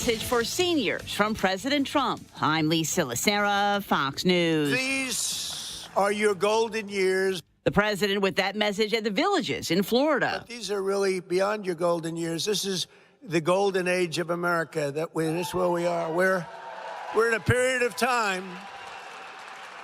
message for seniors from President Trump. I'm Lisa Lacera, Fox News. These are your golden years. The president with that message at the Villages in Florida. But these are really beyond your golden years. This is the golden age of America. This is where we are. We're in a period of time,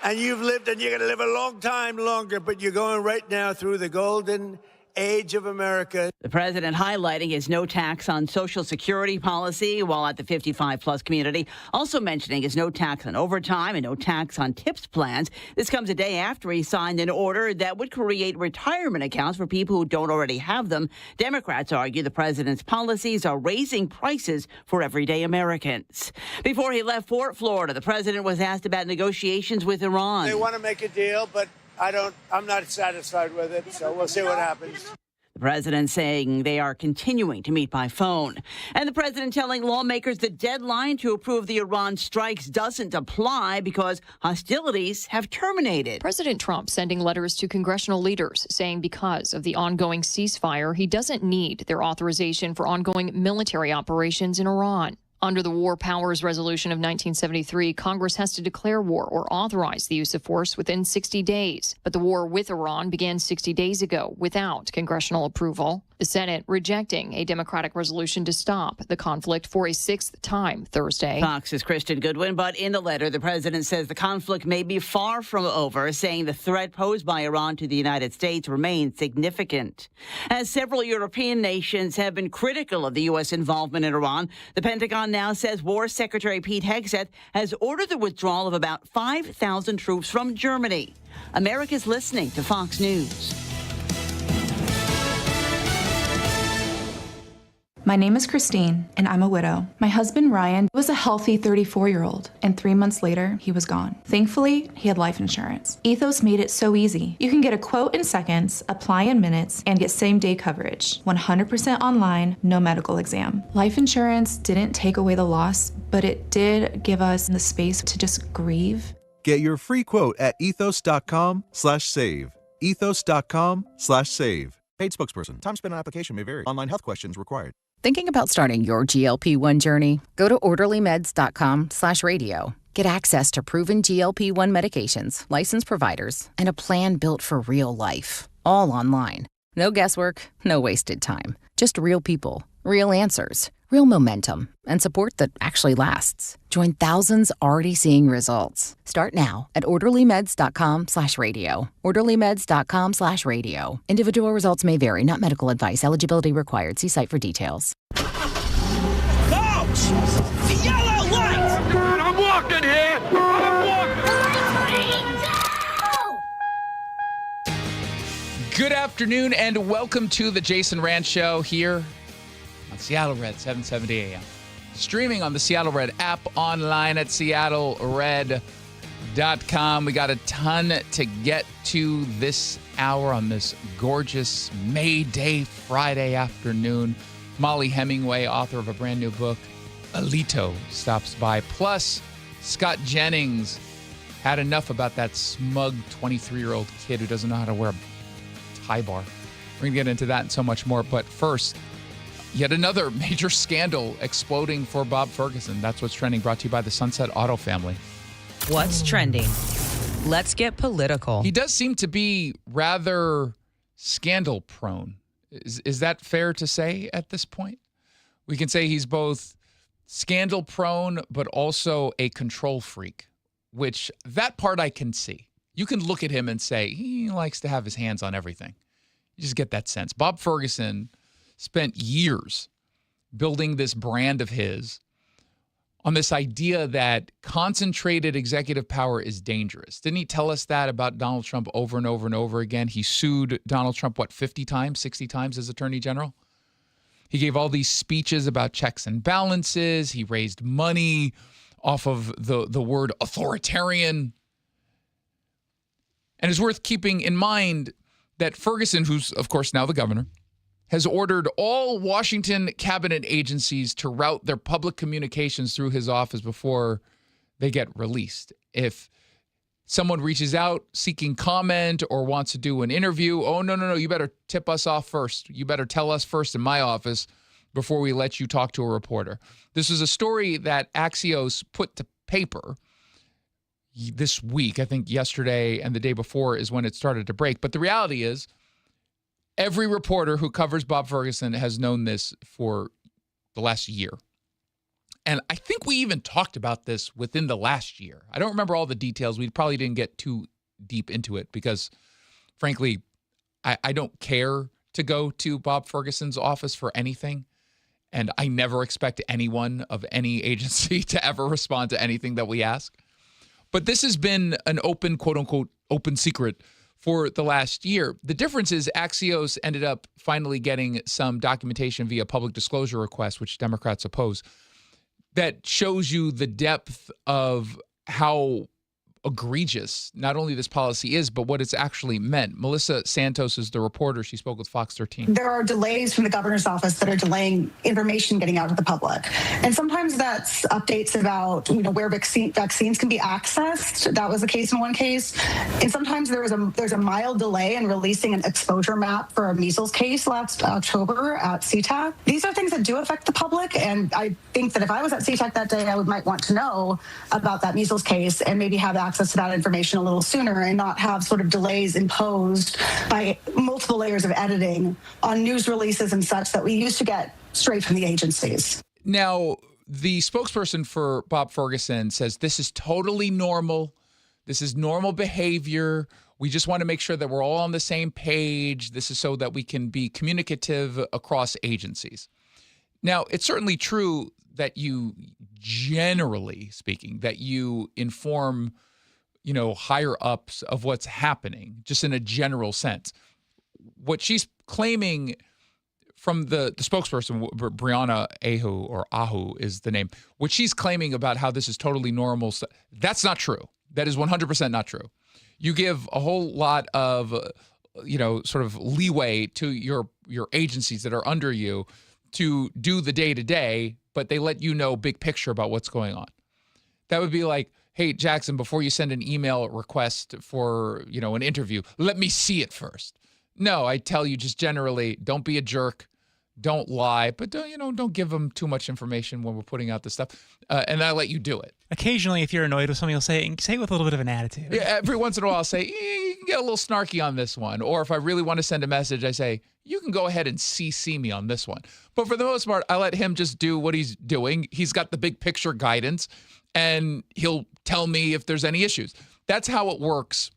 and you've lived, and you're going to live a long time longer, but you're going right now through the golden age of America. The president highlighting his no tax on Social Security policy while at the 55-plus community, also mentioning his no tax on overtime and no tax on tips plans. This comes a day after he signed an order that would create retirement accounts for people who don't already have them. Democrats argue the president's policies are raising prices for everyday Americans. Before he left Fort Florida, the president was asked about negotiations with Iran. They want to make a deal, but I'm not satisfied with it, so we'll see what happens. The president saying they are continuing to meet by phone. And the president telling lawmakers the deadline to approve the Iran strikes doesn't apply because hostilities have terminated. President Trump sending letters to congressional leaders saying because of the ongoing ceasefire, he doesn't need their authorization for ongoing military operations in Iran. Under the War Powers Resolution of 1973, Congress has to declare war or authorize the use of force within 60 days. But the war with Iran began 60 days ago without congressional approval. The Senate rejecting a Democratic resolution to stop the conflict for a sixth time Thursday. Fox's Kristen Goodwin, but in the letter, the president says the conflict may be far from over, saying the threat posed by Iran to the United States remains significant. As several European nations have been critical of the U.S. involvement in Iran, the Pentagon now says War Secretary Pete Hegseth has ordered the withdrawal of about 5,000 troops from Germany. America's listening to Fox News. My name is Christine, and I'm a widow. My husband, Ryan, was a healthy 34-year-old, and 3 months later, he was gone. Thankfully, he had life insurance. Ethos made it so easy. You can get a quote in seconds, apply in minutes, and get same-day coverage. 100% online, no medical exam. Life insurance didn't take away the loss, but it did give us the space to just grieve. Get your free quote at ethos.com/save. Ethos.com/save. Paid spokesperson. Time spent on application may vary. Online health questions required. Thinking about starting your GLP-1 journey? Go to orderlymeds.com/radio. Get access to proven GLP-1 medications, licensed providers, and a plan built for real life. All online. No guesswork, no wasted time. Just real people, real answers, real momentum, and support that actually lasts. Join thousands already seeing results. Start now at orderlymeds.com/radio. orderlymeds.com/radio. Individual results may vary, not medical advice. Eligibility required. See site for details. Folks! The yellow light! I'm walking here! Good afternoon and welcome to the Jason Rantz Show here on Seattle Red, 770 AM. Streaming on the Seattle Red app, online at seattlered.com. We got a ton to get to this hour on this gorgeous May Day Friday afternoon. Molly Hemingway, author of a brand new book, Alito, stops by. Plus, Scott Jennings had enough about that smug 23-year-old kid who doesn't know how to wear a tie bar. We're going to get into that and so much more. But first, yet another major scandal exploding for Bob Ferguson. That's what's trending, brought to you by the Sunset Auto family. What's trending? Let's get political. He does seem to be rather scandal prone. Is that fair to say at this point? We can say he's both scandal prone, but also a control freak, which that part I can see. You can look at him and say he likes to have his hands on everything. You just get that sense. Bob Ferguson spent years building this brand of his on this idea that concentrated executive power is dangerous. Didn't he tell us that about Donald Trump over and over and over again? He sued Donald Trump, 50 times, 60 times as Attorney General? He gave all these speeches about checks and balances. He raised money off of the word authoritarian. And it's worth keeping in mind that Ferguson, who's, of course, now the governor, has ordered all Washington cabinet agencies to route their public communications through his office before they get released. If someone reaches out seeking comment or wants to do an interview, oh, no, you better tip us off first. You better tell us first in my office before we let you talk to a reporter. This was a story that Axios put to paper this week. I think yesterday and the day before is when it started to break. But the reality is, every reporter who covers Bob Ferguson has known this for the last year. And I think we even talked about this within the last year. I don't remember all the details. We probably didn't get too deep into it because, frankly, I don't care to go to Bob Ferguson's office for anything. And I never expect anyone of any agency to ever respond to anything that we ask. But this has been an open, quote unquote, open secret for the last year. The difference is Axios ended up finally getting some documentation via public disclosure request, which Democrats oppose, that shows you the depth of how egregious not only this policy is, but what it's actually meant. Melissa Santos is the reporter. She spoke with Fox 13. There are delays from the governor's office that are delaying information getting out to the public. And sometimes that's updates about, where vaccines can be accessed. That was the case in one case. And sometimes there's a mild delay in releasing an exposure map for a measles case last October at CTAC. These are things that do affect the public. And I think that if I was at CTAC that day, I might want to know about that measles case and maybe have access to that information a little sooner and not have sort of delays imposed by multiple layers of editing on news releases and such that we used to get straight from the agencies. Now, the spokesperson for Bob Ferguson says this is totally normal. This is normal behavior. We just want to make sure that we're all on the same page. This is so that we can be communicative across agencies. Now, it's certainly true that you, generally speaking, that you inform higher ups of what's happening, just in a general sense. What she's claiming from the spokesperson, Brianna Ahu is the name. What she's claiming about how this is totally normal, that's not true. That is 100% not true. You give a whole lot of, sort of leeway to your agencies that are under you to do the day-to-day, but they let you know big picture about what's going on. That would be like, hey, Jackson, before you send an email request for, an interview, let me see it first. No, I tell you just generally, don't be a jerk. Don't lie, but don't give them too much information when we're putting out this stuff. And I let you do it. Occasionally, if you're annoyed with something, you'll say it with a little bit of an attitude. Yeah, every once in a while, I'll say, you can get a little snarky on this one. Or if I really want to send a message, I say, you can go ahead and CC me on this one. But for the most part, I let him just do what he's doing. He's got the big picture guidance, and he'll tell me if there's any issues. That's how it works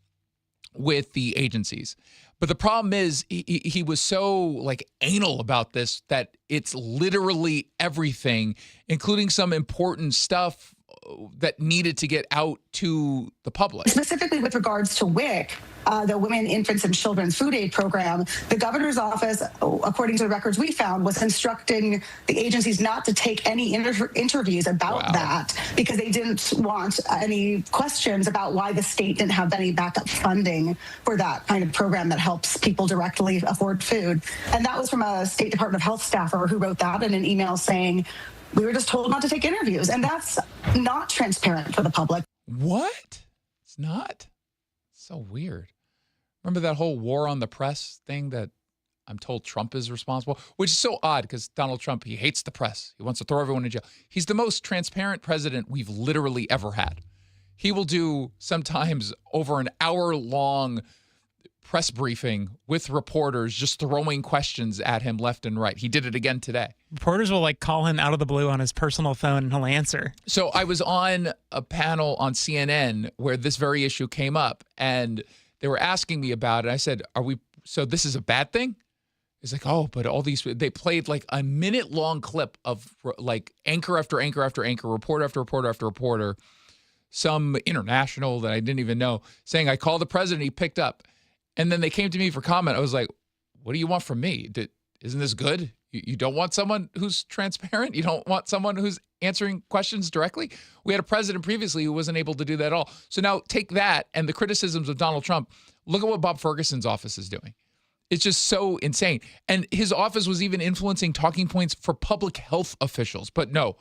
with the agencies. But the problem is he was so anal about this that it's literally everything, including some important stuff that needed to get out to the public. Specifically with regards to WIC, the Women, Infants, and Children's Food Aid Program, the governor's office, according to the records we found, was instructing the agencies not to take any interviews about that because they didn't want any questions about why the state didn't have any backup funding for that kind of program that helps people directly afford food. And that was from a State Department of Health staffer who wrote that in an email saying, we were just told not to take interviews. And that's not transparent for the public. What? It's not? So weird. Remember that whole war on the press thing that I'm told Trump is responsible, which is so odd because Donald Trump, he hates the press. He wants to throw everyone in jail. He's the most transparent president we've literally ever had. He will do sometimes over an hour-long press briefing with reporters just throwing questions at him left and right. He did it again today. Reporters will call him out of the blue on his personal phone and he'll answer. So I was on a panel on CNN where this very issue came up and they were asking me about it. I said, so this is a bad thing? He's like, oh, but all these, they played a minute-long clip of anchor after anchor after anchor, reporter after reporter after reporter, some international that I didn't even know, saying, I called the president, he picked up. And then they came to me for comment. I was like, what do you want from me? Isn't this good? You don't want someone who's transparent? You don't want someone who's answering questions directly? We had a president previously who wasn't able to do that at all. So now take that and the criticisms of Donald Trump. Look at what Bob Ferguson's office is doing. It's just so insane. And his office was even influencing talking points for public health officials. But no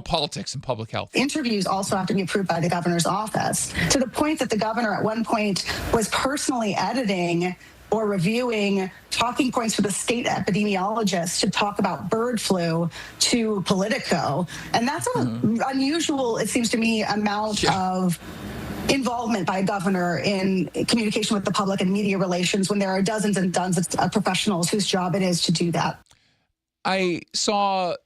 politics in public health. Interviews also have to be approved by the governor's office, to the point that the governor at one point was personally editing or reviewing talking points for the state epidemiologist to talk about bird flu to Politico. And that's an unusual, it seems to me, amount of involvement by a governor in communication with the public and media relations when there are dozens and dozens of professionals whose job it is to do that. I saw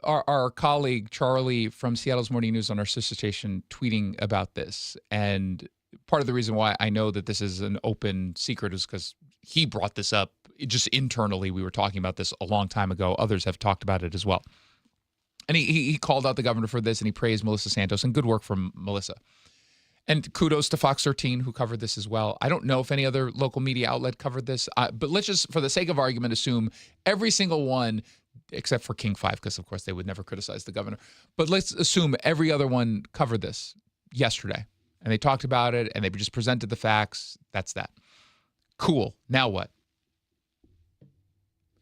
our colleague Charlie from Seattle's Morning News on our sister station tweeting about this. And part of the reason why I know that this is an open secret is because he brought this up just internally. We were talking about this a long time ago. Others have talked about it as well. And he called out the governor for this, and he praised Melissa Santos, and good work from Melissa. And kudos to Fox 13, who covered this as well. I don't know if any other local media outlet covered this, but let's just, for the sake of argument, assume every single one, except for King 5, because, of course, they would never criticize the governor. But let's assume every other one covered this yesterday. And they talked about it, and they just presented the facts. That's that. Cool. Now what?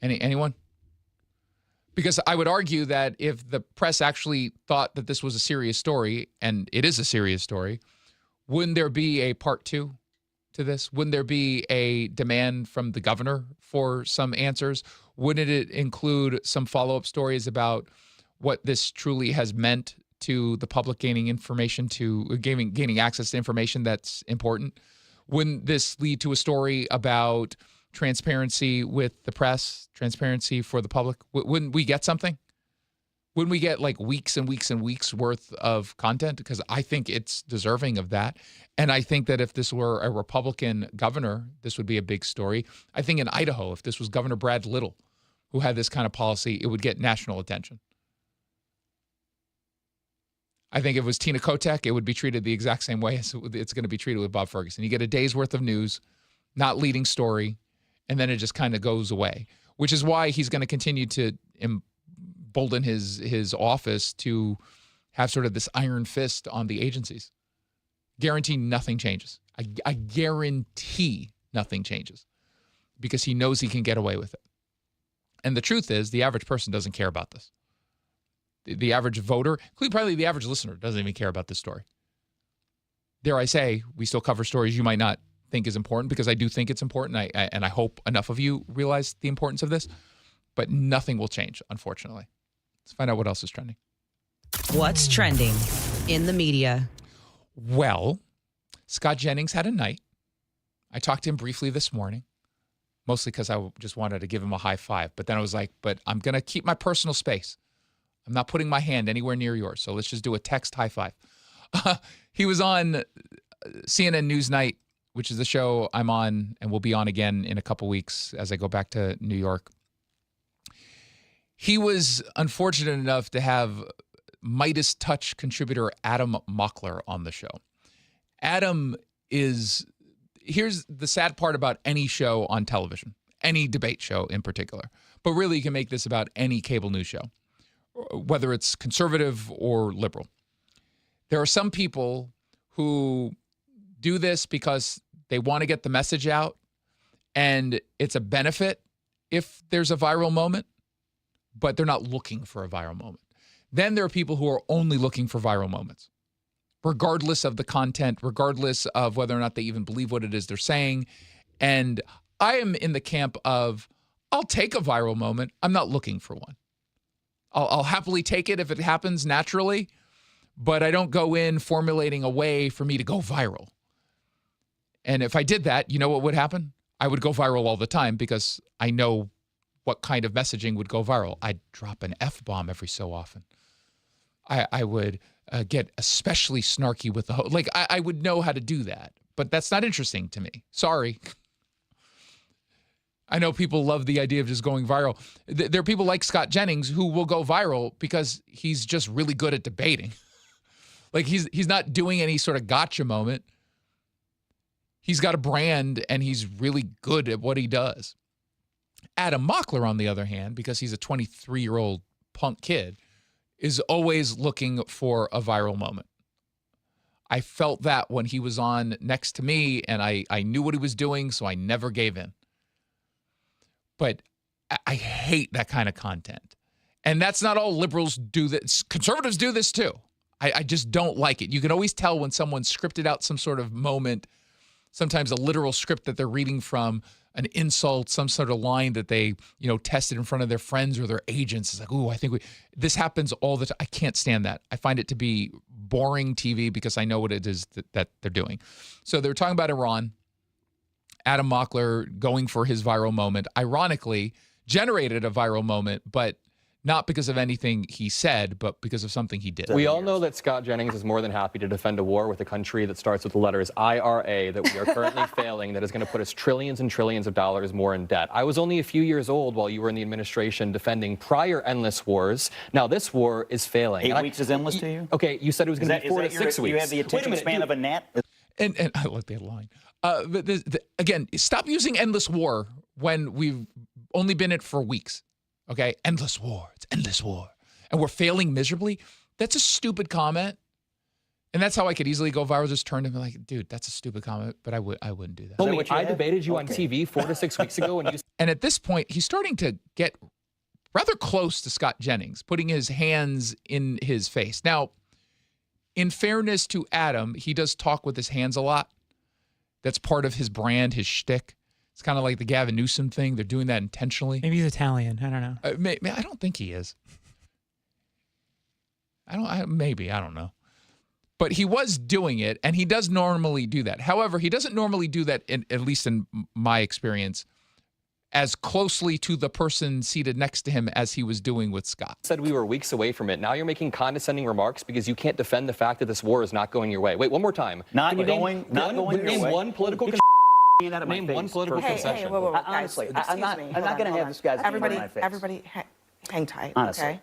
Anyone? Because I would argue that if the press actually thought that this was a serious story, and it is a serious story, wouldn't there be a part 2 to this? Wouldn't there be a demand from the governor for some answers? Wouldn't it include some follow-up stories about what this truly has meant to the public gaining information, to gaining access to information that's important? Wouldn't this lead to a story about transparency with the press, transparency for the public? Wouldn't we get something? Wouldn't we get like weeks and weeks and weeks worth of content? Because I think it's deserving of that. And I think that if this were a Republican governor, this would be a big story. I think in Idaho, if this was Governor Brad Little who had this kind of policy, it would get national attention. I think if it was Tina Kotek, it would be treated the exact same way as it's going to be treated with Bob Ferguson. You get a day's worth of news, not leading story, and then it just kind of goes away, which is why he's going to continue to embolden his office to have sort of this iron fist on the agencies. Guarantee nothing changes. I guarantee nothing changes because he knows he can get away with it. And the truth is, the average person doesn't care about this. The average voter, including probably the average listener, doesn't even care about this story. Dare I say, we still cover stories you might not think is important, because I do think it's important, and I hope enough of you realize the importance of this, but nothing will change, unfortunately. Let's find out what else is trending. What's trending in the media? Well, Scott Jennings had a night. I talked to him briefly this morning, mostly because I just wanted to give him a high five, but then I was like, but I'm going to keep my personal space. I'm not putting my hand anywhere near yours, so let's just do a text high five. He was on CNN Newsnight, which is the show I'm on and will be on again in a couple weeks as I go back to New York. He was unfortunate enough to have Midas Touch contributor Adam Mockler on the show. Adam is, here's the sad part about any show on television, any debate show in particular, but really you can make this about any cable news show, whether it's conservative or liberal. There are some people who do this because they want to get the message out, and it's a benefit if there's a viral moment, but they're not looking for a viral moment. Then there are people who are only looking for viral moments, regardless of the content, regardless of whether or not they even believe what it is they're saying. And I am in the camp of, I'll take a viral moment. I'm not looking for one. I'll happily take it if it happens naturally, but I don't go in formulating a way for me to go viral. And if I did that, you know what would happen? I would go viral all the time because I know what kind of messaging would go viral. I'd drop an F-bomb every so often. I would get especially snarky with the host. Like, I would know how to do that, but that's not interesting to me. Sorry. I know people love the idea of just going viral. There are people like Scott Jennings who will go viral because he's just really good at debating. Like, he's not doing any sort of gotcha moment. He's got a brand, and he's really good at what he does. Adam Mockler, on the other hand, because he's a 23-year-old punk kid, is always looking for a viral moment. I felt that when he was on next to me, and I knew what he was doing, so I never gave in. But I hate that kind of content. And that's not all liberals do this. Conservatives do this too. I just don't like it. You can always tell when someone scripted out some sort of moment, sometimes a literal script that they're reading from, an insult, some sort of line that they, tested in front of their friends or their agents. It's like, ooh, I think this happens all the time. I can't stand that. I find it to be boring TV because I know what it is that they're doing. So they're talking about Iran. Adam Mockler going for his viral moment, ironically, generated a viral moment, but not because of anything he said, but because of something he did. We all know that Scott Jennings is more than happy to defend a war with a country that starts with the letters IRA that we are currently failing, that is going to put us trillions and trillions of dollars more in debt. I was only a few years old while you were in the administration defending prior endless wars. Now this war is failing. 8 weeks is endless to you? Okay, you said it was going to be 4 to 6 weeks. You have the attention span of a gnat? And I like that line. But again, stop using endless war when we've only been in it for weeks. Okay, endless war. It's endless war. And we're failing miserably. That's a stupid comment. And that's how I could easily go viral, just turn to him like, dude, that's a stupid comment, but I wouldn't do that. I debated you on TV 4 to 6 weeks ago. And at this point, he's starting to get rather close to Scott Jennings, putting his hands in his face. Now, in fairness to Adam, he does talk with his hands a lot. That's part of his brand, his shtick. It's kind of like the Gavin Newsom thing. They're doing that intentionally. Maybe he's Italian. I don't know. I don't think he is. I don't know. But he was doing it, and he does normally do that. However, he doesn't normally do that, at least in my experience, as closely to the person seated next to him as he was doing with Scott. Said we were weeks away from it. Now you're making condescending remarks because you can't defend the fact that this war is not going your way. Wait, one more time. Not going your way. One political Name one political concession. Whoa, honestly, I'm not going to have this guy's name in my face. Everybody, hang tight. Honestly.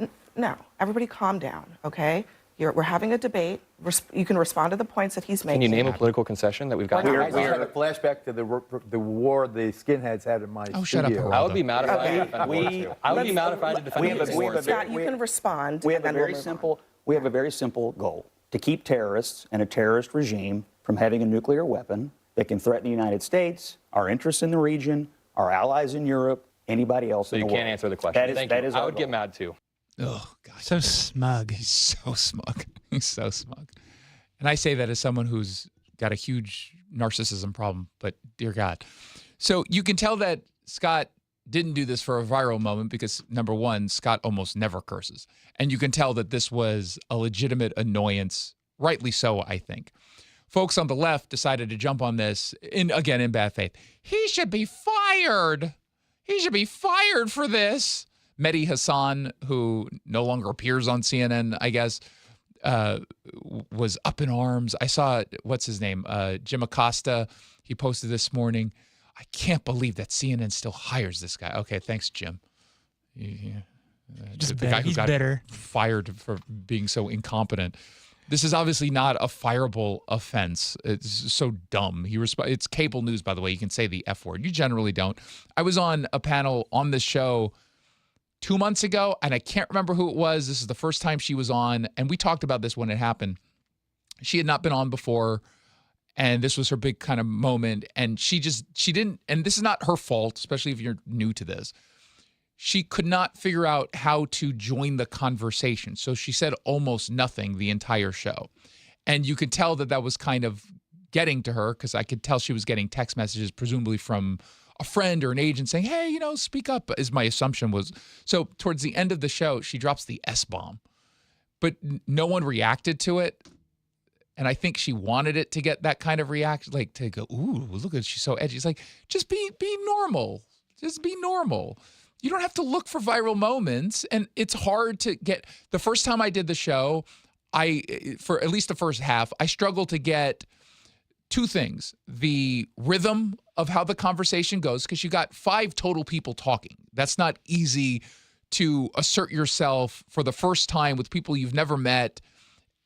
Okay. No, everybody, calm down. Okay. We're having a debate. You can respond to the points that he's making. Can you name a political concession that we've got? We're having a flashback to the war the skinheads had in my studio. Shut up, I would be mad if I had to defend war too. I would be mad if I had to defend war. Scott, you can respond. We have a very simple goal: to keep terrorists and a terrorist regime from having a nuclear weapon that can threaten the United States, our interests in the region, our allies in Europe, anybody else in the world. So you can't answer the question. That is I would get mad too. Oh, God. So smug. He's so smug. He's so smug. And I say that as someone who's got a huge narcissism problem, but dear God. So you can tell that Scott didn't do this for a viral moment because, number one, Scott almost never curses. And you can tell that this was a legitimate annoyance, rightly so, I think. Folks on the left decided to jump on this, in bad faith. He should be fired. He should be fired for this. Mehdi Hassan, who no longer appears on CNN, I guess, was up in arms. I saw, what's his name? Jim Acosta. He posted this morning. I can't believe that CNN still hires this guy. Okay, thanks, Jim. Just the guy who got bitter. fired for being so incompetent. This is obviously not a fireable offense. It's so dumb. It's cable news, by the way. You can say the F word. You generally don't. I was on a panel on this show 2 months ago, and I can't remember who it was. This is the first time she was on, and we talked about this when it happened. She had not been on before, and this was her big kind of moment, and she didn't, and this is not her fault, especially if you're new to this. She could not figure out how to join the conversation, so she said almost nothing the entire show, and you could tell that was kind of getting to her because I could tell she was getting text messages, presumably from a friend or an agent saying, hey, speak up, as my assumption was. So towards the end of the show, she drops the S-bomb, but no one reacted to it. And I think she wanted it to get that kind of reaction, like to go, ooh, look at, she's so edgy. It's like, just be normal. Just be normal. You don't have to look for viral moments. And it's hard to get, the first time I did the show, for at least the first half, I struggled to get two things: the rhythm of how the conversation goes, because you got 5 total people talking. That's not easy to assert yourself for the first time with people you've never met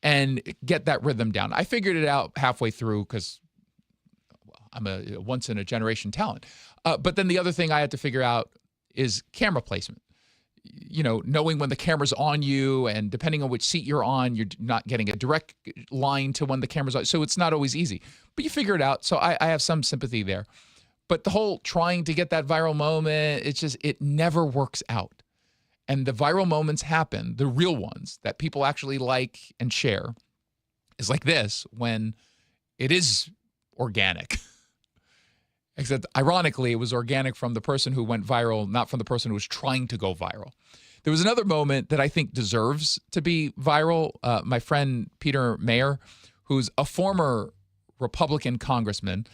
and get that rhythm down. I figured it out halfway through because I'm a once-in-a-generation talent. But then the other thing I had to figure out is camera placement. Knowing when the camera's on you, and depending on which seat you're on, you're not getting a direct line to when the camera's on. So it's not always easy, but you figure it out. So I have some sympathy there. But the whole trying to get that viral moment, it never works out. And the viral moments happen, the real ones that people actually like and share, is like this, when it is organic. Except, ironically, it was organic from the person who went viral, not from the person who was trying to go viral. There was another moment that I think deserves to be viral. My friend Peter Mayer, who's a former Republican congressman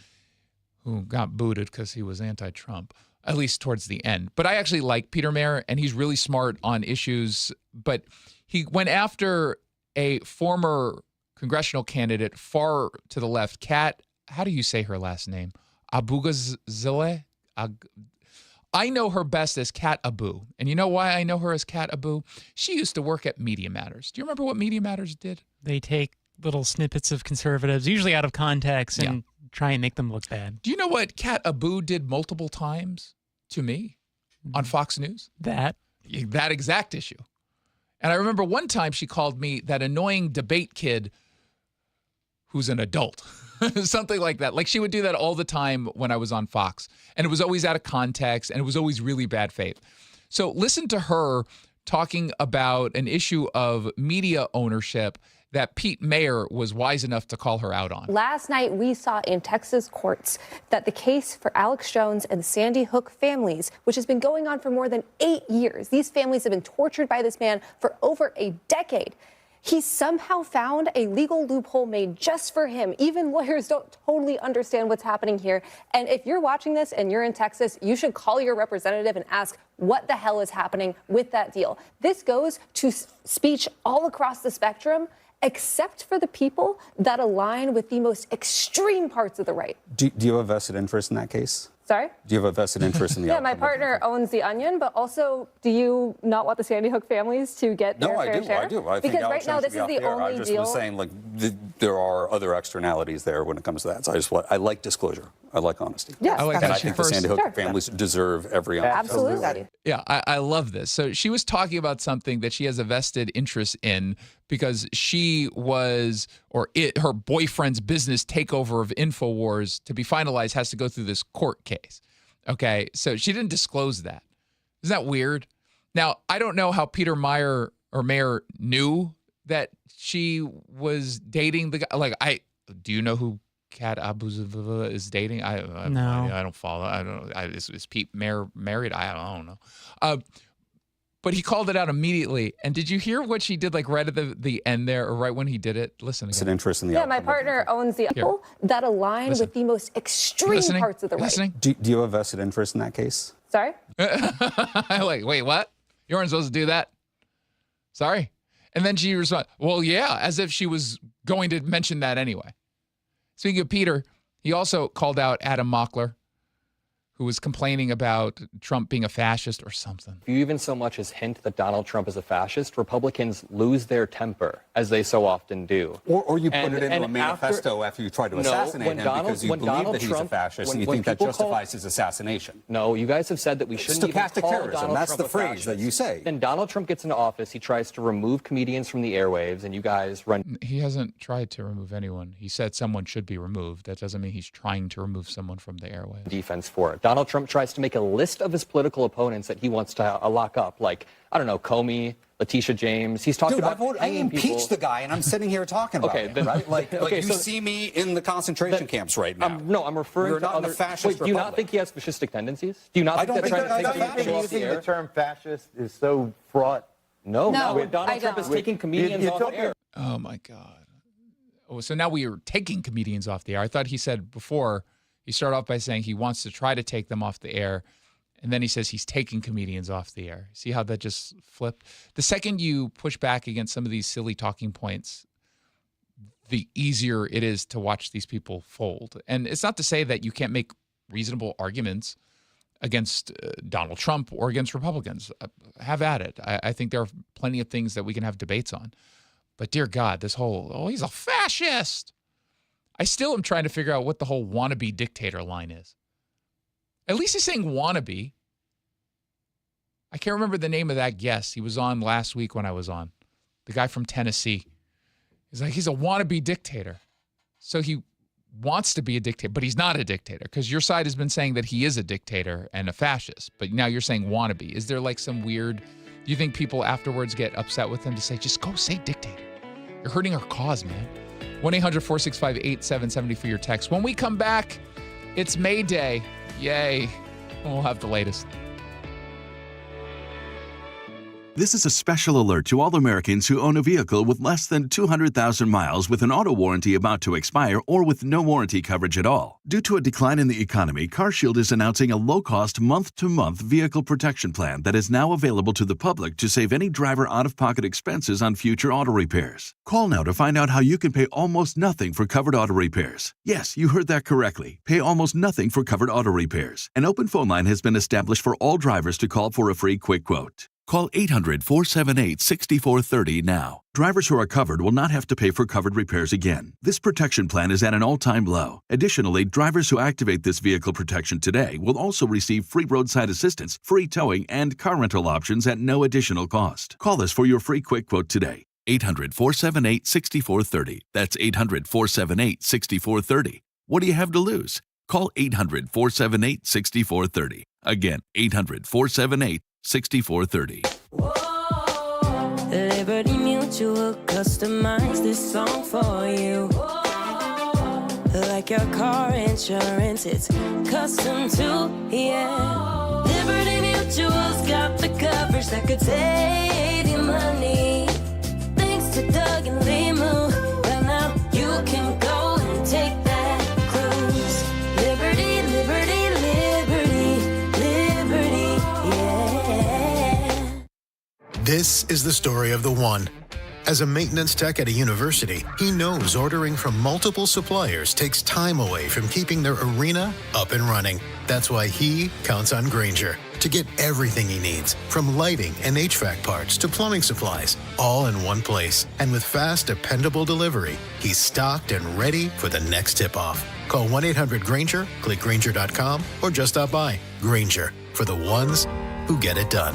who got booted because he was anti-Trump, at least towards the end. But I actually like Peter Mayer, and he's really smart on issues. But he went after a former congressional candidate far to the left, Kat, how do you say her last name? Abugazile? I know her best as Kat Abu. And you know why I know her as Kat Abu? She used to work at Media Matters. Do you remember what Media Matters did? They take little snippets of conservatives, usually out of context, and try and make them look bad. Do you know what Kat Abu did multiple times to me on Fox News? That exact issue. And I remember one time she called me that annoying debate kid who's an adult. Something like that. Like she would do that all the time when I was on Fox. And it was always out of context, and it was always really bad faith. So listen to her talking about an issue of media ownership that Pete Mayer was wise enough to call her out on. Last night, we saw in Texas courts that the case for Alex Jones and the Sandy Hook families, which has been going on for more than 8 years, these families have been tortured by this man for over a decade. He somehow found a legal loophole made just for him. Even lawyers don't totally understand what's happening here. And if you're watching this and you're in Texas, you should call your representative and ask what the hell is happening with that deal. This goes to speech all across the spectrum, except for the people that align with the most extreme parts of the right. Do you have a vested interest in that case? Sorry? Do you have a vested interest in the Yeah, my partner owns The Onion, but also, do you not want the Sandy Hook families to get their fair share? I do. I think because Alex right now, Jones this is the only I just deal. was saying, like, there are other externalities there when it comes to that. So I like disclosure. I like honesty. Yes, I like and that I think the Sandy Hook families deserve every honesty. Absolutely. Yeah, I love this. So she was talking about something that she has a vested interest in because she was, her boyfriend's business takeover of InfoWars to be finalized has to go through this court case. Okay, so she didn't disclose that. Isn't that weird? Now, I don't know how Peter Mayer knew that she was dating the guy. Like, do you know who Kat Abuzova is dating? No. I don't follow. I don't know. Is Pete Mayer married? I don't know. But he called it out immediately. And did you hear what she did, like right at the end there, or right when he did it? Listen again. It's an interest in the Yeah, my partner owns the people that align with the most extreme parts of the right. Do you have a vested interest in that case? Sorry? Like, wait, what? You weren't supposed to do that? Sorry? And then she responded, well, yeah, as if she was going to mention that anyway. Speaking of Peter, he also called out Adam Mockler, who was complaining about Trump being a fascist or something. If you even so much as hint that Donald Trump is a fascist, Republicans lose their temper, as they so often do. Or you put it into a manifesto after you try to assassinate him because you believe that he's a fascist and you think that justifies his assassination. No, you guys have said that we shouldn't even call terrorism. Donald That's Trump the phrase that you say. Then Donald Trump gets into office, he tries to remove comedians from the airwaves, and you guys run... He hasn't tried to remove anyone. He said someone should be removed. That doesn't mean he's trying to remove someone from the airwaves. Defense for it. Donald Trump tries to make a list of his political opponents that he wants to lock up, like, I don't know, Comey, Letitia James. He's talked about I impeached the guy, and I'm sitting here talking about him, right? Like you so see me in the concentration camps right now. No, I'm referring You're to not other... in a fascist Wait, do you not republic. think he has fascistic tendencies? Do you not think Using the term fascist is so fraught. No, No, Donald Trump is taking comedians off the air. Oh, my God. Oh, so now we are taking comedians off the air. I thought he said before, he started off by saying he wants to try to take them off the air. And then he says he's taking comedians off the air. See how that just flipped? The second you push back against some of these silly talking points, the easier it is to watch these people fold. And it's not to say that you can't make reasonable arguments against Donald Trump or against Republicans. Have at it. I think there are plenty of things that we can have debates on. But dear God, this whole, he's a fascist. I still am trying to figure out what the whole wannabe dictator line is. At least he's saying wannabe. I can't remember the name of that guest. He was on last week when I was on. The guy from Tennessee. He's like, he's a wannabe dictator. So he wants to be a dictator, but he's not a dictator because your side has been saying that he is a dictator and a fascist, but now you're saying wannabe. Is there like some weird, do you think people afterwards get upset with him to say, just go say dictator? You're hurting our cause, man. 1-800-465-8770 for your text. When we come back, it's May Day. Yay. We'll have the latest. This is a special alert to all Americans who own a vehicle with less than 200,000 miles with an auto warranty about to expire or with no warranty coverage at all. Due to a decline in the economy, CarShield is announcing a low-cost month-to-month vehicle protection plan that is now available to the public to save any driver out-of-pocket expenses on future auto repairs. Call now to find out how you can pay almost nothing for covered auto repairs. Yes, you heard that correctly. Pay almost nothing for covered auto repairs. An open phone line has been established for all drivers to call for a free quick quote. Call 800-478-6430 now. Drivers who are covered will not have to pay for covered repairs again. This protection plan is at an all-time low. Additionally, drivers who activate this vehicle protection today will also receive free roadside assistance, free towing, and car rental options at no additional cost. Call us for your free quick quote today. 800-478-6430. That's 800-478-6430. What do you have to lose? Call 800-478-6430. Again, 800-478-6430. Liberty Mutual customized this song for you. Like your car insurance, it's custom too, yeah. Liberty Mutual's got the coverage that could save you money. Thanks to Doug and Limu, well now you can go and take that cruise. Liberty, liberty, liberty, liberty, yeah. This is the story of the one. As a maintenance tech at a university, he knows ordering from multiple suppliers takes time away from keeping their arena up and running. That's why he counts on Grainger to get everything he needs, from lighting and HVAC parts to plumbing supplies, all in one place. And with fast, dependable delivery, he's stocked and ready for the next tip-off. Call 1-800-GRAINGER, click Grainger.com, or just stop by. Grainger, for the ones who get it done.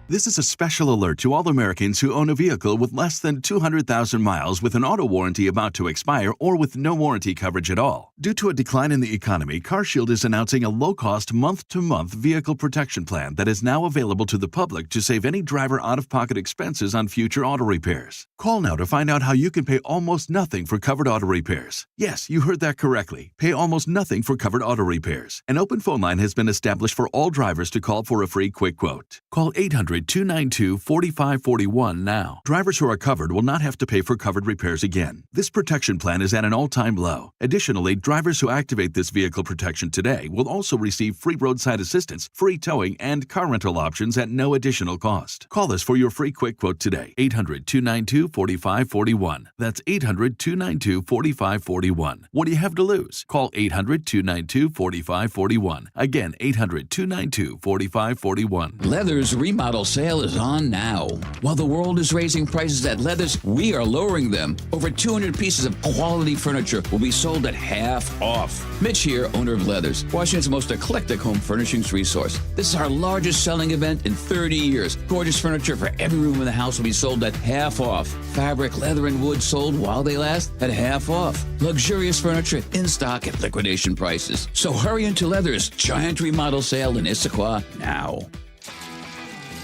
This is a special alert to all Americans who own a vehicle with less than 200,000 miles with an auto warranty about to expire or with no warranty coverage at all. Due to a decline in the economy, CarShield is announcing a low-cost month-to-month vehicle protection plan that is now available to the public to save any driver out-of-pocket expenses on future auto repairs. Call now to find out how you can pay almost nothing for covered auto repairs. Yes, you heard that correctly. Pay almost nothing for covered auto repairs. An open phone line has been established for all drivers to call for a free quick quote. Call 800-292-4541 now. Drivers who are covered will not have to pay for covered repairs again. This protection plan is at an all-time low. Additionally, drivers who activate this vehicle protection today will also receive free roadside assistance, free towing, and car rental options at no additional cost. Call us for your free quick quote today. 800-292-4541. That's 800-292-4541. What do you have to lose? Call 800-292-4541. Again, 800-292-4541. Leather's remodel sale is on now. While the world is raising prices at Leather's, we are lowering them. Over 200 pieces of quality furniture will be sold at half off. Mitch here, owner of Leather's, Washington's most eclectic home furnishings resource. This is our largest selling event in 30 years. Gorgeous furniture for every room in the house will be sold at half off. Fabric, leather, and wood sold while they last at half off. Luxurious furniture in stock at liquidation prices. So hurry into Leather's giant remodel sale in Issaquah now.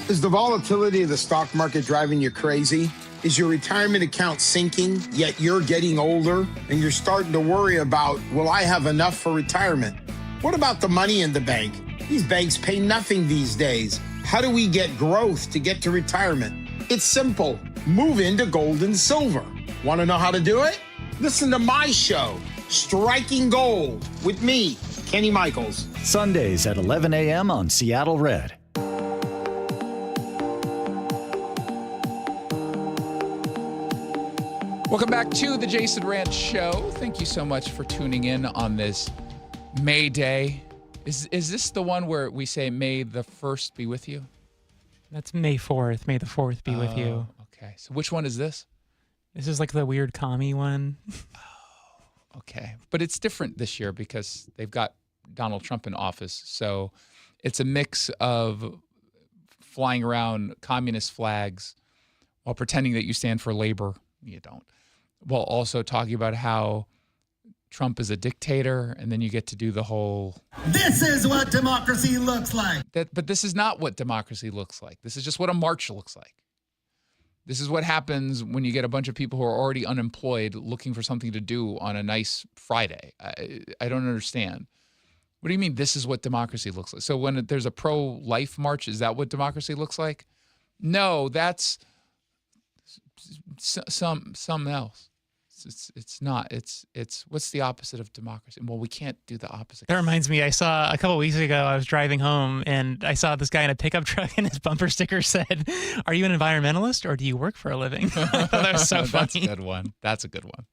Is the volatility of the stock market driving you crazy? Is your retirement account sinking, yet you're getting older and you're starting to worry about, will I have enough for retirement? What about the money in the bank? These banks pay nothing these days. How do we get growth to get to retirement? It's simple. Move into gold and silver. Want to know how to do it? Listen to my show, Striking Gold, with me, Kenny Michaels. Sundays at 11 a.m. on Seattle Red. Welcome back to the Jason Rantz Show. Thank you so much for tuning in on this May Day. Is this the one where we say May the 1st be with you? That's May 4th. May the 4th be with you. Okay. So which one is this? This is like the weird commie one. Okay. But it's different this year because they've got Donald Trump in office. So it's a mix of flying around communist flags while pretending that you stand for labor. You don't. While also talking about how Trump is a dictator, and then you get to do the whole... This is what democracy looks like. But this is not what democracy looks like. This is just what a march looks like. This is what happens when you get a bunch of people who are already unemployed looking for something to do on a nice Friday. I don't understand. What do you mean this is what democracy looks like? So when there's a pro-life march, is that what democracy looks like? No, that's something else. It's not. It's what's the opposite of democracy? Well, we can't do the opposite. That reminds me, I saw a couple weeks ago, I was driving home and I saw this guy in a pickup truck and his bumper sticker said, "Are you an environmentalist or do you work for a living?" That was so funny. That's a good one. That's a good one.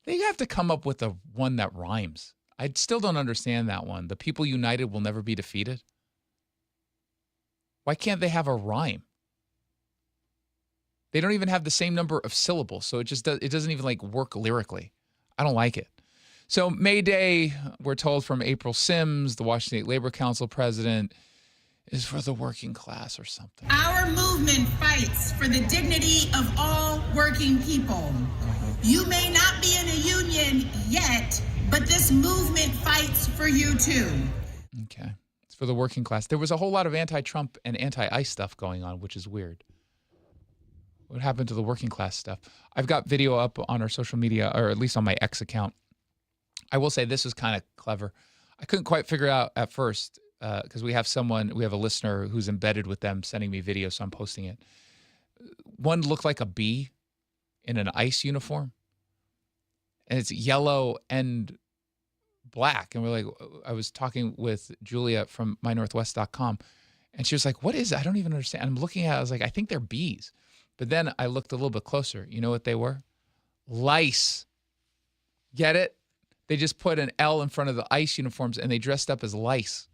They have to come up with one that rhymes. I still don't understand that one. The people united will never be defeated. Why can't they have a rhyme? They don't even have the same number of syllables, so it doesn't even like work lyrically. I don't like it. So May Day, we're told from April Sims, the Washington State Labor Council president, is for the working class or something. Our movement fights for the dignity of all working people. You may not be in a union yet, but this movement fights for you too. Okay. It's for the working class. There was a whole lot of anti-Trump and anti-ICE stuff going on, which is weird. What happened to the working class stuff? I've got video up on our social media, or at least on my X account. I will say this is kind of clever. I couldn't quite figure out at first because we have a listener who's embedded with them sending me video, so I'm posting it. One looked like a bee in an ICE uniform, and it's yellow and black. And I was talking with Julia from mynorthwest.com, and she was like, "What is it? I don't even understand." I'm looking at it, I was like, "I think they're bees." But then I looked a little bit closer. You know what they were? Lice. Get it? They just put an L in front of the ICE uniforms and they dressed up as lice.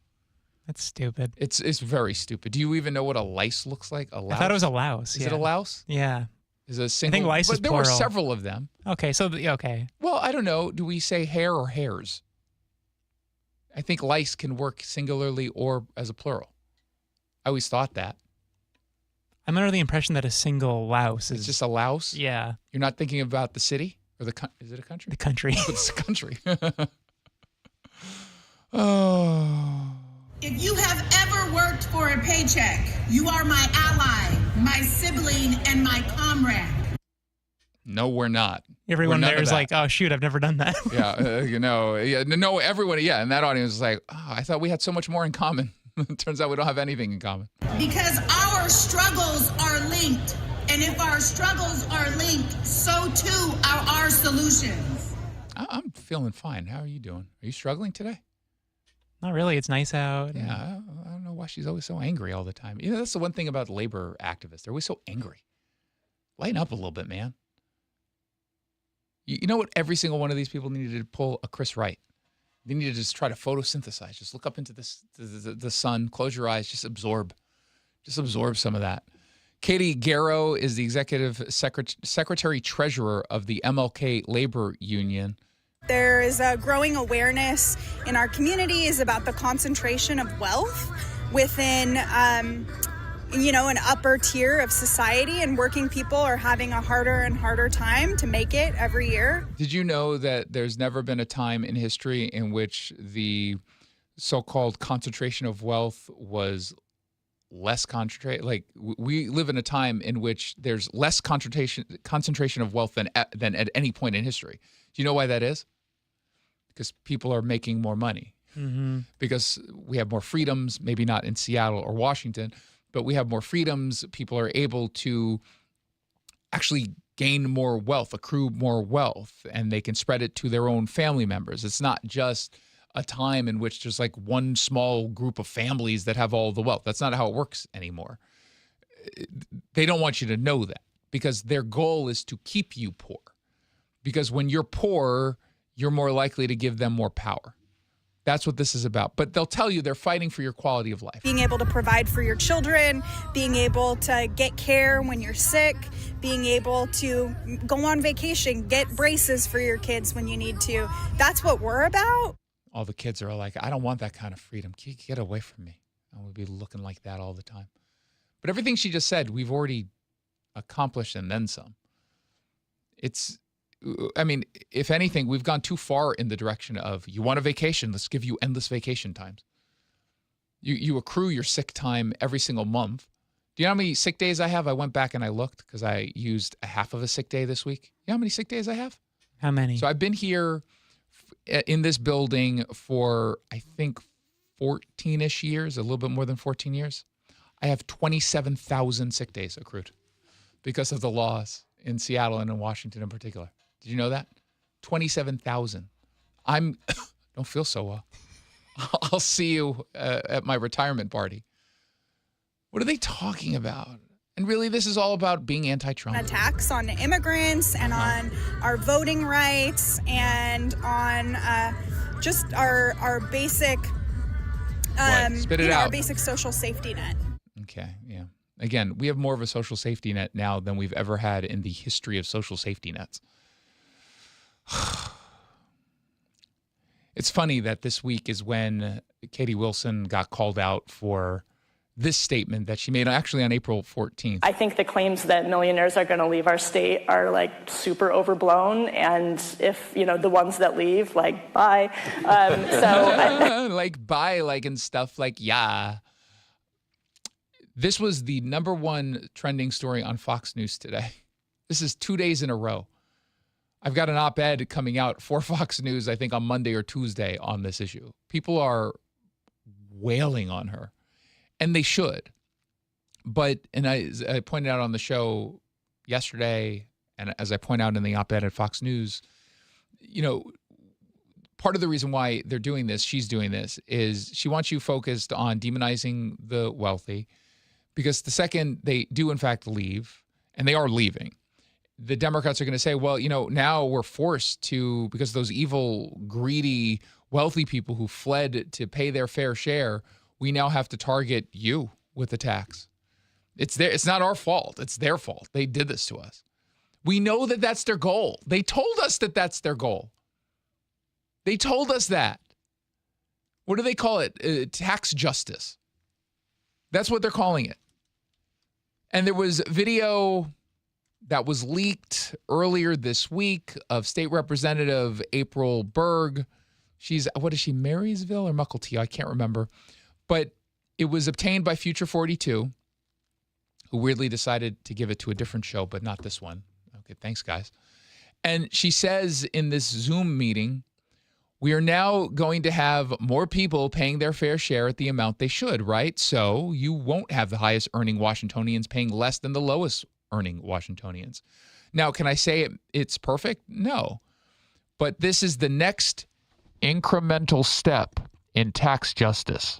That's stupid. It's very stupid. Do you even know what a lice looks like? A louse? I thought it was a louse. Is it a louse? Yeah. Is it a single? I think lice is there plural. were several of them. Okay, okay. Well, I don't know. Do we say hair or hairs? I think lice can work singularly or as a plural. I always thought that. I'm under the impression that a single louse is... It's just a louse? Yeah. You're not thinking about the city? Or is it a country? The country. It's a country. Oh. If you have ever worked for a paycheck, you are my ally, my sibling, and my comrade. No, we're not. Everyone there is like, "Oh, shoot, I've never done that." Yeah, no, everyone, in that audience is like, "Oh, I thought we had so much more in common." It turns out we don't have anything in common. Because our struggles are linked. And if our struggles are linked, so too are our solutions. I'm feeling fine. How are you doing? Are you struggling today? Not really. It's nice out. Yeah, I don't know why she's always so angry all the time. That's the one thing about labor activists. They're always so angry. Lighten up a little bit, man. You know what every single one of these people needed to pull? A Chris Wright. They need to just try to photosynthesize. Just look up into the sun, close your eyes, just absorb some of that. Katie Garrow is the executive secretary-treasurer of the MLK Labor Union. There is a growing awareness in our communities about the concentration of wealth within an upper tier of society, and working people are having a harder and harder time to make it every year. Did you know that there's never been a time in history in which the so-called concentration of wealth was less concentrated? Like, we live in a time in which there's less concentration of wealth than at any point in history. Do you know why that is? Because people are making more money. Mm-hmm. Because we have more freedoms, maybe not in Seattle or Washington, but we have more freedoms. People are able to actually gain more wealth, accrue more wealth, and they can spread it to their own family members. It's not just a time in which there's like one small group of families that have all the wealth. That's not how it works anymore. They don't want you to know that because their goal is to keep you poor. Because when you're poor, you're more likely to give them more power. That's what this is about. But they'll tell you they're fighting for your quality of life. Being able to provide for your children, being able to get care when you're sick, being able to go on vacation, get braces for your kids when you need to. That's what we're about. All the kids are like, I don't want that kind of freedom. Get away from me. I would be looking like that all the time. But everything she just said, we've already accomplished and then some. If anything, we've gone too far in the direction of, you want a vacation, let's give you endless vacation times. You accrue your sick time every single month. Do you know how many sick days I have? I went back and I looked because I used a half of a sick day this week. You know how many sick days I have? How many? So I've been here in this building for, I think, 14-ish years, a little bit more than 14 years. I have 27,000 sick days accrued because of the laws in Seattle and in Washington in particular. Did you know that? 27,000. Don't feel so well. I'll see you at my retirement party. What are they talking about? And really, this is all about being anti-Trump. Attacks on immigrants and on our voting rights and on just our basic, Spit it out. Our basic social safety net. Okay, yeah. Again, we have more of a social safety net now than we've ever had in the history of social safety nets. It's funny that this week is when Katie Wilson got called out for this statement that she made actually on April 14th. I think the claims that millionaires are going to leave our state are like super overblown. And if, the ones that leave, like, bye. Like, bye, like, and stuff like, yeah. This was the number one trending story on Fox News today. This is 2 days in a row. I've got an op-ed coming out for Fox News, I think, on Monday or Tuesday on this issue. People are wailing on her, and they should. But, and I pointed out on the show yesterday, and as I point out in the op-ed at Fox News, part of the reason why they're doing this, she's doing this, is she wants you focused on demonizing the wealthy, because the second they do, in fact, leave, and they are leaving, the Democrats are going to say, well, now we're forced to, because those evil, greedy, wealthy people who fled to pay their fair share, we now have to target you with a tax. It's not our fault. It's their fault. They did this to us. We know that that's their goal. They told us that that's their goal. They told us that. What do they call it? Tax justice. That's what they're calling it. And there was video that was leaked earlier this week of State Representative April Berg. She's, what is she, Marysville or Mukilteo? I can't remember. But it was obtained by Future 42, who weirdly decided to give it to a different show, but not this one. Okay, thanks, guys. And she says in this Zoom meeting, we are now going to have more people paying their fair share at the amount they should, right? So you won't have the highest earning Washingtonians paying less than the lowest earning Washingtonians. Now, can I say it's perfect? No. But this is the next incremental step in tax justice.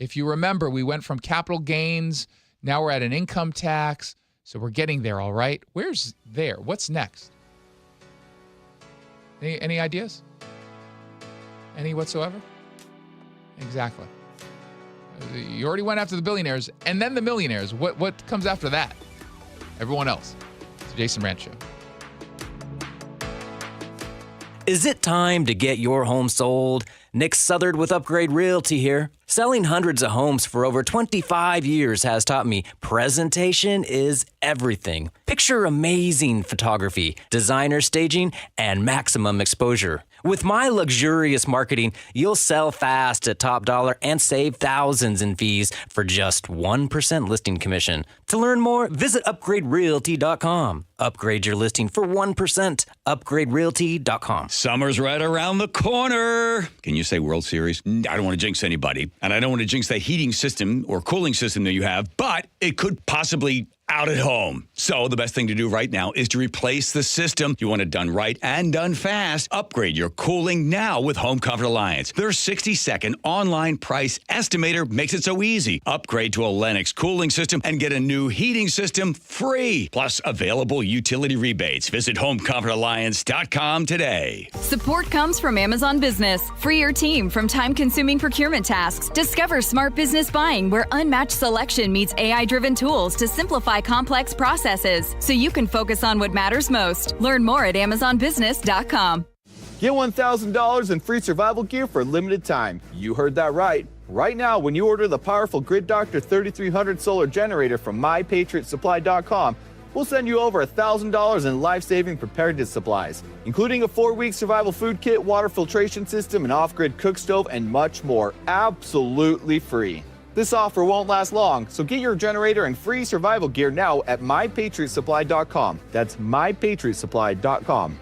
If you remember, we went from capital gains, now we're at an income tax, so we're getting there, all right? Where's there? What's next? Any ideas? Any whatsoever? Exactly. You already went after the billionaires, and then the millionaires. What comes after that? Everyone else. It's the Jason Rantz Show. Is it time to get your home sold? Nick Southard with Upgrade Realty here. Selling hundreds of homes for over 25 years has taught me presentation is everything. Picture amazing photography, designer staging, and maximum exposure. With my luxurious marketing, you'll sell fast at top dollar and save thousands in fees for just 1% listing commission. To learn more, visit upgraderealty.com. Upgrade your listing for 1%. Upgraderealty.com. Summer's right around the corner. Can you say World Series? I don't want to jinx anybody, and I don't want to jinx the heating system or cooling system that you have, but it could possibly out at home. So the best thing to do right now is to replace the system. You want it done right and done fast. Upgrade your cooling now with Home Comfort Alliance. Their 60-second online price estimator makes it so easy. Upgrade to a Lennox cooling system and get a new heating system free. Plus available utility rebates. Visit homecomfortalliance.com today. Support comes from Amazon Business. Free your team from time-consuming procurement tasks. Discover smart business buying where unmatched selection meets AI-driven tools to simplify complex processes so you can focus on what matters most. Learn more at amazonbusiness.com. Get $1,000 in free survival gear for a limited time. You heard that right. Right now, when you order the powerful Grid Doctor 3300 solar generator from MyPatriotSupply.com, we'll send you over $1,000 in life-saving preparedness supplies, including a 4-week survival food kit, water filtration system, an off-grid cook stove, and much more, absolutely free. This offer won't last long, so get your generator and free survival gear now at mypatriotsupply.com. That's mypatriotsupply.com.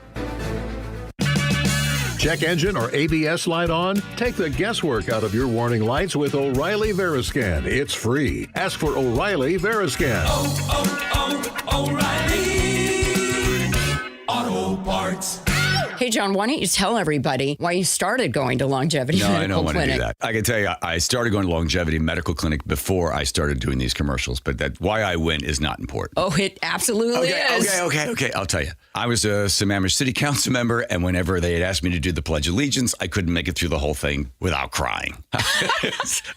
Check engine or ABS light on? Take the guesswork out of your warning lights with O'Reilly Veriscan. It's free. Ask for O'Reilly Veriscan. O'Reilly Auto Parts. Hey, John, why don't you tell everybody why you started going to Longevity Medical Clinic? No, I don't want to do that. I can tell you, I started going to Longevity Medical Clinic before I started doing these commercials, but that why I went is not important. Oh, it absolutely is. Okay. I'll tell you. I was a Sammamish City Council member, and whenever they had asked me to do the Pledge of Allegiance, I couldn't make it through the whole thing without crying.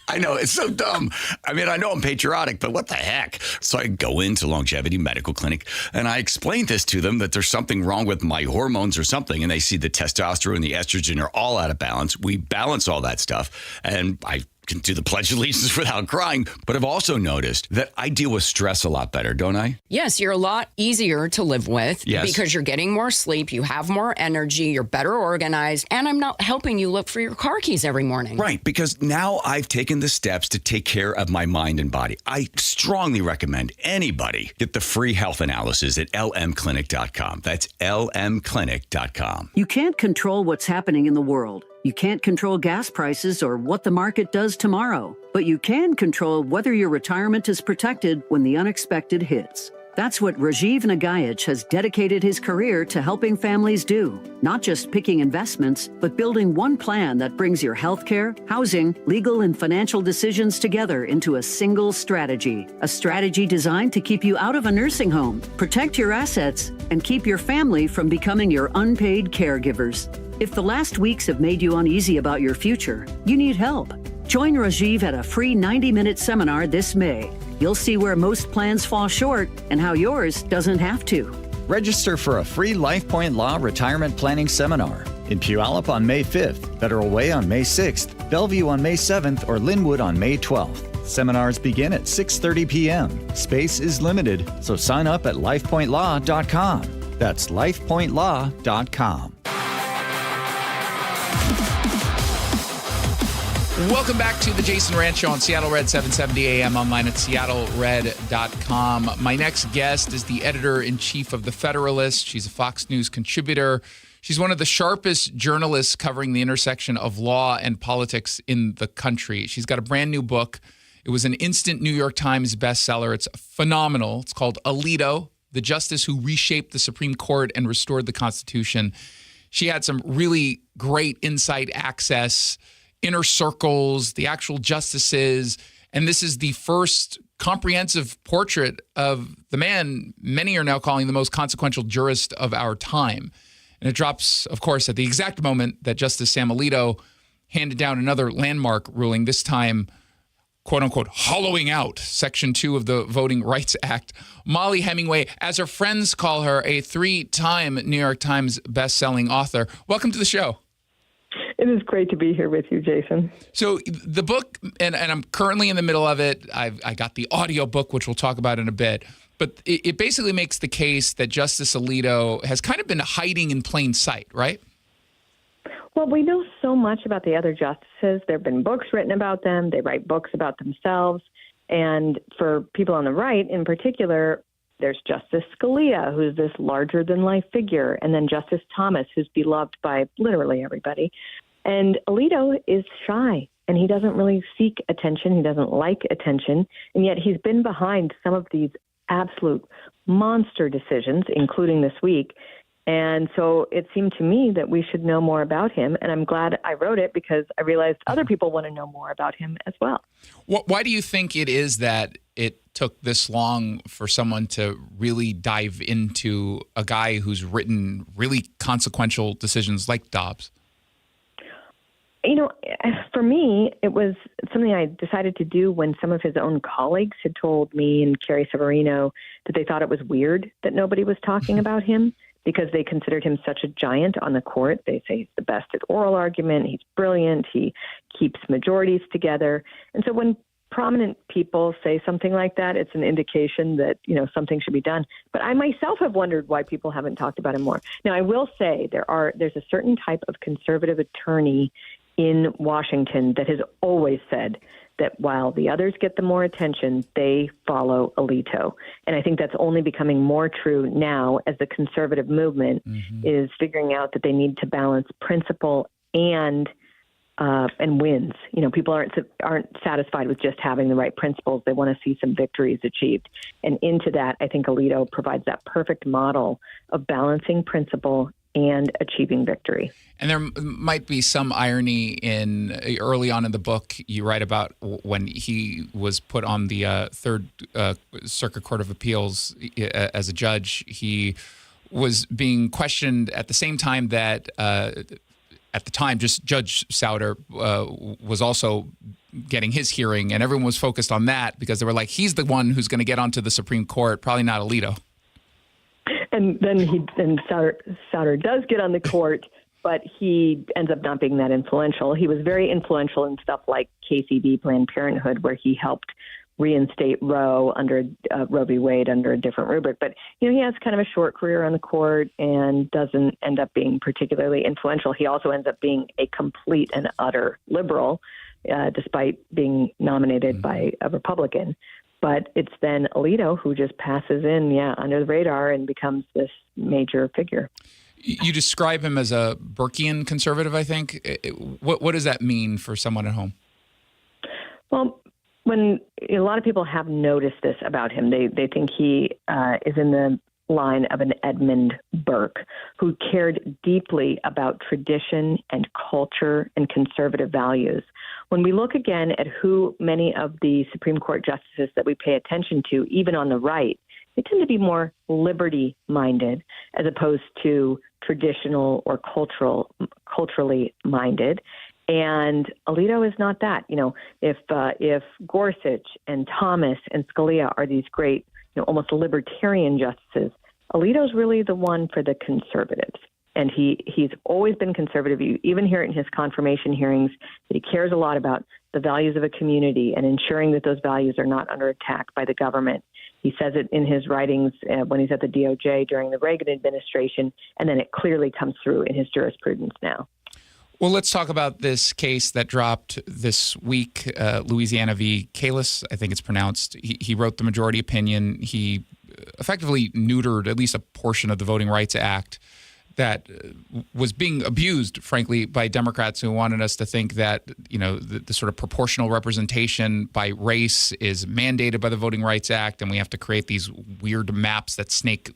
I know, it's so dumb. I mean, I know I'm patriotic, but what the heck? So I go into Longevity Medical Clinic, and I explained this to them, that there's something wrong with my hormones or something, and they see the testosterone and the estrogen are all out of balance. We balance all that stuff, and I can do the Pledge of Allegiance without crying. But I've also noticed that I deal with stress a lot better, don't I? Yes, you're a lot easier to live with because you're getting more sleep, you have more energy, you're better organized, and I'm not helping you look for your car keys every morning. Right, because now I've taken the steps to take care of my mind and body. I strongly recommend anybody get the free health analysis at lmclinic.com. That's lmclinic.com. You can't control what's happening in the world. You can't control gas prices or what the market does tomorrow, but you can control whether your retirement is protected when the unexpected hits. That's what Rajiv Nagaich has dedicated his career to helping families do. Not just picking investments, but building one plan that brings your healthcare, housing, legal, and financial decisions together into a single strategy. A strategy designed to keep you out of a nursing home, protect your assets, and keep your family from becoming your unpaid caregivers. If the last weeks have made you uneasy about your future, you need help. Join Rajiv at a free 90-minute seminar this May. You'll see where most plans fall short and how yours doesn't have to. Register for a free LifePoint Law Retirement Planning Seminar in Puyallup on May 5th, Federal Way on May 6th, Bellevue on May 7th, or Linwood on May 12th. Seminars begin at 6:30 p.m. Space is limited, so sign up at lifepointlaw.com. That's lifepointlaw.com. Welcome back to the Jason Rantz Show on Seattle Red 770 AM, online at seattlered.com. My next guest is the editor-in-chief of The Federalist. She's a Fox News contributor. She's one of the sharpest journalists covering the intersection of law and politics in the country. She's got a brand new book. It was an instant New York Times bestseller. It's phenomenal. It's called Alito, the Justice Who Reshaped the Supreme Court and Restored the Constitution. She had some really great inside access, inner circles, the actual justices, and this is the first comprehensive portrait of the man many are now calling the most consequential jurist of our time. And it drops, of course, at the exact moment that Justice Sam Alito handed down another landmark ruling, this time, quote unquote, hollowing out Section 2 of the Voting Rights Act. Molly Hemingway, as her friends call her, a 3-time New York Times bestselling author. Welcome to the show. It is great to be here with you, Jason. So the book, and I'm currently in the middle of it. I got the audio book, which we'll talk about in a bit. But it basically makes the case that Justice Alito has kind of been hiding in plain sight, right? Well, we know so much about the other justices. There have been books written about them. They write books about themselves. And for people on the right in particular, there's Justice Scalia, who's this larger-than-life figure, and then Justice Thomas, who's beloved by literally everybody. And Alito is shy, and he doesn't really seek attention. He doesn't like attention, and yet he's been behind some of these absolute monster decisions, including this week. And so it seemed to me that we should know more about him, and I'm glad I wrote it because I realized other people want to know more about him as well. Why do you think it is that it took this long for someone to really dive into a guy who's written really consequential decisions like Dobbs? You know, for me, it was something I decided to do when some of his own colleagues had told me and Carrie Severino that they thought it was weird that nobody was talking about him because they considered him such a giant on the court. They say he's the best at oral argument. He's brilliant. He keeps majorities together. And so when prominent people say something like that, it's an indication that, something should be done. But I myself have wondered why people haven't talked about it more. Now, I will say there's a certain type of conservative attorney in Washington that has always said that while the others get the more attention, they follow Alito. And I think that's only becoming more true now as the conservative movement is figuring out that they need to balance principle and wins. People aren't satisfied with just having the right principles. They want to see some victories achieved. And into that, I think Alito provides that perfect model of balancing principle and achieving victory. And there might be some irony in early on in the book, you write about when he was put on the Third Circuit Court of Appeals as a judge, he was being questioned at the same time that at the time, just Judge Souter was also getting his hearing, and everyone was focused on that because they were like, he's the one who's going to get onto the Supreme Court, probably not Alito. And then Souter does get on the court, but he ends up not being that influential. He was very influential in stuff like KCB, Planned Parenthood, where he helped reinstate Roe v. Wade under a different rubric. But, he has kind of a short career on the court and doesn't end up being particularly influential. He also ends up being a complete and utter liberal, despite being nominated by a Republican. But it's then Alito who just passes in, under the radar and becomes this major figure. You describe him as a Burkean conservative, I think. What does that mean for someone at home? Well, when a lot of people have noticed this about him, they think he is in the line of an Edmund Burke, who cared deeply about tradition and culture and conservative values. When we look again at who many of the Supreme Court justices that we pay attention to, even on the right, they tend to be more liberty-minded as opposed to traditional or culturally minded. And Alito is not that. If Gorsuch and Thomas and Scalia are these great, almost libertarian justices, Alito's really the one for the conservatives. And he's always been conservative. You even hear it in his confirmation hearings that he cares a lot about the values of a community and ensuring that those values are not under attack by the government. He says it in his writings when he's at the DOJ during the Reagan administration, and then it clearly comes through in his jurisprudence now. Well, let's talk about this case that dropped this week, Louisiana v. Kalis, I think it's pronounced. He wrote the majority opinion. He effectively neutered at least a portion of the Voting Rights Act that was being abused, frankly, by Democrats who wanted us to think that, the sort of proportional representation by race is mandated by the Voting Rights Act, and we have to create these weird maps that snake,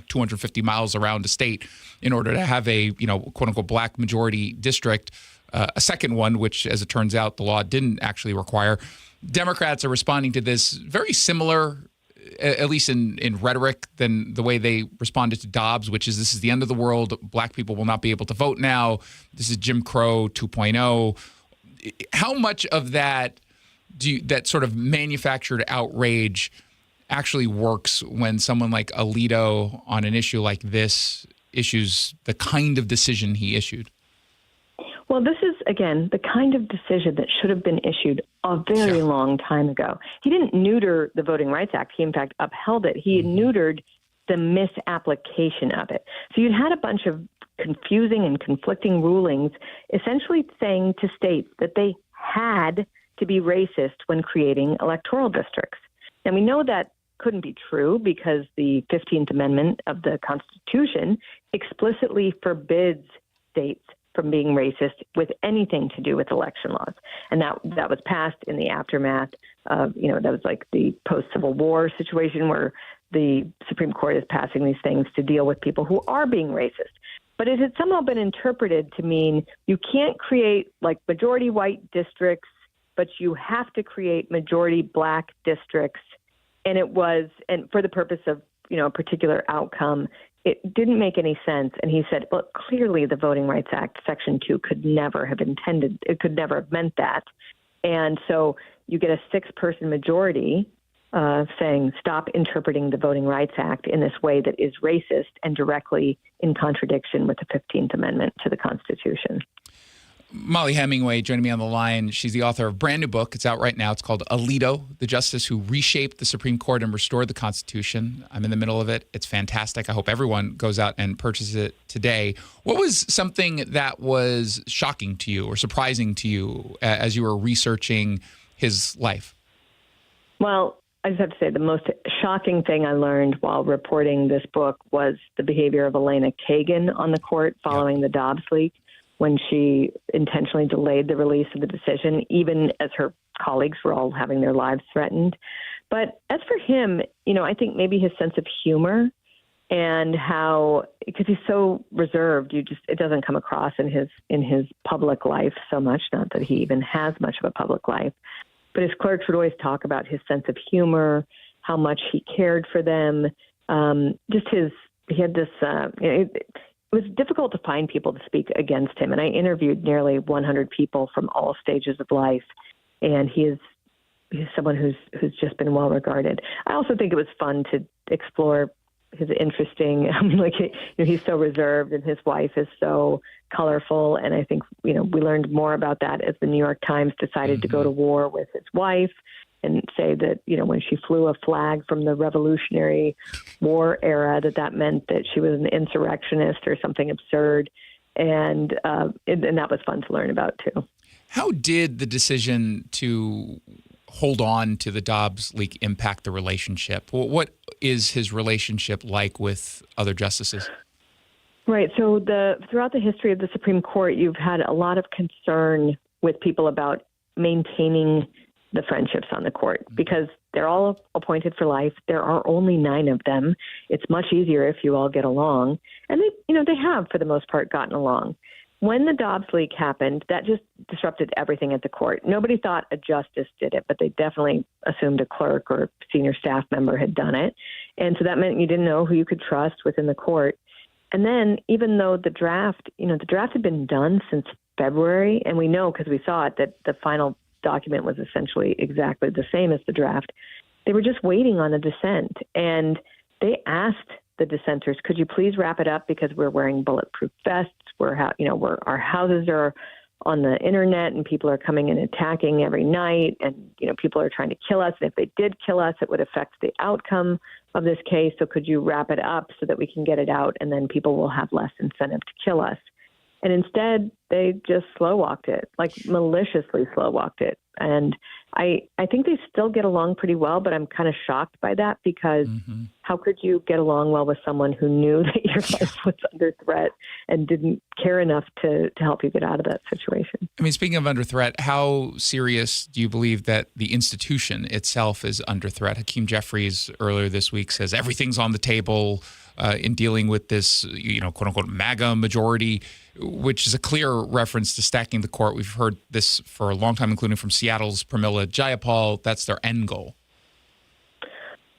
250 miles around a state in order to have a, quote-unquote black majority district, a second one, which, as it turns out, the law didn't actually require. Democrats are responding to this very similar, at least in rhetoric, than the way they responded to Dobbs, which is this is the end of the world. Black people will not be able to vote now. This is Jim Crow 2.0. How much of that that sort of manufactured outrage actually works when someone like Alito on an issue like this issues the kind of decision he issued? Well, this is, again, the kind of decision that should have been issued a very long time ago. He didn't neuter the Voting Rights Act. He, in fact, upheld it. He neutered the misapplication of it. So you'd had a bunch of confusing and conflicting rulings essentially saying to states that they had to be racist when creating electoral districts. And we know that couldn't be true because the 15th Amendment of the Constitution explicitly forbids states from being racist with anything to do with election laws. And that was passed in the aftermath of, that was like the post-Civil War situation where the Supreme Court is passing these things to deal with people who are being racist. But it had somehow been interpreted to mean you can't create like majority white districts, but you have to create majority black districts. And and for the purpose of, a particular outcome, it didn't make any sense. And he said, well, clearly the Voting Rights Act, Section 2, could never have meant that. And so you get a 6-person majority saying, stop interpreting the Voting Rights Act in this way that is racist and directly in contradiction with the 15th Amendment to the Constitution. Molly Hemingway joining me on the line. She's the author of a brand new book. It's out right now. It's called Alito, the Justice Who Reshaped the Supreme Court and Restored the Constitution. I'm in the middle of it. It's fantastic. I hope everyone goes out and purchases it today. What was something that was shocking to you or surprising to you as you were researching his life? Well, I just have to say the most shocking thing I learned while reporting this book was the behavior of Elena Kagan on the court following the Dobbs leak, when she intentionally delayed the release of the decision, even as her colleagues were all having their lives threatened. But as for him, I think maybe his sense of humor and how, because he's so reserved, it doesn't come across in his public life so much, not that he even has much of a public life. But his clerks would always talk about his sense of humor, how much he cared for them. He had this, it was difficult to find people to speak against him. And I interviewed nearly 100 people from all stages of life. And he's someone who's just been well regarded. I also think it was fun to explore his interesting, he's so reserved and his wife is so colorful. And I think, we learned more about that as the New York Times decided to go to war with his wife and say that, when she flew a flag from the Revolutionary War era, that meant that she was an insurrectionist or something absurd. And that was fun to learn about, too. How did the decision to hold on to the Dobbs leak impact the relationship? What is his relationship like with other justices? Right. So throughout the history of the Supreme Court, you've had a lot of concern with people about maintaining the friendships on the court because they're all appointed for life. There are only 9 of them. It's much easier if you all get along. And they have, for the most part, gotten along. When the Dobbs leak happened, that just disrupted everything at the court. Nobody thought a justice did it, but they definitely assumed a clerk or senior staff member had done it. And so that meant you didn't know who you could trust within the court. And then even though the draft had been done since February, and we know because we saw it that the final document was essentially exactly the same as the draft, they were just waiting on a dissent. And they asked the dissenters, could you please wrap it up because we're wearing bulletproof vests, our houses are on the internet and people are coming and attacking every night and, people are trying to kill us. And if they did kill us, it would affect the outcome of this case. So could you wrap it up so that we can get it out and then people will have less incentive to kill us? And instead, they just slow-walked it, maliciously slow-walked it. And I think they still get along pretty well, but I'm kind of shocked by that because how could you get along well with someone who knew that your life was under threat and didn't care enough to help you get out of that situation? I mean, speaking of under threat, how serious do you believe that the institution itself is under threat? Hakeem Jeffries earlier this week says everything's on the table in dealing with this, quote unquote, MAGA majority, which is a clear reference to stacking the court. We've heard this for a long time, including from Seattle's Pramila Jayapal. That's their end goal.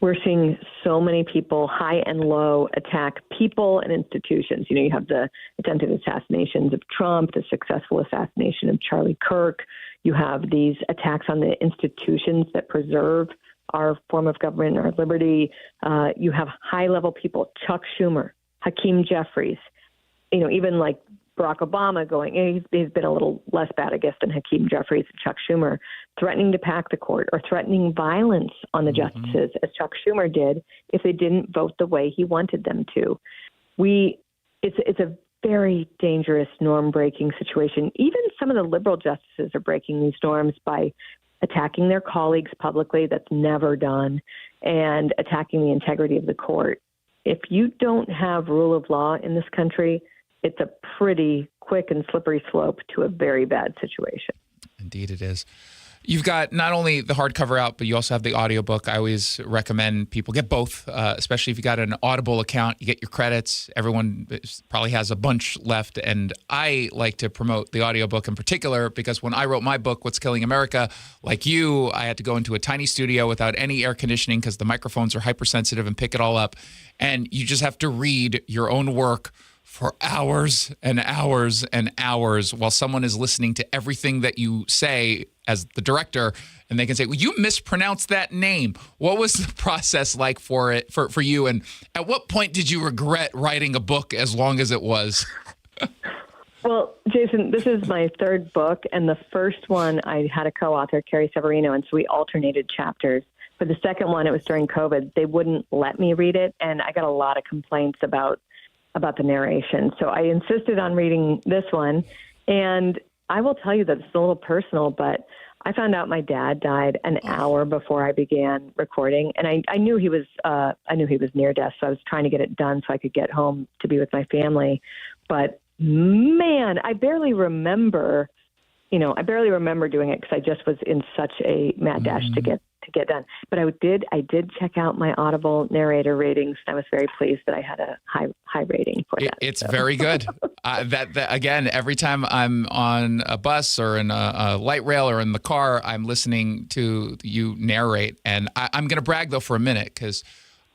We're seeing so many people, high and low, attack people and institutions. You have the attempted assassinations of Trump, the successful assassination of Charlie Kirk. You have these attacks on the institutions that preserve our form of government, our liberty. You have high-level people, Chuck Schumer, Hakeem Jeffries, even like Barack Obama he's been a little less bad, I guess, than Hakeem Jeffries and Chuck Schumer, threatening to pack the court or threatening violence on the justices, as Chuck Schumer did, if they didn't vote the way he wanted them to. It's a very dangerous norm-breaking situation. Even some of the liberal justices are breaking these norms by attacking their colleagues publicly. That's never done, and attacking the integrity of the court. If you don't have rule of law in this country, it's a pretty quick and slippery slope to a very bad situation. Indeed it is. You've got not only the hardcover out, but you also have the audiobook. I always recommend people get both, especially if you got an Audible account. You get your credits. Everyone probably has a bunch left. And I like to promote the audiobook in particular because when I wrote my book, What's Killing America, like you, I had to go into a tiny studio without any air conditioning because the microphones are hypersensitive and pick it all up. And you just have to read your own work for hours and hours and hours while someone is listening to everything that you say as the director, and they can say, well, you mispronounced that name. What was the process like for you? And at what point did you regret writing a book as long as it was? Well, Jason, this is my third book, and the first one I had a co-author, Carrie Severino, and so we alternated chapters. For the second one, it was during COVID. They wouldn't let me read it, and I got a lot of complaints about the narration. So I insisted on reading this one, and I will tell you that it's a little personal, but I found out my dad died an hour before I began recording, and I knew he was near death, so I was trying to get it done so I could get home to be with my family. But man, I barely remember doing it because I just was in such a mad dash to get done. But I did check out my Audible narrator ratings. And I was very pleased that I had a high rating for that. It's very good. That again, every time I'm on a bus or in a light rail or in the car, I'm listening to you narrate. And I'm going to brag though for a minute because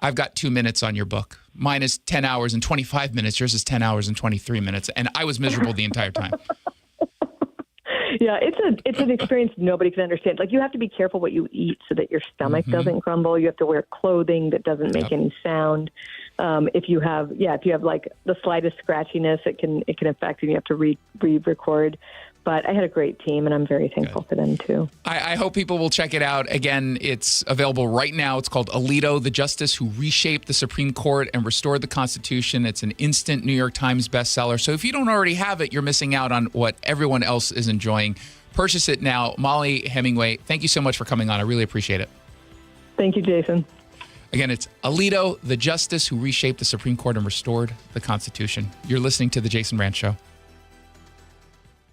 I've got 2 minutes on your book. Mine is 10 hours and 25 minutes. Yours is 10 hours and 23 minutes. And I was miserable the entire time. Yeah, it's an experience nobody can understand. Like, you have to be careful what you eat so that your stomach doesn't crumble. You have to wear clothing that doesn't make any sound. If you have like the slightest scratchiness, it can affect you. You have to re-record. But I had a great team, and I'm very thankful for them, too. I hope people will check it out. Again, it's available right now. It's called Alito, the Justice Who Reshaped the Supreme Court and Restored the Constitution. It's an instant New York Times bestseller. So if you don't already have it, you're missing out on what everyone else is enjoying. Purchase it now. Molly Hemingway, thank you so much for coming on. I really appreciate it. Thank you, Jason. Again, it's Alito, the Justice Who Reshaped the Supreme Court and Restored the Constitution. You're listening to The Jason Rantz Show.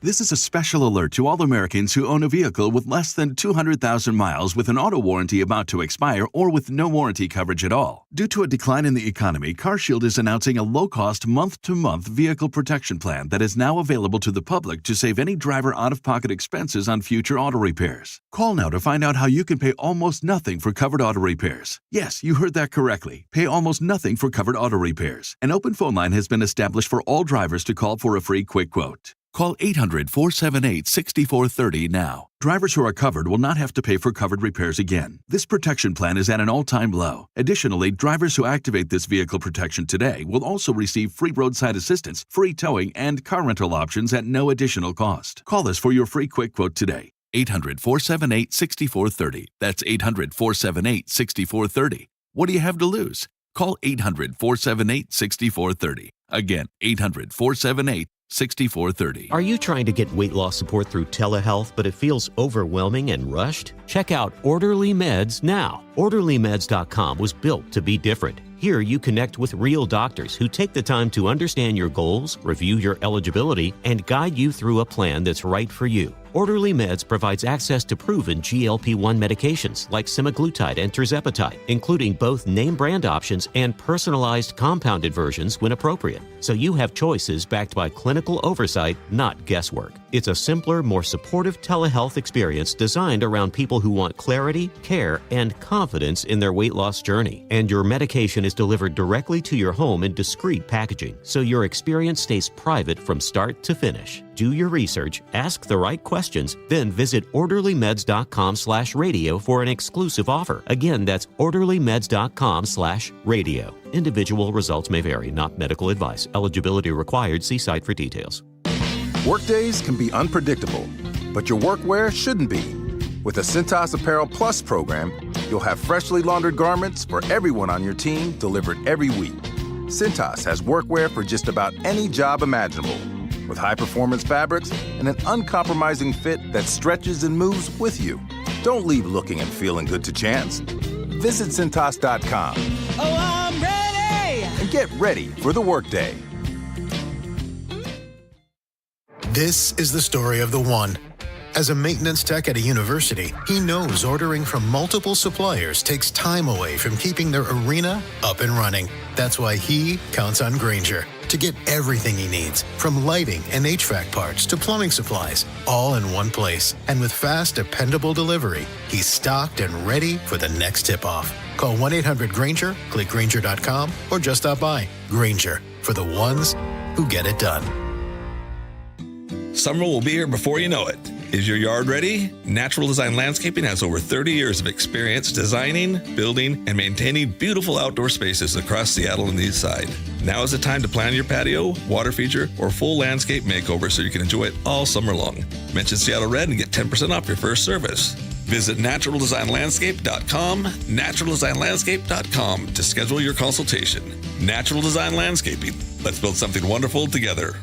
This is a special alert to all Americans who own a vehicle with less than 200,000 miles with an auto warranty about to expire or with no warranty coverage at all. Due to a decline in the economy, CarShield is announcing a low-cost month-to-month vehicle protection plan that is now available to the public to save any driver out-of-pocket expenses on future auto repairs. Call now to find out how you can pay almost nothing for covered auto repairs. Yes, you heard that correctly. Pay almost nothing for covered auto repairs. An open phone line has been established for all drivers to call for a free quick quote. Call 800-478-6430 now. Drivers who are covered will not have to pay for covered repairs again. This protection plan is at an all-time low. Additionally, drivers who activate this vehicle protection today will also receive free roadside assistance, free towing, and car rental options at no additional cost. Call us for your free quick quote today. 800-478-6430. That's 800-478-6430. What do you have to lose? Call 800-478-6430. Again, 800-478-6430. Are you trying to get weight loss support through telehealth, but it feels overwhelming and rushed? Check out Orderly Meds now. OrderlyMeds.com was built to be different. Here you connect with real doctors who take the time to understand your goals, review your eligibility, and guide you through a plan that's right for you. Orderly Meds provides access to proven GLP-1 medications like semaglutide and tirzepatide, including both name brand options and personalized compounded versions when appropriate. So you have choices backed by clinical oversight, not guesswork. It's a simpler, more supportive telehealth experience designed around people who want clarity, care, and confidence in their weight loss journey. And your medication is delivered directly to your home in discreet packaging, so your experience stays private from start to finish. Do your research, ask the right questions, then visit orderlymeds.com/radio for an exclusive offer. Again, that's orderlymeds.com/radio. Individual results may vary, not medical advice. Eligibility required. See site for details. Workdays can be unpredictable, but your workwear shouldn't be. With the Cintas Apparel Plus program, you'll have freshly laundered garments for everyone on your team delivered every week. Cintas has workwear for just about any job imaginable, with high-performance fabrics and an uncompromising fit that stretches and moves with you. Don't leave looking and feeling good to chance. Visit Cintas.com. Oh, I'm ready! And get ready for the workday. This is the story of the one. As a maintenance tech at a university, he knows ordering from multiple suppliers takes time away from keeping their arena up and running. That's why he counts on Grainger to get everything he needs, from lighting and HVAC parts to plumbing supplies, all in one place. And with fast, dependable delivery, he's stocked and ready for the next tip-off. Call 1-800-GRAINGER, click Grainger.com, or just stop by. Grainger, for the ones who get it done. Summer will be here before you know it. Is your yard ready? Natural Design Landscaping has over 30 years of experience designing, building, and maintaining beautiful outdoor spaces across Seattle and the East Side. Now is the time to plan your patio, water feature, or full landscape makeover so you can enjoy it all summer long. Mention Seattle Red and get 10% off your first service. Visit naturaldesignlandscape.com, naturaldesignlandscape.com to schedule your consultation. Natural Design Landscaping. Let's build something wonderful together.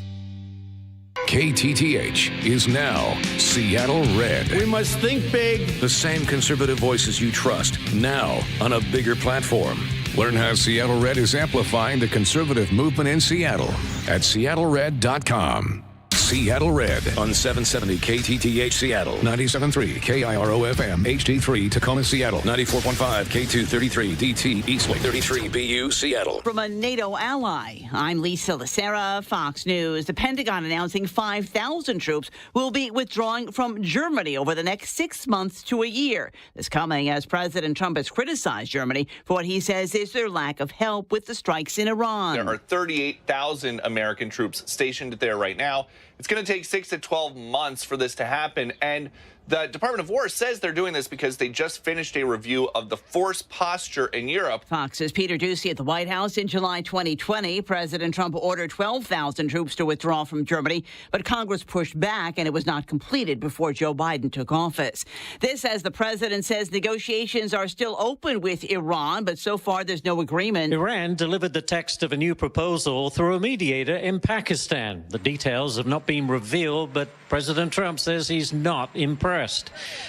KTTH is now Seattle Red. We must think big. The same conservative voices you trust, now on a bigger platform. Learn how Seattle Red is amplifying the conservative movement in Seattle at seattlered.com. Seattle Red on 770 KTTH Seattle, 97.3 KIRO FM, HD3 Tacoma Seattle, 94.5 K233 DT Eastlake, 33 BU Seattle. From a NATO ally, I'm Lisa Lacera, Fox News. The Pentagon announcing 5,000 troops will be withdrawing from Germany over the next 6 months to a year. This coming as President Trump has criticized Germany for what he says is their lack of help with the strikes in Iran. There are 38,000 American troops stationed there right now. It's going to take 6 to 12 months for this to happen. And the Department of War says they're doing this because they just finished a review of the force posture in Europe. Fox's Peter Doocy at the White House. In July 2020, President Trump ordered 12,000 troops to withdraw from Germany, but Congress pushed back and it was not completed before Joe Biden took office. This, as the president says, negotiations are still open with Iran, but so far there's no agreement. Iran delivered the text of a new proposal through a mediator in Pakistan. The details have not been revealed, but President Trump says he's not impressed.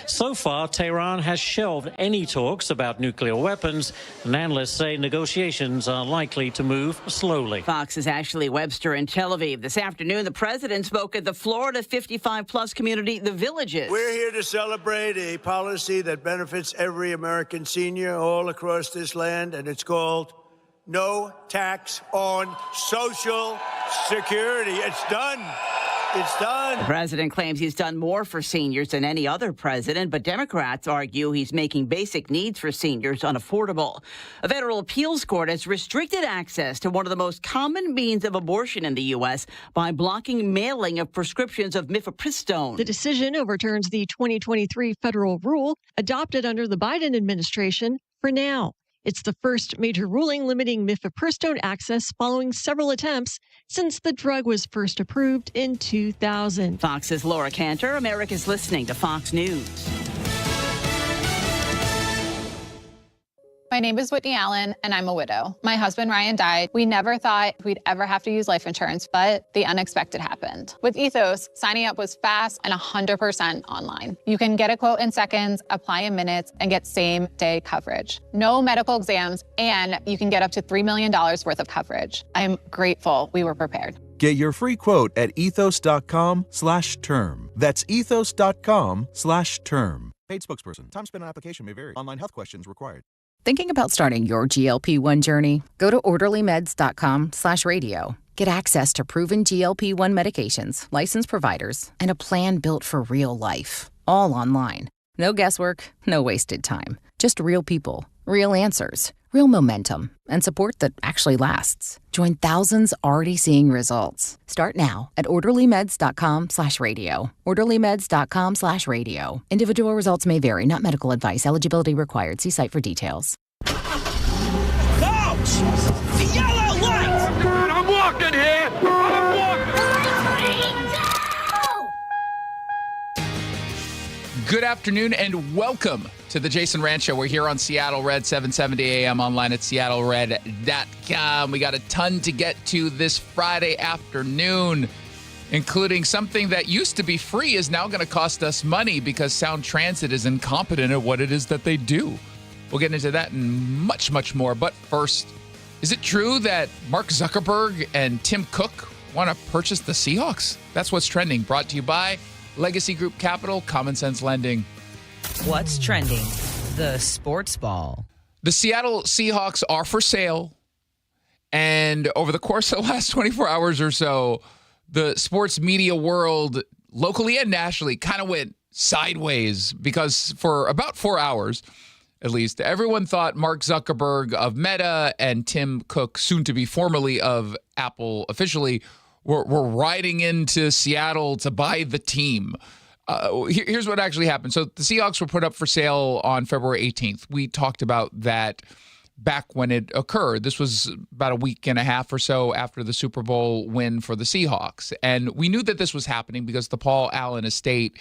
So far, Tehran has shelved any talks about nuclear weapons, and analysts say negotiations are likely to move slowly. Fox's Ashley Webster in Tel Aviv. This afternoon, the president spoke at the Florida 55-plus community, The Villages. We're here to celebrate a policy that benefits every American senior all across this land, and it's called No Tax on Social Security. It's done. It's done. The president claims he's done more for seniors than any other president, but Democrats argue he's making basic needs for seniors unaffordable. A federal appeals court has restricted access to one of the most common means of abortion in the U.S. by blocking mailing of prescriptions of mifepristone. The decision overturns the 2023 federal rule adopted under the Biden administration for now. It's the first major ruling limiting mifepristone access following several attempts since the drug was first approved in 2000. Fox's Laura Cantor. America's listening to Fox News. My name is Whitney Allen, and I'm a widow. My husband, Ryan, died. We never thought we'd ever have to use life insurance, but the unexpected happened. With Ethos, signing up was fast and 100% online. You can get a quote in seconds, apply in minutes, and get same-day coverage. No medical exams, and you can get up to $3 million worth of coverage. I'm grateful we were prepared. Get your free quote at ethos.com/term. That's ethos.com/term. Paid spokesperson. Time spent on application may vary. Online health questions required. Thinking about starting your GLP-1 journey? Go to orderlymeds.com/radio. Get access to proven GLP-1 medications, licensed providers, and a plan built for real life. All online. No guesswork, no wasted time. Just real people, real answers, real momentum, and support that actually lasts. Join thousands already seeing results. Start now at orderlymeds.com/radio. orderlymeds.com/radio. Individual results may vary, not medical advice. Eligibility required. See site for details. Coach! The yellow light! I'm walking here! I'm walking! Good afternoon and welcome to the Jason Rantz Show. We're here on Seattle Red, 770 a.m. online at seattlered.com. We got a ton to get to this Friday afternoon, including something that used to be free is now going to cost us money because Sound Transit is incompetent at what it is that they do. We'll get into that and much, much more. But first, is it true that Mark Zuckerberg and Tim Cook want to purchase the Seahawks? That's what's trending. Brought to you by Legacy Group Capital, Common Sense Lending. What's trending? The sports ball. The Seattle Seahawks are for sale. And over the course of the last 24 hours or so, the sports media world, locally and nationally, kind of went sideways because for about 4 hours, at least, everyone thought Mark Zuckerberg of Meta and Tim Cook, soon to be formerly of Apple officially, were riding into Seattle to buy the team. Here's what actually happened. So the Seahawks were put up for sale on February 18th. We talked about that back when it occurred. This was about a week and a half or so after the Super Bowl win for the Seahawks. And we knew that this was happening because the Paul Allen estate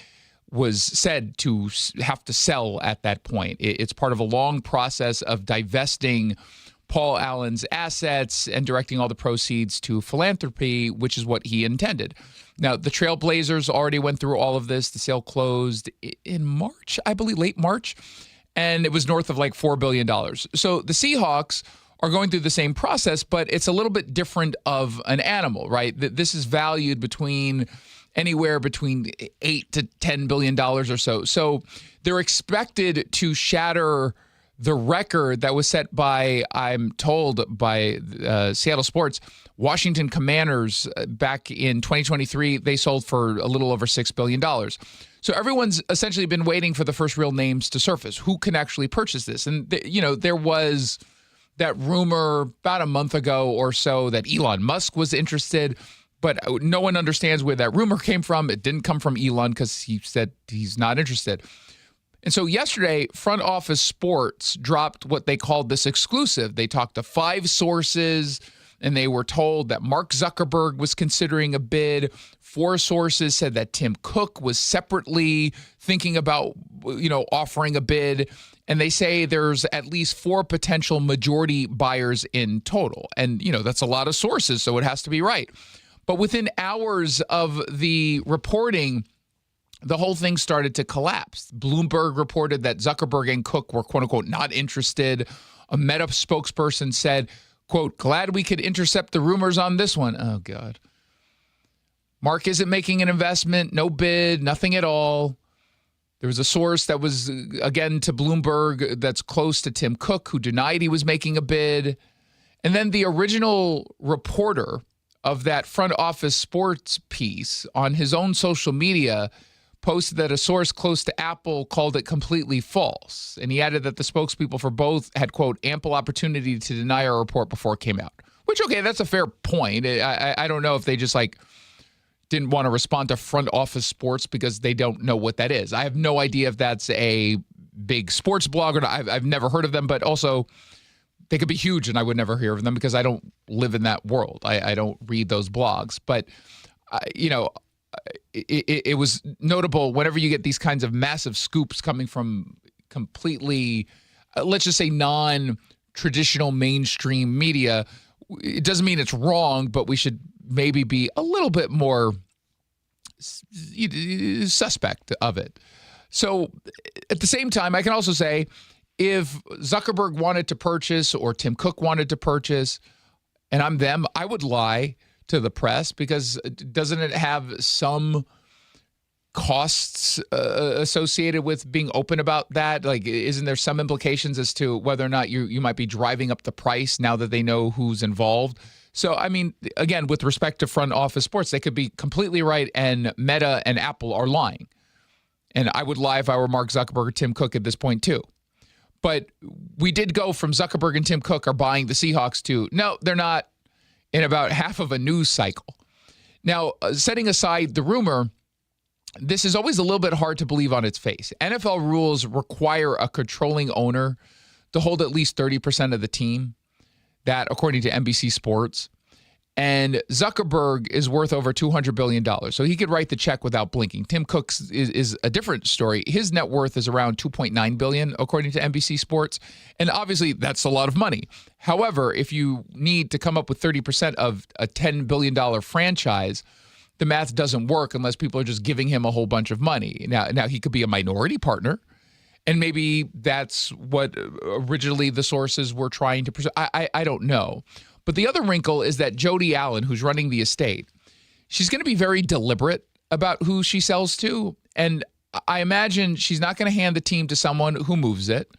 was said to have to sell at that point. It's part of a long process of divesting Paul Allen's assets and directing all the proceeds to philanthropy, which is what he intended. Now, the Trailblazers already went through all of this. The sale closed in March, I believe, late March, and it was north of like $4 billion. So the Seahawks are going through the same process, but it's a little bit different of an animal, right? This is valued anywhere between $8 to $10 billion or so. So they're expected to shatter the record that was set by, I'm told, by Seattle Sports. Washington Commanders back in 2023, they sold for a little over $6 billion. So everyone's essentially been waiting for the first real names to surface. Who can actually purchase this? And, there was that rumor about a month ago or so that Elon Musk was interested, but no one understands where that rumor came from. It didn't come from Elon because he said he's not interested. And so yesterday, Front Office Sports dropped what they called this exclusive. They talked to 5 sources, and they were told that Mark Zuckerberg was considering a bid. 4 sources said that Tim Cook was separately thinking about, offering a bid. And they say there's at least 4 potential majority buyers in total. And, that's a lot of sources, so it has to be right. But within hours of the reporting, the whole thing started to collapse. Bloomberg reported that Zuckerberg and Cook were, quote unquote, not interested. A Meta spokesperson said, quote, glad we could intercept the rumors on this one. Oh, God. Mark isn't making an investment, no bid, nothing at all. There was a source that was, again, to Bloomberg that's close to Tim Cook, who denied he was making a bid. And then the original reporter of that Front Office Sports piece on his own social media posted that a source close to Apple called it completely false. And he added that the spokespeople for both had, quote, ample opportunity to deny our report before it came out. Which, okay, that's a fair point. I don't know if they just, didn't want to respond to Front Office Sports because they don't know what that is. I have no idea if that's a big sports blog or not. I've never heard of them, but also they could be huge and I would never hear of them because I don't live in that world. I don't read those blogs. But, it was notable whenever you get these kinds of massive scoops coming from completely, let's just say, non-traditional mainstream media. It doesn't mean it's wrong, but we should maybe be a little bit more suspect of it. So at the same time, I can also say if Zuckerberg wanted to purchase or Tim Cook wanted to purchase, and I'm them, I would lie to the press because doesn't it have some costs associated with being open about that? Isn't there some implications as to whether or not you might be driving up the price now that they know who's involved? So, I mean, again, with respect to Front Office Sports, they could be completely right and Meta and Apple are lying. And I would lie if I were Mark Zuckerberg or Tim Cook at this point too. But we did go from Zuckerberg and Tim Cook are buying the Seahawks to, no, they're not, in about half of a news cycle. Now, setting aside the rumor, this is always a little bit hard to believe on its face. NFL rules require a controlling owner to hold at least 30% of the team. That, according to NBC Sports. And Zuckerberg is worth over $200 billion. So he could write the check without blinking. Tim Cook's is a different story. His net worth is around $2.9 billion, according to NBC Sports. And obviously, that's a lot of money. However, if you need to come up with 30% of a $10 billion franchise, the math doesn't work unless people are just giving him a whole bunch of money. Now he could be a minority partner. And maybe that's what originally the sources were trying to pursue. I don't know. But the other wrinkle is that Jody Allen, who's running the estate, she's going to be very deliberate about who she sells to. And I imagine she's not going to hand the team to someone who moves it.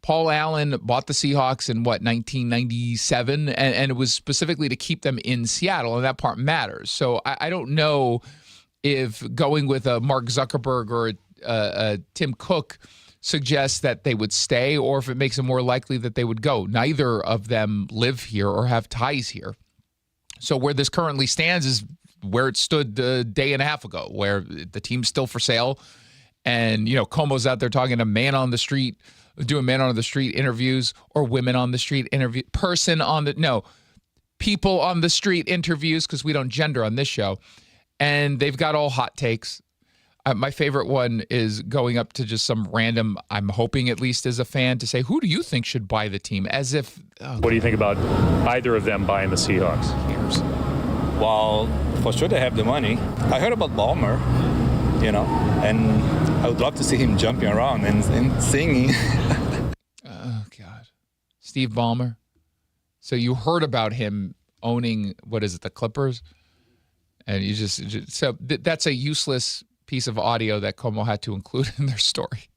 Paul Allen bought the Seahawks in, 1997? And it was specifically to keep them in Seattle, and that part matters. So I don't know if going with a Mark Zuckerberg or a Tim Cook suggests that they would stay or if it makes it more likely that they would go. Neither of them live here or have ties here. So where this currently stands is where it stood a day and a half ago, where the team's still for sale. And, Cuomo's out there talking to man on the street, doing man on the street interviews, or women on the street interview, people on the street interviews, because we don't gender on this show. And they've got all hot takes. My favorite one is going up to just some random, I'm hoping at least as a fan, to say, who do you think should buy the team? As if... What do you think about either of them buying the Seahawks? Well, for sure they have the money. I heard about Ballmer, and I would love to see him jumping around and singing. Oh, God. Steve Ballmer. So you heard about him owning, the Clippers? And you that's a useless piece of audio that Cuomo had to include in their story.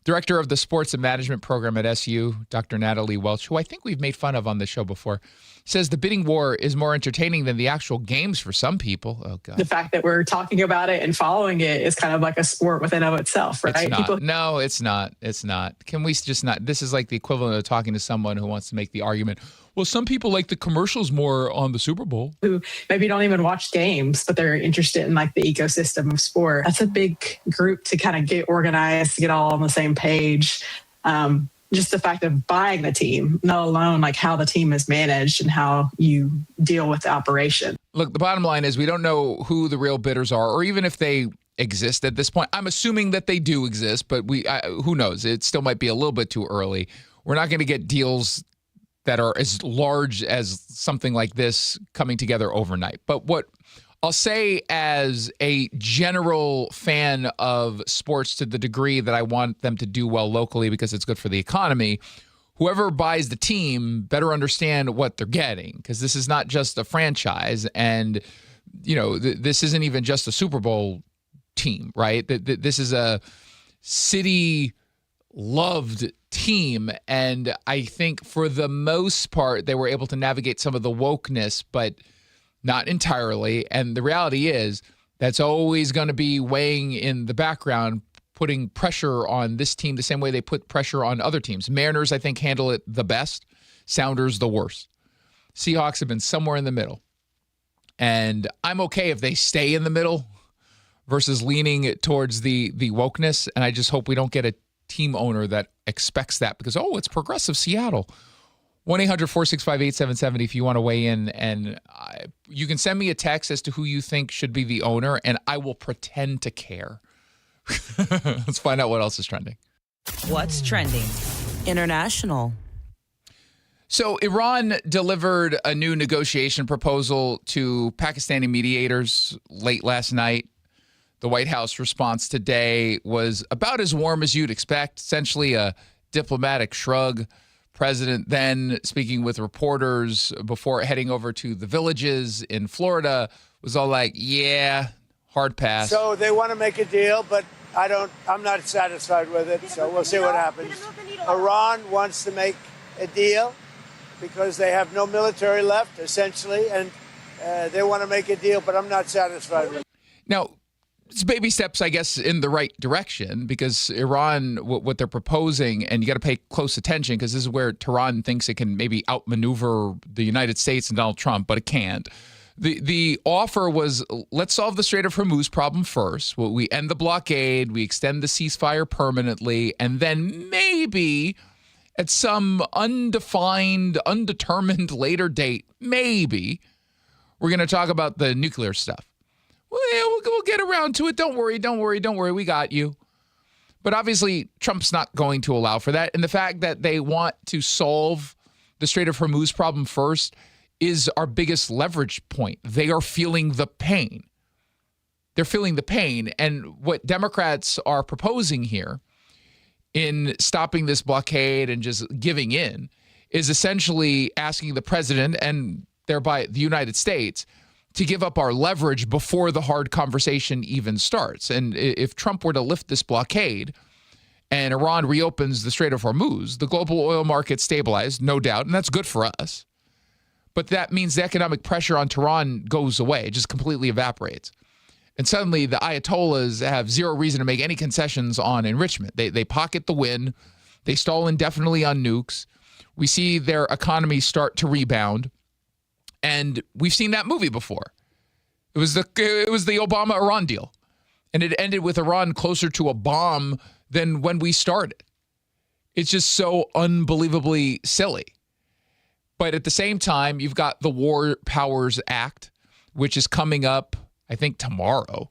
Director of the Sports and Management Program at SU, Dr. Natalie Welch, who I think we've made fun of on the show before, says the bidding war is more entertaining than the actual games for some people. Oh, God. The fact that we're talking about it and following it is kind of like a sport within of itself, right? It's not. No, it's not. It's not. Can we just not? This is like the equivalent of talking to someone who wants to make the argument, well, some people like the commercials more on the Super Bowl. Who maybe don't even watch games, but they're interested in like the ecosystem of sport. That's a big group to kind of get organized, to get all on the same page. Just the fact of buying the team, not alone like how the team is managed and how you deal with the operation. Look, the bottom line is we don't know who the real bidders are, or even if they exist at this point. I'm assuming that they do exist, but who knows? It still might be a little bit too early. We're not going to get deals that are as large as something like this coming together overnight. But what I'll say as a general fan of sports, to the degree that I want them to do well locally because it's good for the economy, whoever buys the team better understand what they're getting, because this is not just a franchise. And, this isn't even just a Super Bowl team, right? This is a city-loved team. And I think for the most part, they were able to navigate some of the wokeness, but not entirely. And the reality is that's always going to be weighing in the background, putting pressure on this team the same way they put pressure on other teams. Mariners, I think, handle it the best. Sounders, the worst. Seahawks have been somewhere in the middle. And I'm okay if they stay in the middle versus leaning towards the wokeness. And I just hope we don't get a team owner that expects that because, it's progressive Seattle. 1-800-465-8770 if you want to weigh in. And you can send me a text as to who you think should be the owner, and I will pretend to care. Let's find out what else is trending. What's trending? International. So Iran delivered a new negotiation proposal to Pakistani mediators late last night. The White House response today was about as warm as you'd expect, essentially a diplomatic shrug. President then, speaking with reporters before heading over to the Villages in Florida, was all like, yeah, hard pass. So they want to make a deal, but I'm not satisfied with it, so we'll see what happens. Iran wants to make a deal because they have no military left, essentially, and they want to make a deal, but I'm not satisfied with it. Now, it's baby steps, I guess, in the right direction, because Iran, what they're proposing, and you got to pay close attention because this is where Tehran thinks it can maybe outmaneuver the United States and Donald Trump, but it can't. The offer was, let's solve the Strait of Hormuz problem first. We end the blockade, we extend the ceasefire permanently, and then maybe at some undefined, undetermined later date, maybe we're going to talk about the nuclear stuff. Well, yeah, we'll get around to it. Don't worry. We got you. But obviously, Trump's not going to allow for that. And the fact that they want to solve the Strait of Hormuz problem first is our biggest leverage point. They are feeling the pain. They're feeling the pain. And what Democrats are proposing here in stopping this blockade and just giving in is essentially asking the president and thereby the United States to give up our leverage before the hard conversation even starts. And if Trump were to lift this blockade and Iran reopens the Strait of Hormuz, the global oil market stabilized, no doubt, and that's good for us. But that means the economic pressure on Tehran goes away. It just completely evaporates. And suddenly the Ayatollahs have zero reason to make any concessions on enrichment. They pocket the win. They stall indefinitely on nukes. We see their economy start to rebound. And we've seen that movie before. It was the Obama-Iran deal. And it ended with Iran closer to a bomb than when we started. It's just so unbelievably silly. But at the same time, you've got the War Powers Act, which is coming up, I think, tomorrow.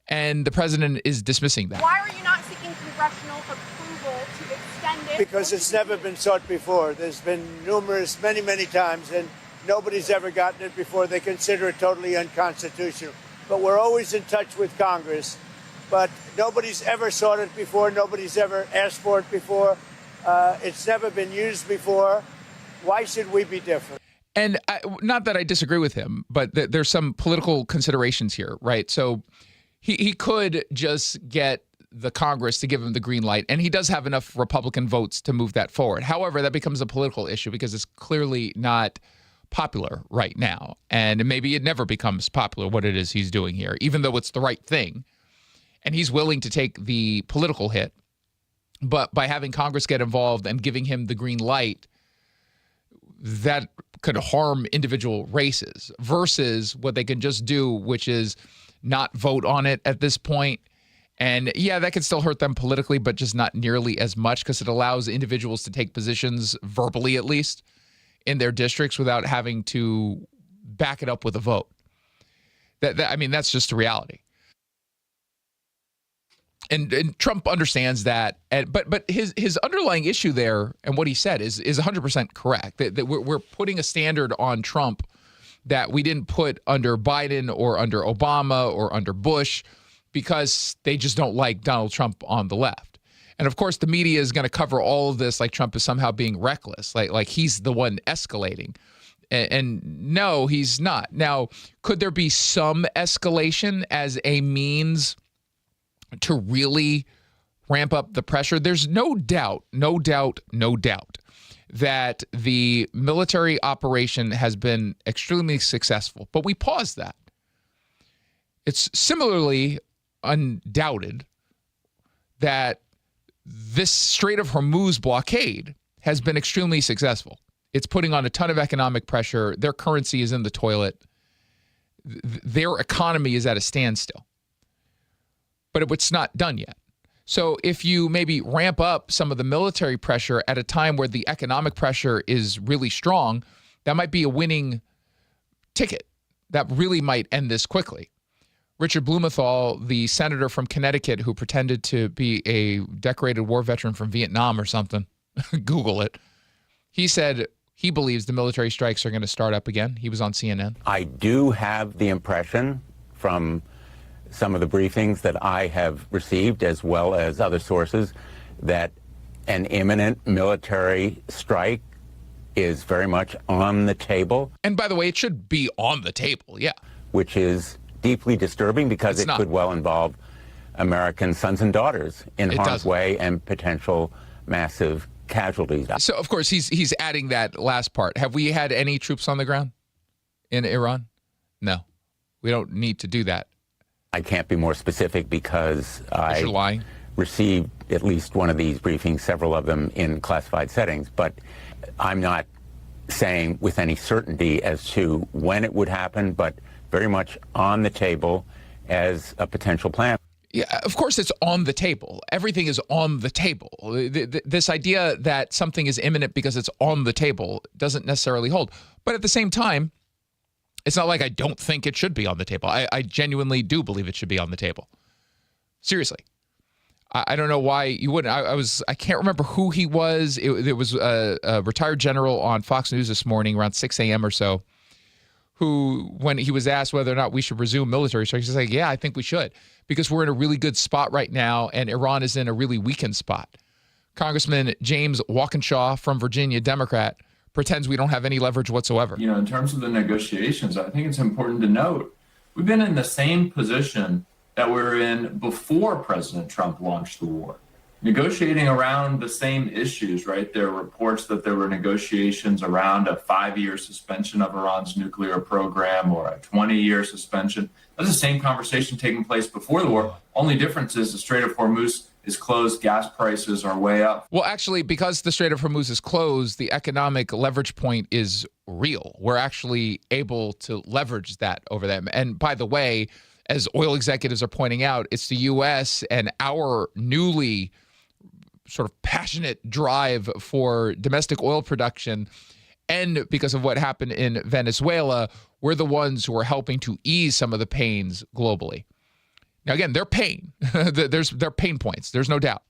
And the president is dismissing that. Why are you not seeking congressional approval to extend it? Because it's never been sought before. There's been many times, and nobody's ever gotten it before. They consider it totally unconstitutional. But we're always in touch with Congress. But nobody's ever sought it before. Nobody's ever asked for it before. It's never been used before. Why should we be different? And not that I disagree with him, but there's some political considerations here, right? So he could just get the Congress to give him the green light, and he does have enough Republican votes to move that forward. However, that becomes a political issue because it's clearly not popular right now. And maybe it never becomes popular what it is he's doing here, even though it's the right thing. And he's willing to take the political hit. But by having Congress get involved and giving him the green light, that could harm individual races versus what they can just do, which is not vote on it at this point. And yeah, that could still hurt them politically, but just not nearly as much because it allows individuals to take positions, verbally at least, in their districts without having to back it up with a vote. I mean, that's just the reality. And Trump understands that, but his underlying issue there and what he said is 100% correct. That we're putting a standard on Trump that we didn't put under Biden or under Obama or under Bush because they just don't like Donald Trump on the left. And of course, the media is going to cover all of this like Trump is somehow being reckless, like he's the one escalating. And no, he's not. Now, could there be some escalation as a means to really ramp up the pressure? There's no doubt that the military operation has been extremely successful, but we paused that. It's similarly undoubted that this Strait of Hormuz blockade has been extremely successful. It's putting on a ton of economic pressure. Their currency is in the toilet. Their economy is at a standstill. But it's not done yet. So if you maybe ramp up some of the military pressure at a time where the economic pressure is really strong, that might be a winning ticket. That really might end this quickly. Richard Blumenthal, the senator from Connecticut who pretended to be a decorated war veteran from Vietnam or something, Google it, he said he believes the military strikes are going to start up again. He was on CNN. I do have the impression from some of the briefings that I have received, as well as other sources, that an imminent military strike is very much on the table. And by the way, it should be on the table, yeah. Which is deeply disturbing because it could well involve American sons and daughters in harm's way and potential massive casualties. So, of course, he's adding that last part. Have we had any troops on the ground in Iran? No. We don't need to do that. I can't be more specific because I received at least one of these briefings, several of them in classified settings, but I'm not saying with any certainty as to when it would happen, but very much on the table as a potential plan. Yeah, of course it's on the table. Everything is on the table. This idea that something is imminent because it's on the table doesn't necessarily hold. But at the same time, it's not like I don't think it should be on the table. I genuinely do believe it should be on the table. Seriously. I don't know why you wouldn't. I can't remember who he was. It was a retired general on Fox News this morning around 6 a.m. or so, who, when he was asked whether or not we should resume military strikes, he's like, yeah, I think we should, because we're in a really good spot right now, and Iran is in a really weakened spot. Congressman James Walkinshaw from Virginia, Democrat, pretends we don't have any leverage whatsoever. You know, in terms of the negotiations, I think it's important to note we've been in the same position that we were in before President Trump launched the war, negotiating around the same issues, right? There are reports that there were negotiations around a 5-year suspension of Iran's nuclear program or a 20-year suspension. That's the same conversation taking place before the war. Only difference is the Strait of Hormuz is closed, gas prices are way up. Well, actually, because the Strait of Hormuz is closed, the economic leverage point is real. We're actually able to leverage that over them. And by the way, as oil executives are pointing out, it's the U.S. and our newly sort of passionate drive for domestic oil production. And because of what happened in Venezuela, we're the ones who are helping to ease some of the pains globally. Now, again, their pain, their pain points. There's no doubt.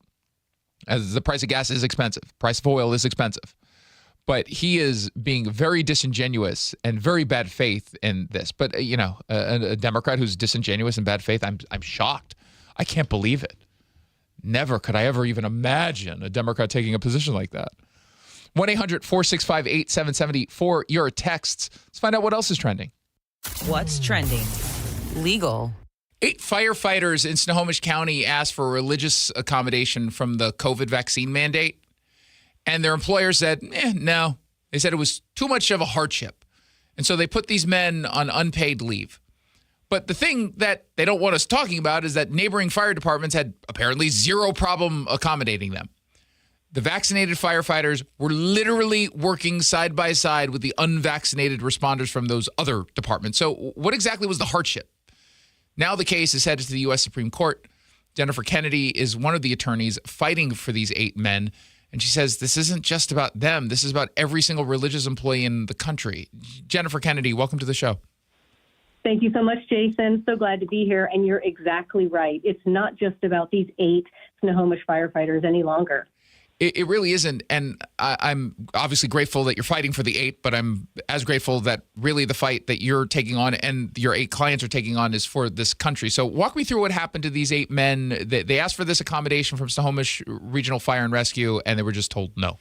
As the price of gas is expensive, price of oil is expensive. But he is being very disingenuous and very bad faith in this. But, a Democrat who's disingenuous and bad faith, I'm shocked. I can't believe it. Never could I ever even imagine a Democrat taking a position like that. 1-800-465-8770 for your texts. Let's find out what else is trending. What's trending? Legal. 8 firefighters in Snohomish County asked for religious accommodation from the COVID vaccine mandate. And their employer said, no. They said it was too much of a hardship. And so they put these men on unpaid leave. But the thing that they don't want us talking about is that neighboring fire departments had apparently zero problem accommodating them. The vaccinated firefighters were literally working side by side with the unvaccinated responders from those other departments. So what exactly was the hardship? Now the case is headed to the U.S. Supreme Court. Jennifer Kennedy is one of the attorneys fighting for these 8 men. And she says this isn't just about them. This is about every single religious employee in the country. Jennifer Kennedy, welcome to the show. Thank you so much, Jason. So glad to be here. And you're exactly right. It's not just about these 8 Snohomish firefighters any longer. It really isn't. And I'm obviously grateful that you're fighting for the 8, but I'm as grateful that really the fight that you're taking on and your 8 clients are taking on is for this country. So walk me through what happened to these 8 men. They asked for this accommodation from Snohomish Regional Fire and Rescue, and they were just told no.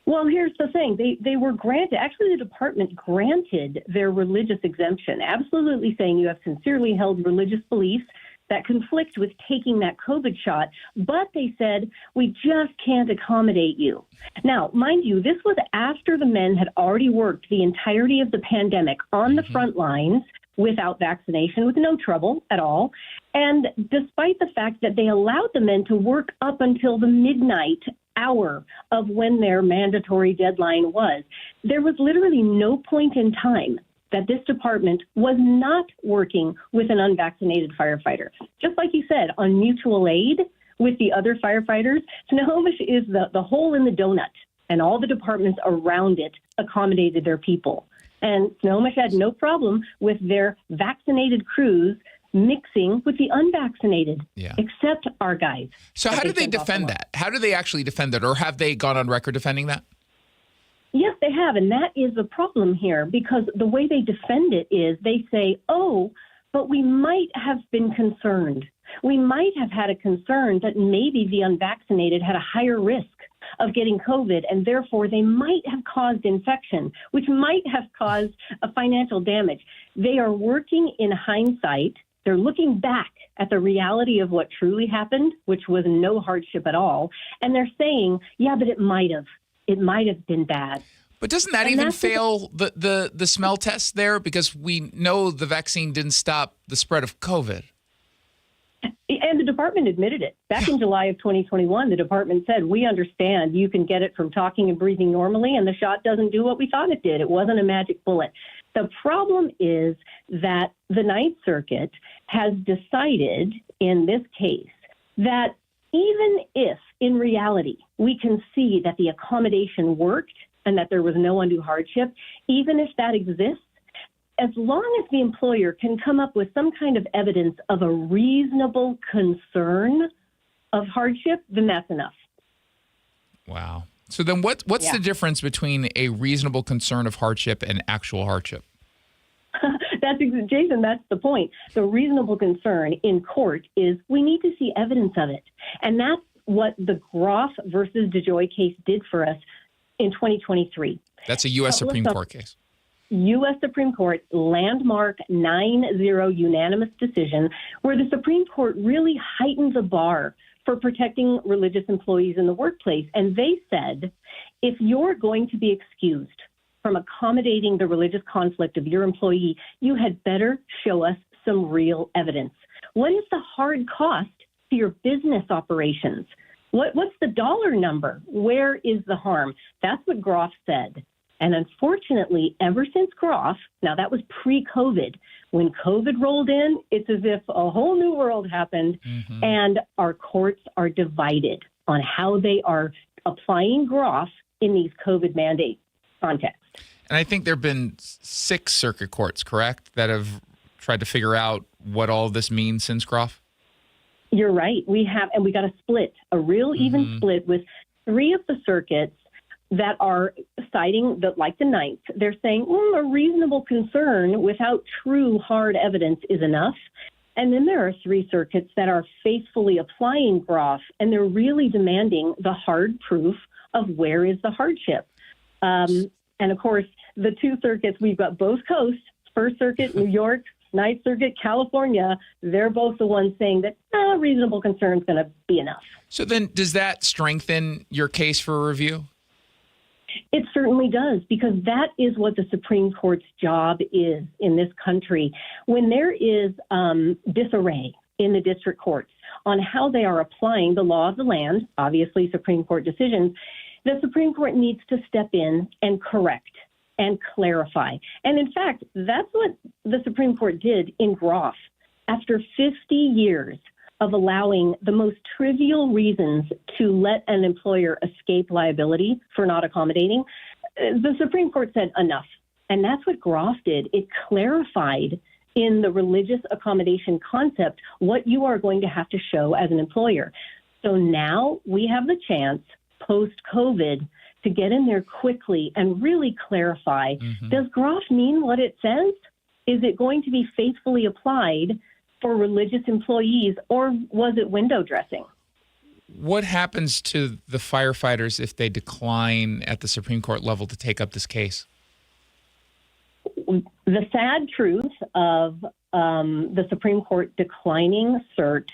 Well, here's the thing. They were granted, actually the department granted their religious exemption, absolutely saying you have sincerely held religious beliefs that conflict with taking that COVID shot, but they said, we just can't accommodate you. Now, mind you, this was after the men had already worked the entirety of the pandemic on the front lines without vaccination, with no trouble at all. And despite the fact that they allowed the men to work up until the midnight hour of when their mandatory deadline was, there was literally no point in time that this department was not working with an unvaccinated firefighter. Just like you said, on mutual aid with the other firefighters, Snohomish is the hole in the donut, and all the departments around it accommodated their people. And Snohomish had no problem with their vaccinated crews mixing with the unvaccinated, except our guys. So how do they defend that? How do they actually defend that? Or have they gone on record defending that? Yes, they have. And that is the problem here, because the way they defend it is they say, oh, but we might have been concerned. We might have had a concern that maybe the unvaccinated had a higher risk of getting COVID, and therefore they might have caused infection, which might have caused a financial damage. They are working in hindsight. They're looking back at the reality of what truly happened, which was no hardship at all. And they're saying, yeah, but it might have. It might have been bad. But doesn't that even fail the smell test there? Because we know the vaccine didn't stop the spread of COVID. And the department admitted it. Back in July of 2021, the department said, we understand you can get it from talking and breathing normally, and the shot doesn't do what we thought it did. It wasn't a magic bullet. The problem is that the Ninth Circuit has decided in this case that even if in reality we can see that the accommodation worked and that there was no undue hardship, even if that exists, as long as the employer can come up with some kind of evidence of a reasonable concern of hardship, then that's enough. Wow. So then what's the difference between a reasonable concern of hardship and actual hardship? Jason, that's the point. The reasonable concern in court is we need to see evidence of it. And that's what the Groff versus DeJoy case did for us in 2023. That's a U.S. Supreme Court case. U.S. Supreme Court landmark 9-0 unanimous decision where the Supreme Court really heightened the bar for protecting religious employees in the workplace. And they said, if you're going to be excused from accommodating the religious conflict of your employee, you had better show us some real evidence. What is the hard cost to your business operations? What's the dollar number? Where is the harm? That's what Groff said. And unfortunately, ever since Groff, now that was pre-COVID, when COVID rolled in, it's as if a whole new world happened, and our courts are divided on how they are applying Groff in these COVID mandate contexts. And I think there have been 6 circuit courts, correct, that have tried to figure out what all this means since Groff? You're right. We have, and we got a split, a real even split with 3 of the circuits that are citing, like the Ninth. They're saying a reasonable concern without true hard evidence is enough. And then there are 3 circuits that are faithfully applying Groff, and they're really demanding the hard proof of where is the hardship. And of course, the 2 circuits, we've got both coasts, First Circuit, New York, Ninth Circuit, California, they're both the ones saying that reasonable concern is going to be enough. So then does that strengthen your case for review? It certainly does, because that is what the Supreme Court's job is in this country. When there is disarray in the district courts on how they are applying the law of the land, obviously Supreme Court decisions, the Supreme Court needs to step in and correct and clarify. And in fact, that's what the Supreme Court did in Groff. After 50 years of allowing the most trivial reasons to let an employer escape liability for not accommodating, the Supreme Court said enough. And that's what Groff did. It clarified in the religious accommodation concept what you are going to have to show as an employer. So now we have the chance, post-COVID, to get in there quickly and really clarify, does Groff mean what it says? Is it going to be faithfully applied for religious employees, or was it window dressing? What happens to the firefighters if they decline at the Supreme Court level to take up this case? The sad truth of the Supreme Court declining cert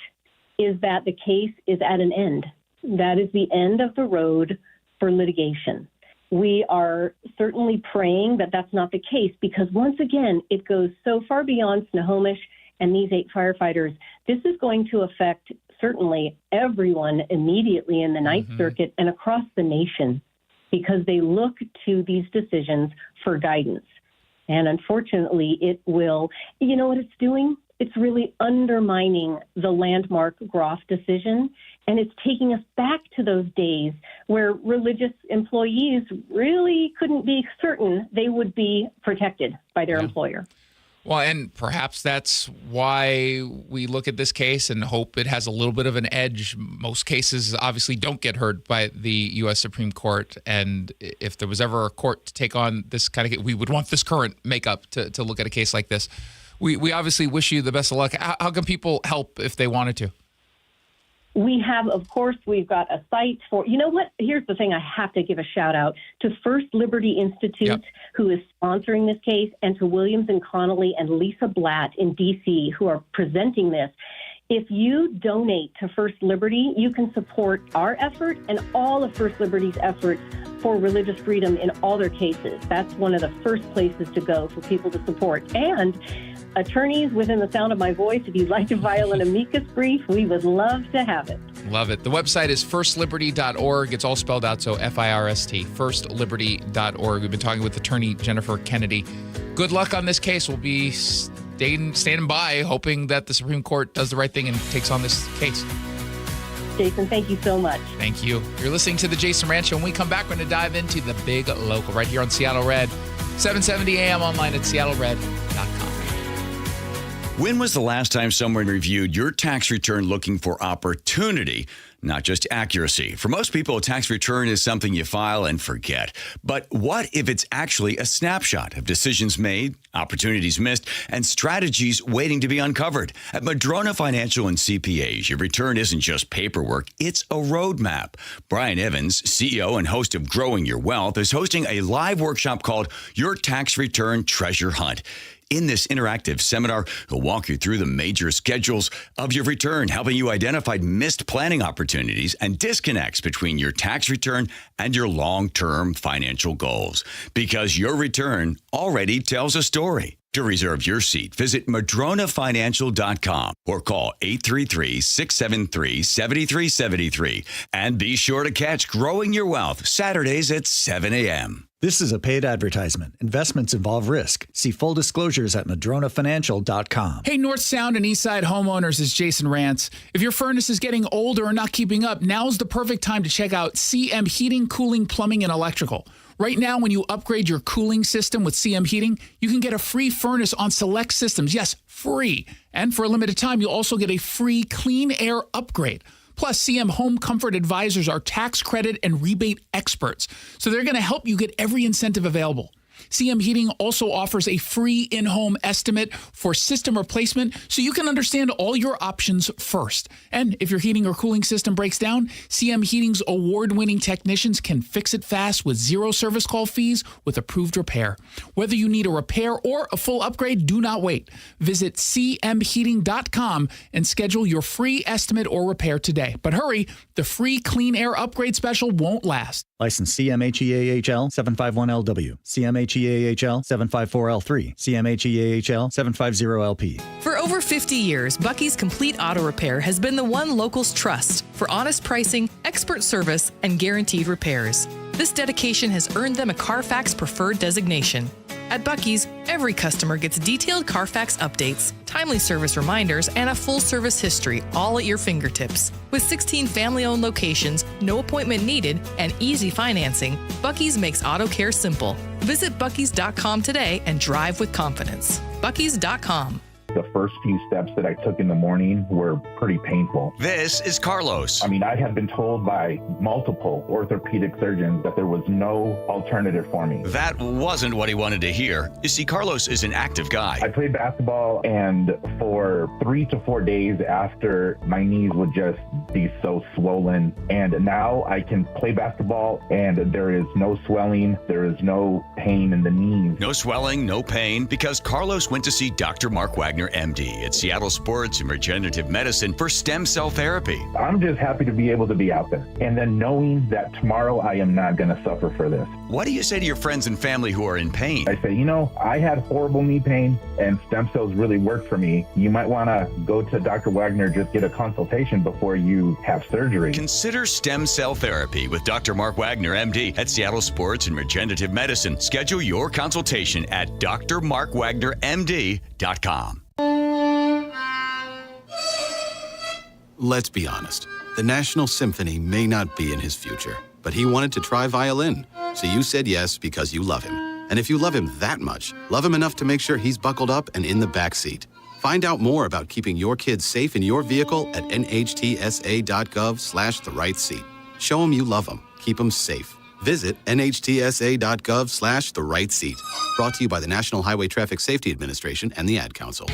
is that the case is at an end. That is the end of the road for litigation. We are certainly praying that that's not the case, because once again, it goes so far beyond Snohomish and these 8 firefighters. This is going to affect certainly everyone immediately in the Ninth Circuit and across the nation, because they look to these decisions for guidance. And unfortunately, it will, you know what it's doing? It's really undermining the landmark Groff decision, and it's taking us back to those days where religious employees really couldn't be certain they would be protected by their employer. Well, and perhaps that's why we look at this case and hope it has a little bit of an edge. Most cases obviously don't get heard by the U.S. Supreme Court. And if there was ever a court to take on this kind of case, we would want this current makeup to look at a case like this. We obviously wish you the best of luck. How can people help if they wanted to? We have, of course, we've got a site for, you know what? Here's the thing. I have to give a shout out to First Liberty Institute, who is sponsoring this case, and to Williams and Connolly and Lisa Blatt in D.C., who are presenting this. If you donate to First Liberty, you can support our effort and all of First Liberty's efforts for religious freedom in all their cases. That's one of the first places to go for people to support. And attorneys within the sound of my voice, if you'd like to file an amicus brief, we would love to have it. Love it. The website is firstliberty.org. It's all spelled out, so FIRST, firstliberty.org. We've been talking with attorney Jennifer Kennedy. Good luck on this case. We'll be standing by, hoping that the Supreme Court does the right thing and takes on this case. Jason, thank you so much. Thank you. You're listening to The Jason Rantz Show. When we come back, we're going to dive into the big local right here on Seattle Red, 770 AM, online at seattlered.com. When was the last time someone reviewed your tax return looking for opportunity, not just accuracy? For most people, a tax return is something you file and forget. But what if it's actually a snapshot of decisions made, opportunities missed, and strategies waiting to be uncovered? At Madrona Financial and CPAs, your return isn't just paperwork, it's a roadmap. Brian Evans, CEO and host of Growing Your Wealth, is hosting a live workshop called Your Tax Return Treasure Hunt. In this interactive seminar, he'll walk you through the major schedules of your return, helping you identify missed planning opportunities and disconnects between your tax return and your long-term financial goals. Because your return already tells a story. To reserve your seat, visit madronafinancial.com or call 833-673-7373. And be sure to catch Growing Your Wealth Saturdays at 7 a.m. This is a paid advertisement. Investments involve risk. See full disclosures at madronafinancial.com. Hey, North Sound and Eastside homeowners, it's Jason Rantz. If your furnace is getting older or not keeping up, now's the perfect time to check out CM Heating, Cooling, Plumbing, and Electrical. Right now, when you upgrade your cooling system with CM Heating, you can get a free furnace on select systems. Yes, free. And for a limited time, you'll also get a free clean air upgrade. Plus, CM Home Comfort Advisors are tax credit and rebate experts, so they're going to help you get every incentive available. CM Heating also offers a free in-home estimate for system replacement so you can understand all your options first. And if your heating or cooling system breaks down, CM Heating's award-winning technicians can fix it fast with zero service call fees with approved repair. Whether you need a repair or a full upgrade, do not wait. Visit cmheating.com and schedule your free estimate or repair today. But hurry, the free clean air upgrade special won't last. License CMHEAHL 751LW, CMHEAHL 754L3, CMHEAHL 750LP. For over 50 years, Bucky's Complete Auto Repair has been the one locals trust for honest pricing, expert service, and guaranteed repairs. This dedication has earned them a Carfax Preferred designation. At Bucky's, every customer gets detailed Carfax updates, timely service reminders, and a full service history, all at your fingertips. With 16 family-owned locations, no appointment needed, and easy financing, Bucky's makes auto care simple. Visit Bucky's.com today and drive with confidence. Bucky's.com. The first few steps that I took in the morning were pretty painful. This is Carlos. I mean, I had been told by multiple orthopedic surgeons that there was no alternative for me. That wasn't what he wanted to hear. You see, Carlos is an active guy. I played basketball, and for 3 to 4 days after, my knees would just be so swollen. And now I can play basketball, and there is no swelling. There is no pain in the knees. No swelling, no pain, because Carlos went to see Dr. Mark Wagner, MD, at Seattle Sports and Regenerative Medicine for stem cell therapy. I'm just happy to be able to be out there. And then knowing that tomorrow I am not going to suffer for this. What do you say to your friends and family who are in pain? I say, I had horrible knee pain and stem cells really worked for me. You might want to go to Dr. Wagner, just get a consultation before you have surgery. Consider stem cell therapy with Dr. Mark Wagner, MD, at Seattle Sports and Regenerative Medicine. Schedule your consultation at drmarkwagnermd.com. Let's be honest. The National Symphony may not be in his future, but he wanted to try violin. So you said yes because you love him. And if you love him that much, love him enough to make sure he's buckled up and in the back seat. Find out more about keeping your kids safe in your vehicle at nhtsa.gov/the-right-seat. Show him you love him. Keep him safe. Visit nhtsa.gov/the-right-seat. Brought to you by the National Highway Traffic Safety Administration and the Ad Council.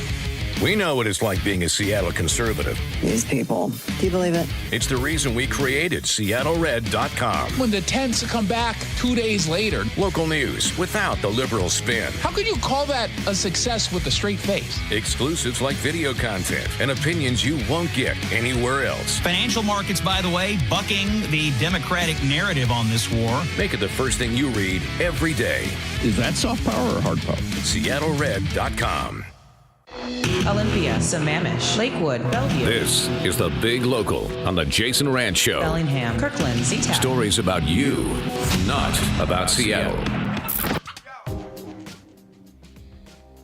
We know what it's like being a Seattle conservative. These people. Do you believe it? It's the reason we created SeattleRed.com. When the tents come back 2 days later. Local news without the liberal spin. How could you call that a success with a straight face? Exclusives like video content and opinions you won't get anywhere else. Financial markets, by the way, bucking the Democratic narrative on this war. Make it the first thing you read every day. Is that soft power or hard power? SeattleRed.com. Olympia, Sammamish, Lakewood, Bellevue. This is the Big Local on the Jason Rantz Show. Bellingham, Kirkland, Z-Town. Stories about you, not about Seattle.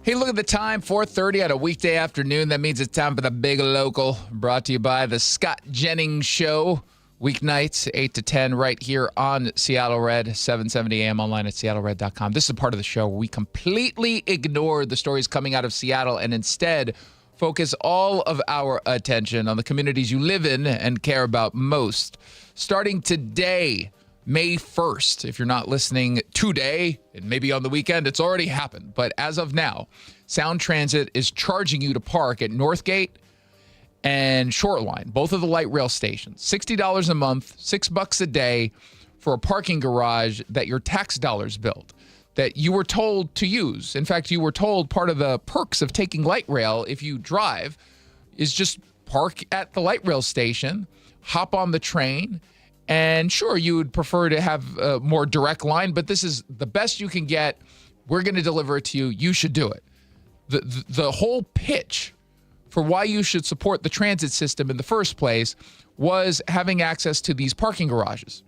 Hey, look at the time, 4:30 on a weekday afternoon. That means it's time for the Big Local, brought to you by the Scott Jennings Show. Weeknights, 8 to 10, right here on Seattle Red, 770 AM, online at seattlered.com. This is a part of the show where we completely ignore the stories coming out of Seattle and instead focus all of our attention on the communities you live in and care about most. Starting today, May 1st, if you're not listening today, and maybe on the weekend, it's already happened. But as of now, Sound Transit is charging you to park at Northgate and Shoreline, both of the light rail stations. $60 a month, $6 a day for a parking garage that your tax dollars built, that you were told to use. In fact, you were told part of the perks of taking light rail, if you drive, is just park at the light rail station, hop on the train, and sure, you would prefer to have a more direct line, but this is the best you can get. We're going to deliver it to you. You should do it. The whole pitch for why you should support the transit system in the first place was having access to these parking garages.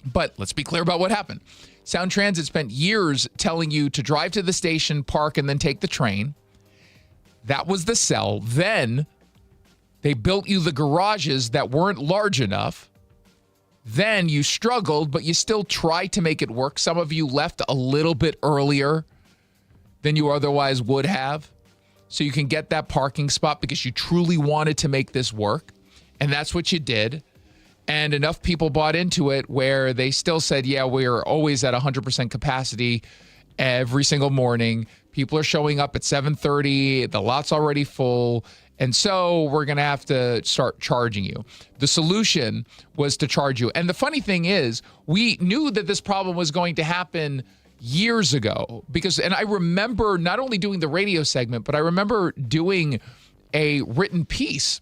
But let's be clear about what happened. Sound Transit spent years telling you to drive to the station, park, and then take the train. That was the sell. Then they built you the garages that weren't large enough. Then you struggled, but you still tried to make it work. Some of you left a little bit earlier than you otherwise would have, so you can get that parking spot because you truly wanted to make this work. And that's what you did. And enough people bought into it where they still said, yeah, we're always at 100% capacity every single morning. People are showing up at 7:30. The lot's already full. And so we're going to have to start charging you. The solution was to charge you. And the funny thing is, we knew that this problem was going to happen years ago and I remember not only doing the radio segment, but I remember doing a written piece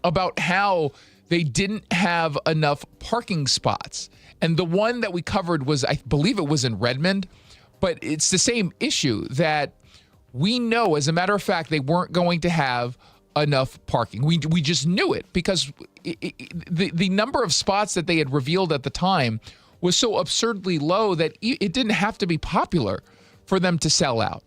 about how they didn't have enough parking spots. And the one that we covered was, I believe it was in Redmond, but it's the same issue that we know, as a matter of fact, they weren't going to have enough parking. We just knew it because the number of spots that they had revealed at the time was so absurdly low that it didn't have to be popular for them to sell out.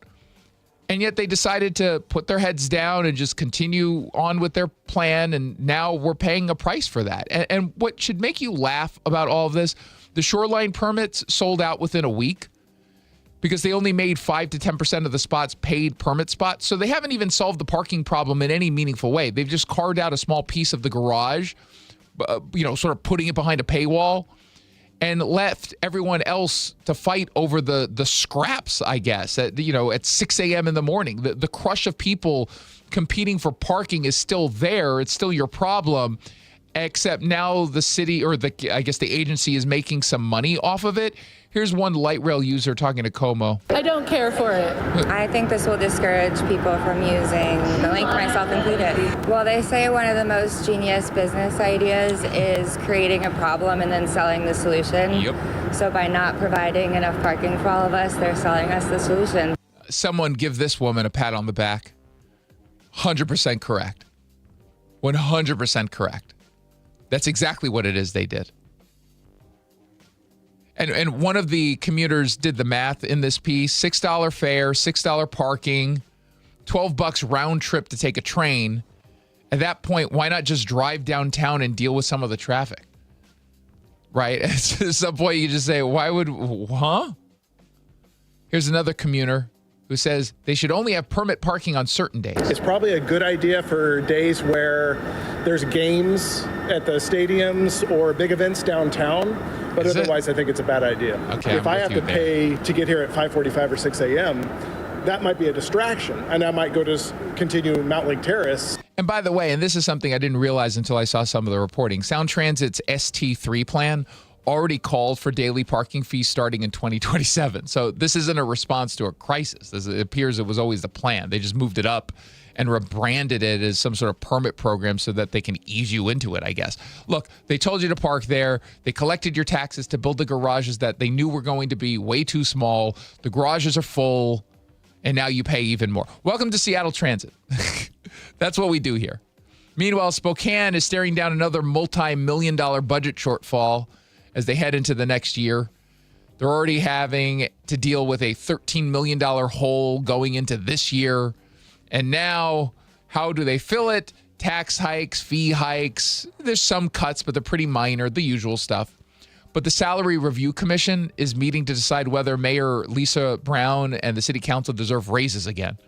And yet they decided to put their heads down and just continue on with their plan. And now we're paying a price for that. And what should make you laugh about all of this, the shoreline permits sold out within a week because they only made 5 to 10% of the spots paid permit spots. So they haven't even solved the parking problem in any meaningful way. They've just carved out a small piece of the garage, sort of putting it behind a paywall, and left everyone else to fight over the scraps, I guess, at 6 a.m. in the morning. The crush of people competing for parking is still there. It's still your problem, except now the city or the agency is making some money off of it. Here's one light rail user talking to Como. I don't care for it. I think this will discourage people from using the link, myself included. Well, they say one of the most genius business ideas is creating a problem and then selling the solution. Yep. So by not providing enough parking for all of us, they're selling us the solution. Someone give this woman a pat on the back. 100% correct. 100% correct. That's exactly what it is they did. And one of the commuters did the math in this piece. $6 fare, $6 parking, $12 round trip to take a train. At that point, why not just drive downtown and deal with some of the traffic? Right? At some point, you just say, Here's another commuter who says they should only have permit parking on certain days. It's probably a good idea for days where there's games at the stadiums or big events downtown, but otherwise I think it's a bad idea. Okay, if I have to pay to get here at 5:45 or 6 a.m., that might be a distraction, and I might go to continue Mount Lake Terrace. And by the way, and this is something I didn't realize until I saw some of the reporting, Sound Transit's ST3 plan already called for daily parking fees starting in 2027. So this isn't a response to a crisis. It appears it was always the plan. They just moved it up and rebranded it as some sort of permit program so that they can ease you into it, I guess. Look, they told you to park there. They collected your taxes to build the garages that they knew were going to be way too small. The garages are full, and now you pay even more. Welcome to Seattle Transit. That's what we do here. Meanwhile, Spokane is staring down another multi-million-dollar budget shortfall as they head into the next year. They're already having to deal with a $13 million hole going into this year. And now, how do they fill it? Tax hikes, fee hikes. There's some cuts, but they're pretty minor, the usual stuff. But the Salary Review Commission is meeting to decide whether Mayor Lisa Brown and the city council deserve raises again.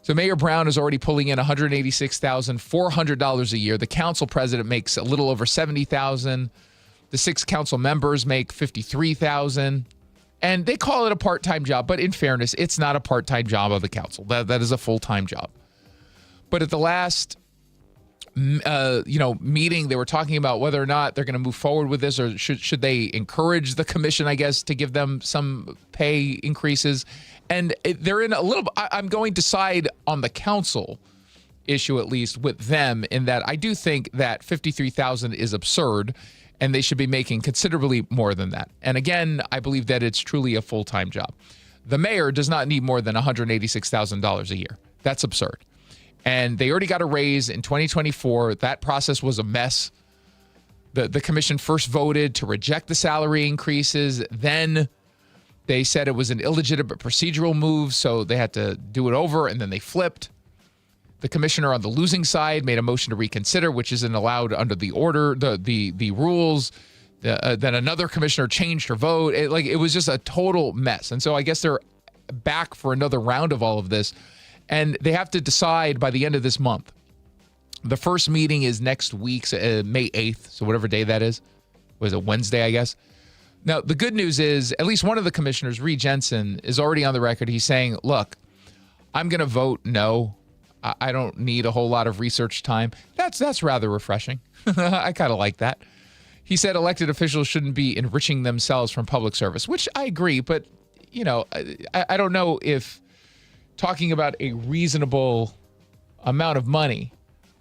So Mayor Brown is already pulling in $186,400 a year. The council president makes a little over $70,000. The 6 council members make $53,000, and they call it a part-time job. But in fairness, it's not a part-time job of the council. That is a full-time job. But at the last, meeting, they were talking about whether or not they're going to move forward with this, or should they encourage the commission, I guess, to give them some pay increases. And they're in a little. I'm going to side on the council issue, at least with them, in that I do think that $53,000 is absurd. And they should be making considerably more than that. And again, I believe that it's truly a full-time job. The mayor does not need more than $186,000 a year. That's absurd. And they already got a raise in 2024. That process was a mess. The commission first voted to reject the salary increases. Then they said it was an illegitimate procedural move, so they had to do it over, and then they flipped. The commissioner on the losing side made a motion to reconsider, which isn't allowed under the order, the rules. Then another commissioner changed her vote. It was just a total mess. And so I guess they're back for another round of all of this. And they have to decide by the end of this month. The first meeting is next week, May 8th. So whatever day that is. Was it Wednesday, I guess? Now, the good news is at least one of the commissioners, Reed Jensen, is already on the record. He's saying, look, I'm going to vote no. I don't need a whole lot of research time. That's rather refreshing. I kind of like that. He said elected officials shouldn't be enriching themselves from public service, which I agree. But, you know, I don't know if talking about a reasonable amount of money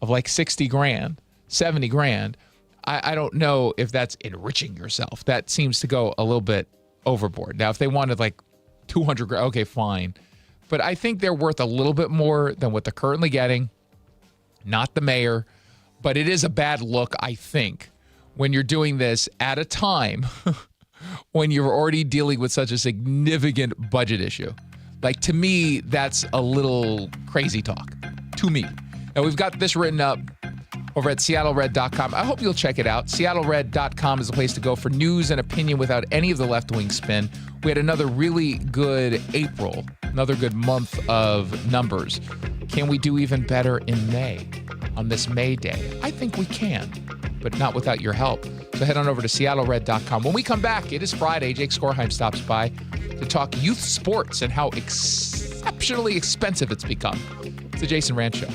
of like 60 grand, 70 grand, I don't know if that's enriching yourself. That seems to go a little bit overboard. Now, if they wanted like 200 grand, okay, fine. But I think they're worth a little bit more than what they're currently getting. Not the mayor, but it is a bad look, I think, when you're doing this at a time when you're already dealing with such a significant budget issue. Like, to me, that's a little crazy talk. To me. Now, we've got this written up over at SeattleRed.com. I hope you'll check it out. SeattleRed.com is the place to go for news and opinion without any of the left-wing spin. We had another really good April, another good month of numbers. Can we do even better in May, on this May day? I think we can, but not without your help. So head on over to SeattleRed.com. When we come back, it is Friday. Jake Skorheim stops by to talk youth sports and how exceptionally expensive it's become. It's the Jason Rantz Show.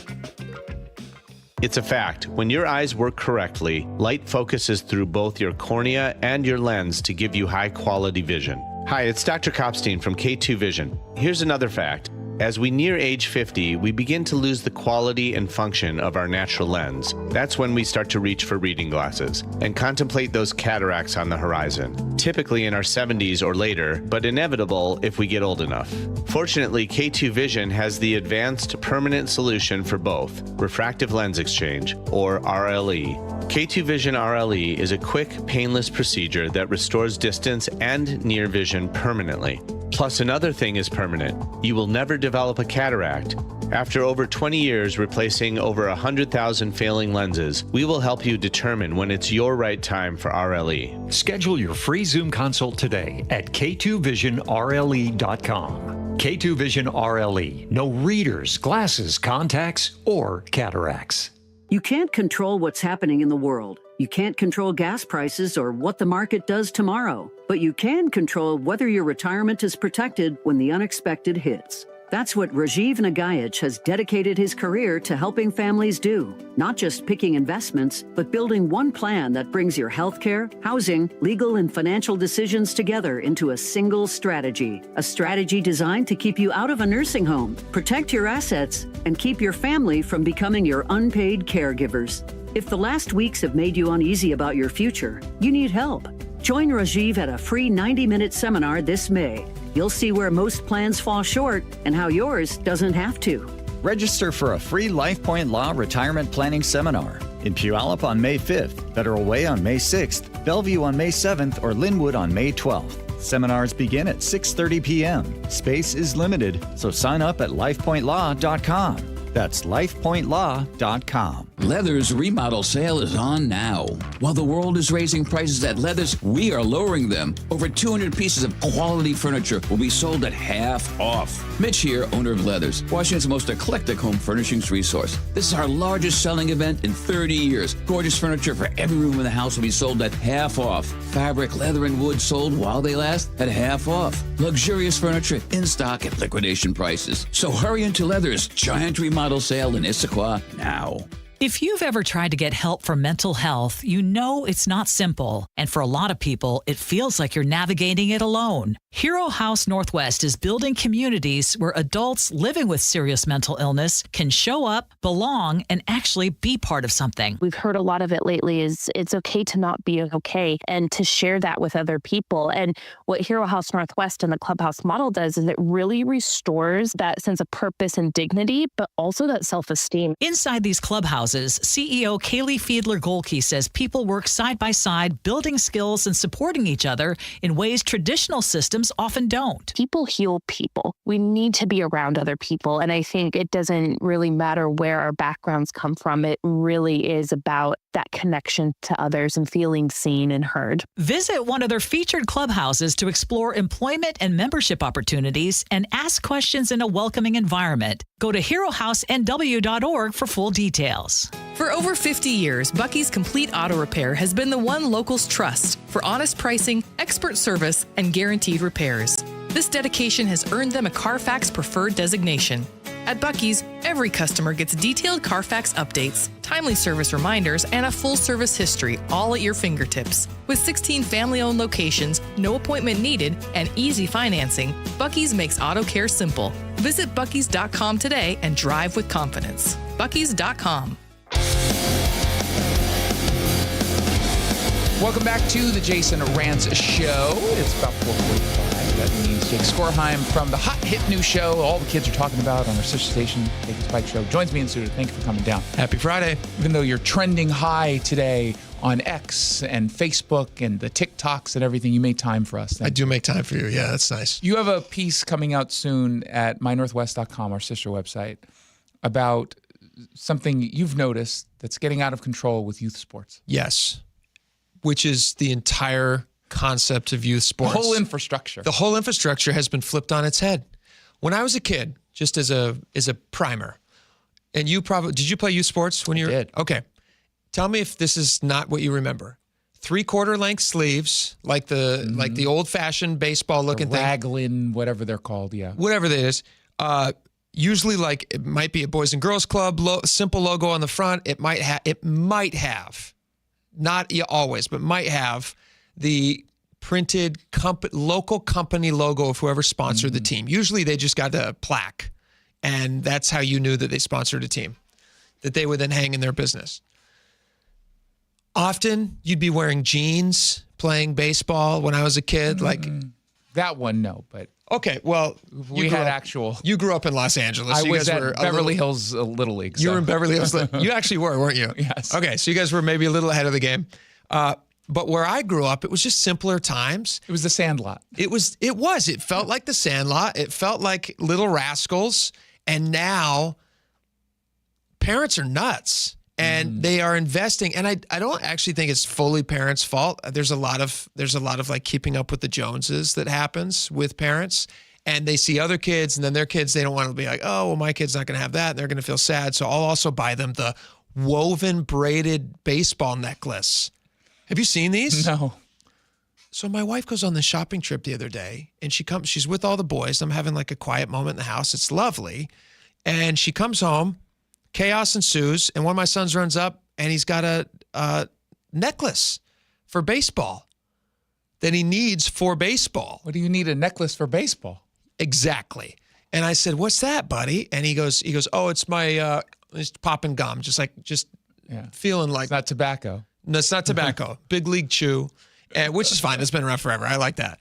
It's a fact. When your eyes work correctly, light focuses through both your cornea and your lens to give you high-quality vision. Hi, it's Dr. Kopstein from K2 Vision. Here's another fact. As we near age 50, we begin to lose the quality and function of our natural lens. That's when we start to reach for reading glasses and contemplate those cataracts on the horizon, typically in our 70s or later, but inevitable if we get old enough. Fortunately, K2 Vision has the advanced permanent solution for both, refractive lens exchange, or RLE. K2 Vision RLE is a quick, painless procedure that restores distance and near vision permanently. Plus, another thing is permanent. You will never develop a cataract. After over 20 years replacing over 100,000 failing lenses, we will help you determine when it's your right time for RLE. Schedule your free Zoom consult today at k2visionrle.com. K2 Vision RLE. No readers, glasses, contacts, or cataracts. You can't control what's happening in the world. You can't control gas prices or what the market does tomorrow. But you can control whether your retirement is protected when the unexpected hits. That's what Rajiv Nagaich has dedicated his career to helping families do. Not just picking investments, but building one plan that brings your healthcare, housing, legal, and financial decisions together into a single strategy. A strategy designed to keep you out of a nursing home, protect your assets, and keep your family from becoming your unpaid caregivers. If the last weeks have made you uneasy about your future, you need help. Join Rajiv at a free 90-minute seminar this May. You'll see where most plans fall short and how yours doesn't have to. Register for a free LifePoint Law Retirement Planning Seminar in Puyallup on May 5th, Federal Way on May 6th, Bellevue on May 7th, or Linwood on May 12th. Seminars begin at 6:30 p.m. Space is limited, so sign up at lifepointlaw.com. That's lifepointlaw.com. Leather's remodel sale is on now. While the world is raising prices at Leather's, we are lowering them. Over 200 pieces of quality furniture will be sold at half off. Mitch here, owner of Leather's, Washington's most eclectic home furnishings resource. This is our largest selling event in 30 years. Gorgeous furniture for every room in the house will be sold at half off. Fabric, leather, and wood sold while they last at half off. Luxurious furniture in stock at liquidation prices. So hurry into Leather's giant remodel sale in Issaquah now. If you've ever tried to get help for mental health, you know it's not simple. And for a lot of people, it feels like you're navigating it alone. Hero House Northwest is building communities where adults living with serious mental illness can show up, belong, and actually be part of something. We've heard a lot of it lately is it's okay to not be okay and to share that with other people. And what Hero House Northwest and the Clubhouse model does is it really restores that sense of purpose and dignity, but also that self-esteem. Inside these clubhouses, Clubhouses, CEO Kaylee Fiedler-Golke says people work side by side, building skills and supporting each other in ways traditional systems often don't. People heal people. We need to be around other people. And I think it doesn't really matter where our backgrounds come from. It really is about that connection to others and feeling seen and heard. Visit one of their featured clubhouses to explore employment and membership opportunities and ask questions in a welcoming environment. Go to herohousenw.org for full details. For over 50 years, Bucky's Complete Auto Repair has been the one locals trust for honest pricing, expert service, and guaranteed repairs. This dedication has earned them a Carfax Preferred designation. At Bucky's, every customer gets detailed Carfax updates, timely service reminders, and a full service history, all at your fingertips. With 16 family-owned locations, no appointment needed, and easy financing, Bucky's makes auto care simple. Visit Bucky's.com today and drive with confidence. Bucky's.com. Welcome back to the Jason Rantz Show. It's about 4:45. That means Jake Skorheim from the hot hit new show all the kids are talking about on our sister station, Jake and Spike Show, joins me in studio. Thank you for coming down. Happy Friday. Even though you're trending high today on X and Facebook and the TikToks and everything, you made time for us. I do make time for you. Yeah, that's nice. You have a piece coming out soon at mynorthwest.com, our sister website, about something you've noticed that's getting out of control with youth sports. Yes. Which is the entire concept of youth sports. The whole infrastructure. The whole infrastructure has been flipped on its head. When I was a kid, just as a primer, and you probably, did you play youth sports when you were? I did. Okay. Tell me if this is not what you remember. 3/4 length sleeves, like the old fashioned baseball looking thing. Raglan, whatever they're called, yeah. Whatever that is. Usually, like, it might be a Boys and Girls Club, simple logo on the front. It might have, not always, but might have the printed local company logo of whoever sponsored the team. Usually they just got a plaque, and that's how you knew that they sponsored a team, that they would then hang in their business. Often you'd be wearing jeans playing baseball when I was a kid. Like that one, no, but okay, well, we had actual. You grew up in Los Angeles. I was at Beverly Hills Little League. You were in Beverly Hills. You actually were, weren't you? Yes. Okay, so you guys were maybe a little ahead of the game. But where I grew up, it was just simpler times. It was the Sandlot. It was. It felt like the Sandlot. It felt like Little Rascals. And now parents are nuts. And they are investing, and I don't actually think it's fully parents' fault. There's a lot of like keeping up with the Joneses that happens with parents, and they see other kids, and then their kids, they don't want to be like, oh, well, my kid's not going to have that, and they're going to feel sad. So I'll also buy them the woven braided baseball necklace. Have you seen these? No. So my wife goes on the shopping trip the other day, and she's with all the boys. I'm having like a quiet moment in the house. It's lovely, and she comes home. Chaos ensues, and one of my sons runs up, and he's got a necklace for baseball that he needs for baseball. What do you need a necklace for baseball? Exactly. And I said, "What's that, buddy?" And he goes, "Oh, it's my it's popping gum, just feeling like it's not tobacco." No, it's not tobacco. Big League Chew, which is fine. It's been around forever. I like that.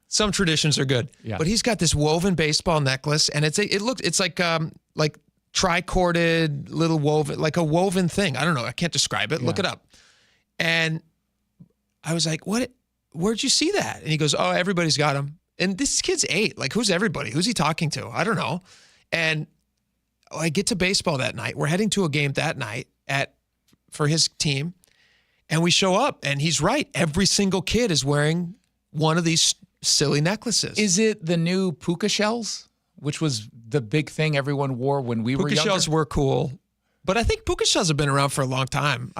Some traditions are good, but he's got this woven baseball necklace, and it's like tri-corded little woven, like a woven thing. I don't know. I can't describe it. Yeah. Look it up. And I was like, where'd you see that? And he goes, oh, everybody's got them. And this kid's 8. Like, who's everybody? Who's he talking to? I don't know. And I get to baseball that night. We're heading to a game that night for his team. And we show up, and he's right. Every single kid is wearing one of these silly necklaces. Is it the new puka shells? Which was the big thing everyone wore when we were younger. Puka shells were cool, but I think puka shells have been around for a long time.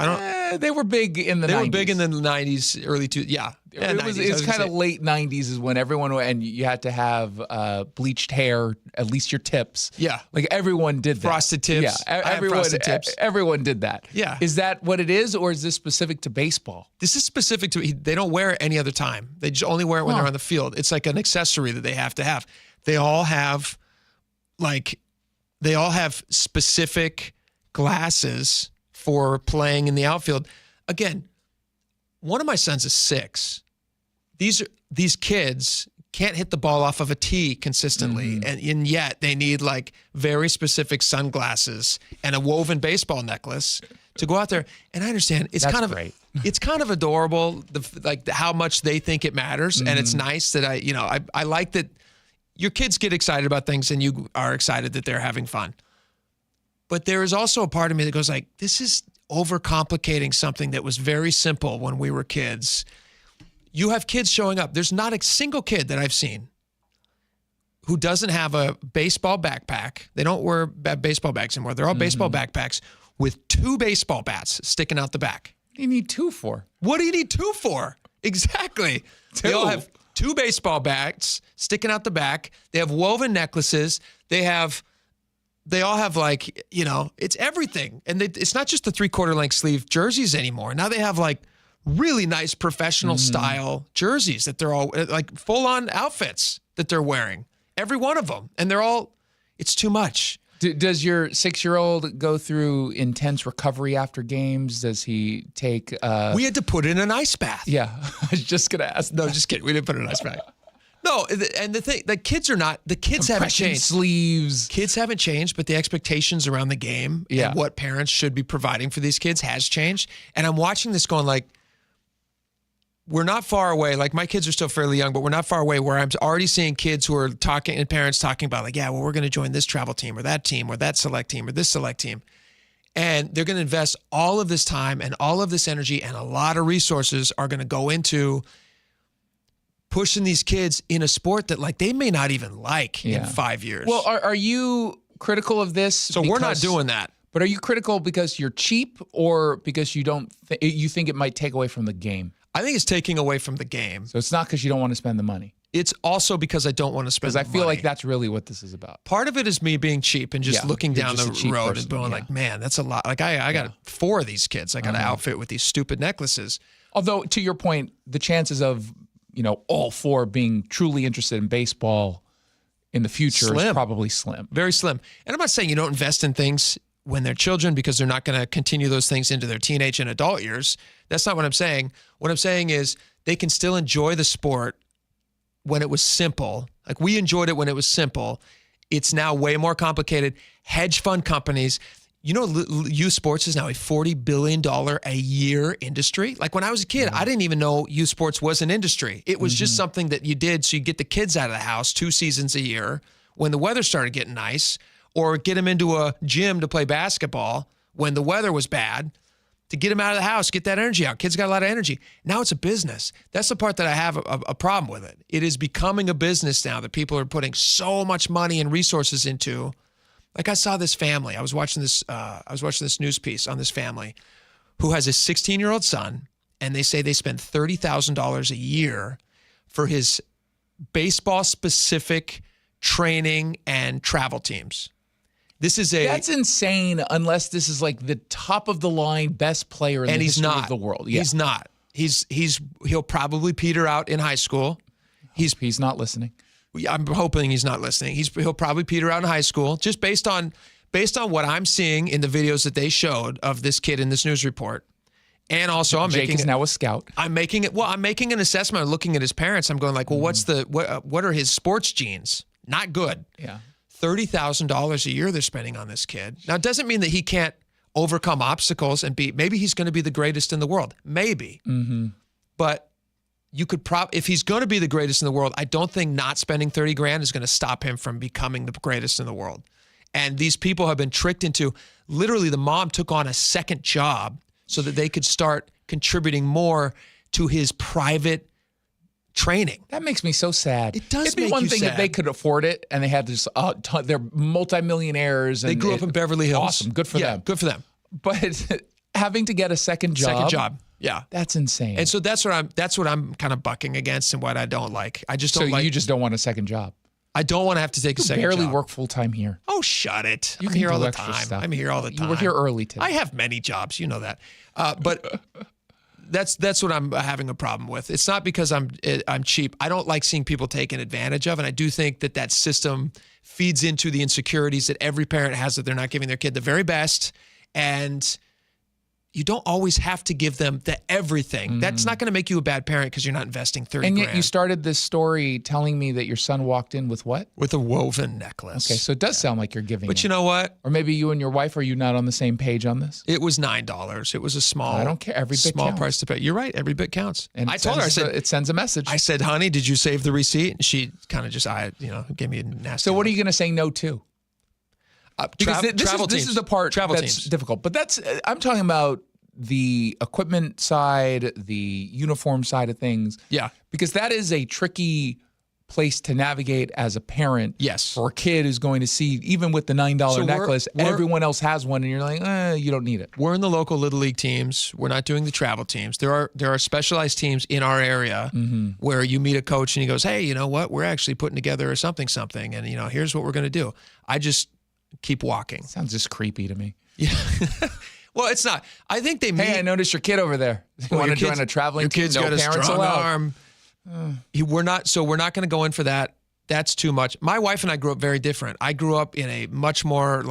They were big in the 90s. They were big in the 90s, early 2000s. Yeah. It's kind of late 90s is when everyone, and you had to have bleached hair, at least your tips. Yeah. Like everyone did that. Frosted tips. Yeah. Frosted tips. Everyone did that. Yeah. Is that what it is, or is this specific to baseball? This is specific to, they don't wear it any other time. They just only wear it when they're on the field. It's like an accessory that they have to have. They all have specific glasses for playing in the outfield. Again, one of my sons is 6. These kids can't hit the ball off of a tee consistently, and yet they need like very specific sunglasses and a woven baseball necklace to go out there. And I understand it's kind of adorable, how much they think it matters, and it's nice that I like that your kids get excited about things and you are excited that they're having fun. But there is also a part of me that goes like, this is overcomplicating something that was very simple when we were kids. You have kids showing up. There's not a single kid that I've seen who doesn't have a baseball backpack. They don't wear baseball bags anymore. They're all baseball backpacks with 2 baseball bats sticking out the back. What do you need 2 for? What do you need 2 for? Exactly. 2. They all have 2 baseball bats sticking out the back. They have woven necklaces. They all have it's everything. And it's not just the 3/4 length sleeve jerseys anymore. Now they have like really nice professional style jerseys that they're all like full on outfits that they're wearing. Every one of them. And it's too much. Does your 6-year-old go through intense recovery after games? Does he take... We had to put in an ice bath. Yeah. I was just going to ask. No, just kidding. We didn't put in an ice bath. No, and the thing, the kids haven't changed. Sleeves. Kids haven't changed, but the expectations around the game and what parents should be providing for these kids has changed. And I'm watching this going like, we're not far away. Like my kids are still fairly young, but we're not far away where I'm already seeing kids who are talking and parents talking about like, yeah, well, we're going to join this travel team or that select team or this select team. And they're going to invest all of this time and all of this energy, and a lot of resources are going to go into pushing these kids in a sport that like they may not even like in 5 years. Well, are you critical of this? So we're not doing that. But are you critical because you're cheap or because you think it might take away from the game? I think it's taking away from the game. So it's not because you don't want to spend the money. It's also because I don't want to spend the money. Because I feel like that's really what this is about. Part of it is me being cheap and just looking down the road and going like, man, that's a lot. Like I got 4 of these kids. I got an outfit with these stupid necklaces. Although to your point, the chances of, all 4 being truly interested in baseball in the future is probably slim. Very slim. And I'm not saying you don't invest in things when they're children because they're not going to continue those things into their teenage and adult years. That's not what I'm saying. What I'm saying is they can still enjoy the sport when it was simple. Like we enjoyed it when it was simple. It's now way more complicated. Hedge fund companies, youth sports is now a $40 billion a year industry. Like when I was a kid, I didn't even know youth sports was an industry. It was just something that you did so you get the kids out of the house 2 seasons a year when the weather started getting nice, or get them into a gym to play basketball when the weather was bad, to get them out of the house, get that energy out. Kids got a lot of energy. Now it's a business. That's the part that I have a problem with it. It is becoming a business now that people are putting so much money and resources into. Like I saw this family. I was watching this news piece on this family who has a 16-year-old son, and they say they spend $30,000 a year for his baseball-specific training and travel teams. That's insane unless this is like the top of the line best player in the history of the world. Yeah. He's not. He'll probably peter out in high school. He's not listening. I'm hoping he's not listening. He'll probably peter out in high school just based on what I'm seeing in the videos that they showed of this kid in this news report. And also Jake is now a scout. I'm making an assessment looking at his parents. I'm going like, well, what are his sports genes? Not good. Yeah. $30,000 a year they're spending on this kid. Now, it doesn't mean that he can't overcome obstacles and maybe he's going to be the greatest in the world. Maybe. But you could if he's going to be the greatest in the world, I don't think not spending $30,000 is going to stop him from becoming the greatest in the world. And these people have been tricked into, literally the mom took on a second job so that they could start contributing more to his private training. That makes me so sad. It does. It'd be one thing if they could afford it and they had this. They're multimillionaires. And they grew up in Beverly Hills. Awesome, good for them. Good for them. But having to get a second job. Yeah, that's insane. And so that's what I'm kind of bucking against and what I don't like. I just don't like. So you just don't want a second job. I don't want to have to take a second job. You barely work full time here. Oh, shut it! I'm here all the time. I'm here all the time. You were here early today. I have many jobs. You know that. But that's what I'm having a problem with. It's not because I'm cheap. I don't like seeing people taken advantage of, and I do think that system feeds into the insecurities that every parent has that they're not giving their kid the very best. And you don't always have to give them the everything. That's not going to make you a bad parent because you're not investing $30,000. And yet you started this story telling me that your son walked in with what? With a woven necklace. Okay, so it does sound like you're giving But it. you know what? Or maybe you and your wife, are you not on the same page on this? It was $9. It was a small. I don't care. Every bit small counts. price to pay. You're right. Every bit counts. And I told her, I said, it sends a message. I said, honey, did you save the receipt? And she kind of just, gave me a nasty. So what are you going to say no to? Because this is the part that's difficult. But I'm talking about the equipment side, the uniform side of things. Yeah. Because that is a tricky place to navigate as a parent. Yes. For a kid who's going to see, even with the $9 necklace, everyone else has one, and you're like, you don't need it. We're in the local Little League teams. We're not doing the travel teams. There are specialized teams in our area where you meet a coach and he goes, hey, you know what? We're actually putting together something. And, here's what we're going to do. I just keep walking. Sounds just creepy to me. Yeah. Well, it's not. I think they meet. Hey, I noticed your kid over there. You want to join a traveling team? Your kid's No got a parents strong allowed. arm. We're not going to go in for that. That's too much. My wife and I grew up very different. I grew up in a much more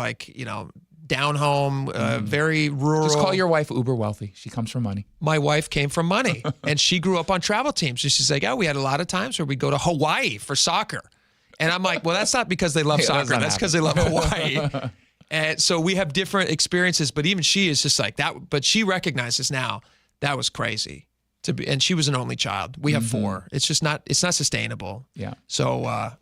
down home, very rural. Just call your wife uber wealthy. She comes from money. My wife came from money, and she grew up on travel teams. So she's like, we had a lot of times where we'd go to Hawaii for soccer. And I'm like, well, that's not because they love soccer. That's because they love Hawaii. And so we have different experiences, but even she is just like that. But she recognizes now that was crazy to be, and she was an only child. We have 4. It's just not. It's not sustainable. Yeah. So I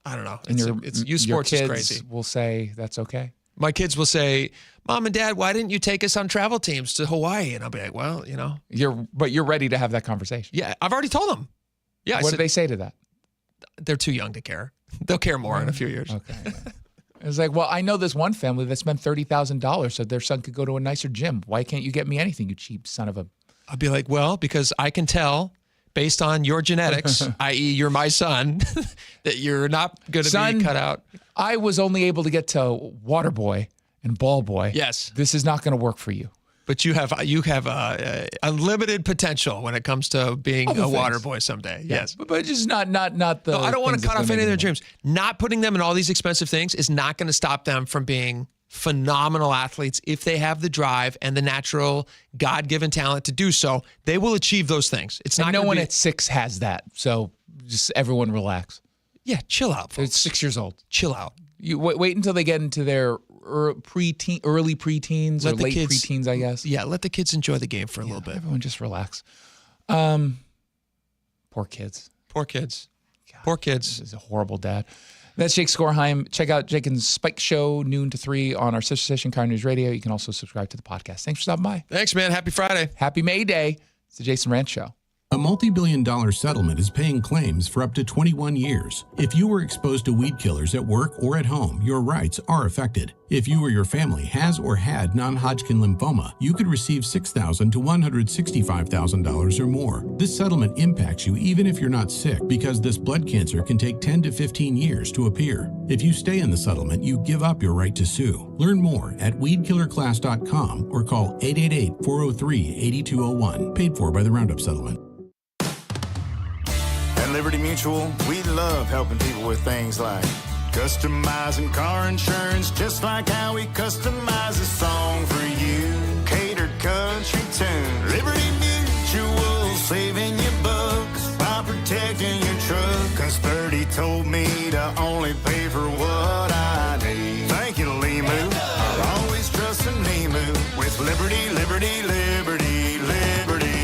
don't know. And youth sports your is kids crazy. will say that's okay. My kids will say, Mom and Dad, why didn't you take us on travel teams to Hawaii? And I'll be like, well, You're ready to have that conversation. Yeah, I've already told them. Yeah. What do they say to that? They're too young to care. They'll care more in a few years. Okay. It's like, well, I know this one family that spent $30,000 so their son could go to a nicer gym. Why can't you get me anything, you cheap son of a... I'll be like, well, because I can tell based on your genetics, i.e. you're my son, that you're not going to be cut out. I was only able to get to water boy and ball boy. Yes. This is not going to work for you. But you have unlimited potential when it comes to being a water boy someday. Yeah. Yes. But just not the... No, I don't want to cut off any of their dreams. Not putting them in all these expensive things is not going to stop them from being phenomenal athletes if they have the drive and the natural God-given talent to do so. They will achieve those things. It's not. No one at 6 has that. So just everyone relax. Yeah, chill out, folks. They're 6 years old. Chill out. You wait until they get into their early preteens or late preteens, I guess. Yeah, let the kids enjoy the game for a little bit. Everyone just relax. Poor kids. Poor kids. God, Poor kids. This is a horrible dad. That's Jake Skorheim. Check out Jake and Spike Show, noon to 3 on our sister station, Car News Radio. You can also subscribe to the podcast. Thanks for stopping by. Thanks, man. Happy Friday. Happy May Day. It's the Jason Rantz Show. A multi-billion-dollar settlement is paying claims for up to 21 years. If you were exposed to weed killers at work or at home, your rights are affected. If you or your family has or had non-Hodgkin lymphoma, you could receive $6,000 to $165,000 or more. This settlement impacts you even if you're not sick because this blood cancer can take 10 to 15 years to appear. If you stay in the settlement, you give up your right to sue. Learn more at weedkillerclass.com or call 888-403-8201. Paid for by the Roundup Settlement. At Liberty Mutual, we love helping people with things like customizing car insurance, just like how we customize a song for you. Catered country tune. Liberty Mutual, saving you bucks by protecting your truck. 'Cause 30 told me to only pay for what I need. Thank you, Limu. I'll always trust in Limu with Liberty, Liberty, Liberty, Liberty.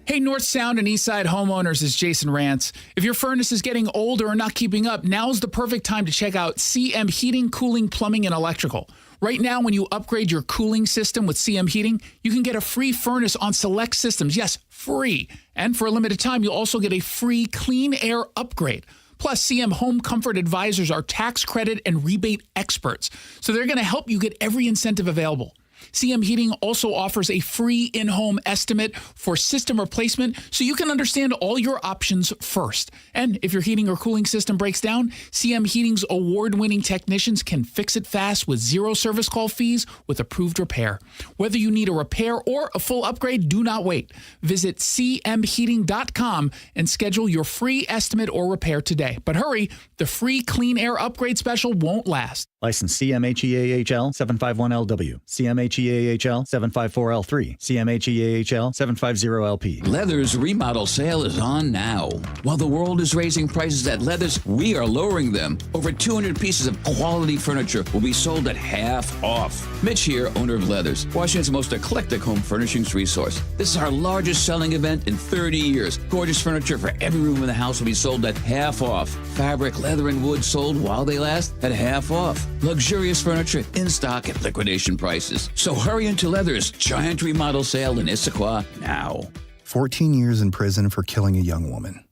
Hey, North Sound and Eastside homeowners, it's Jason Rantz. If your furnace is getting older or not keeping up, now's the perfect time to check out CM Heating, Cooling, Plumbing, and Electrical. Right now, when you upgrade your cooling system with CM Heating, you can get a free furnace on select systems. Yes, free. And for a limited time, you'll also get a free clean air upgrade. Plus, CM Home Comfort Advisors are tax credit and rebate experts, so they're going to help you get every incentive available. CM Heating also offers a free in-home estimate for system replacement so you can understand all your options first. And if your heating or cooling system breaks down, CM Heating's award-winning technicians can fix it fast with zero service call fees with approved repair. Whether you need a repair or a full upgrade, do not wait. Visit cmheating.com and schedule your free estimate or repair today. But hurry, the free clean air upgrade special won't last. License CMHEAHL 751LW, CMHEAHL 754L3, CMHEAHL 750LP. Leather's remodel sale is on now. While the world is raising prices at Leather's, we are lowering them. Over 200 pieces of quality furniture will be sold at half off. Mitch here, owner of Leather's, Washington's most eclectic home furnishings resource. This is our largest selling event in 30 years. Gorgeous furniture for every room in the house will be sold at half off. Fabric, leather, and wood sold while they last at half off. Luxurious furniture in stock at liquidation prices. So hurry into Leather's giant remodel sale in Issaquah now. 14 years in prison for killing a young woman.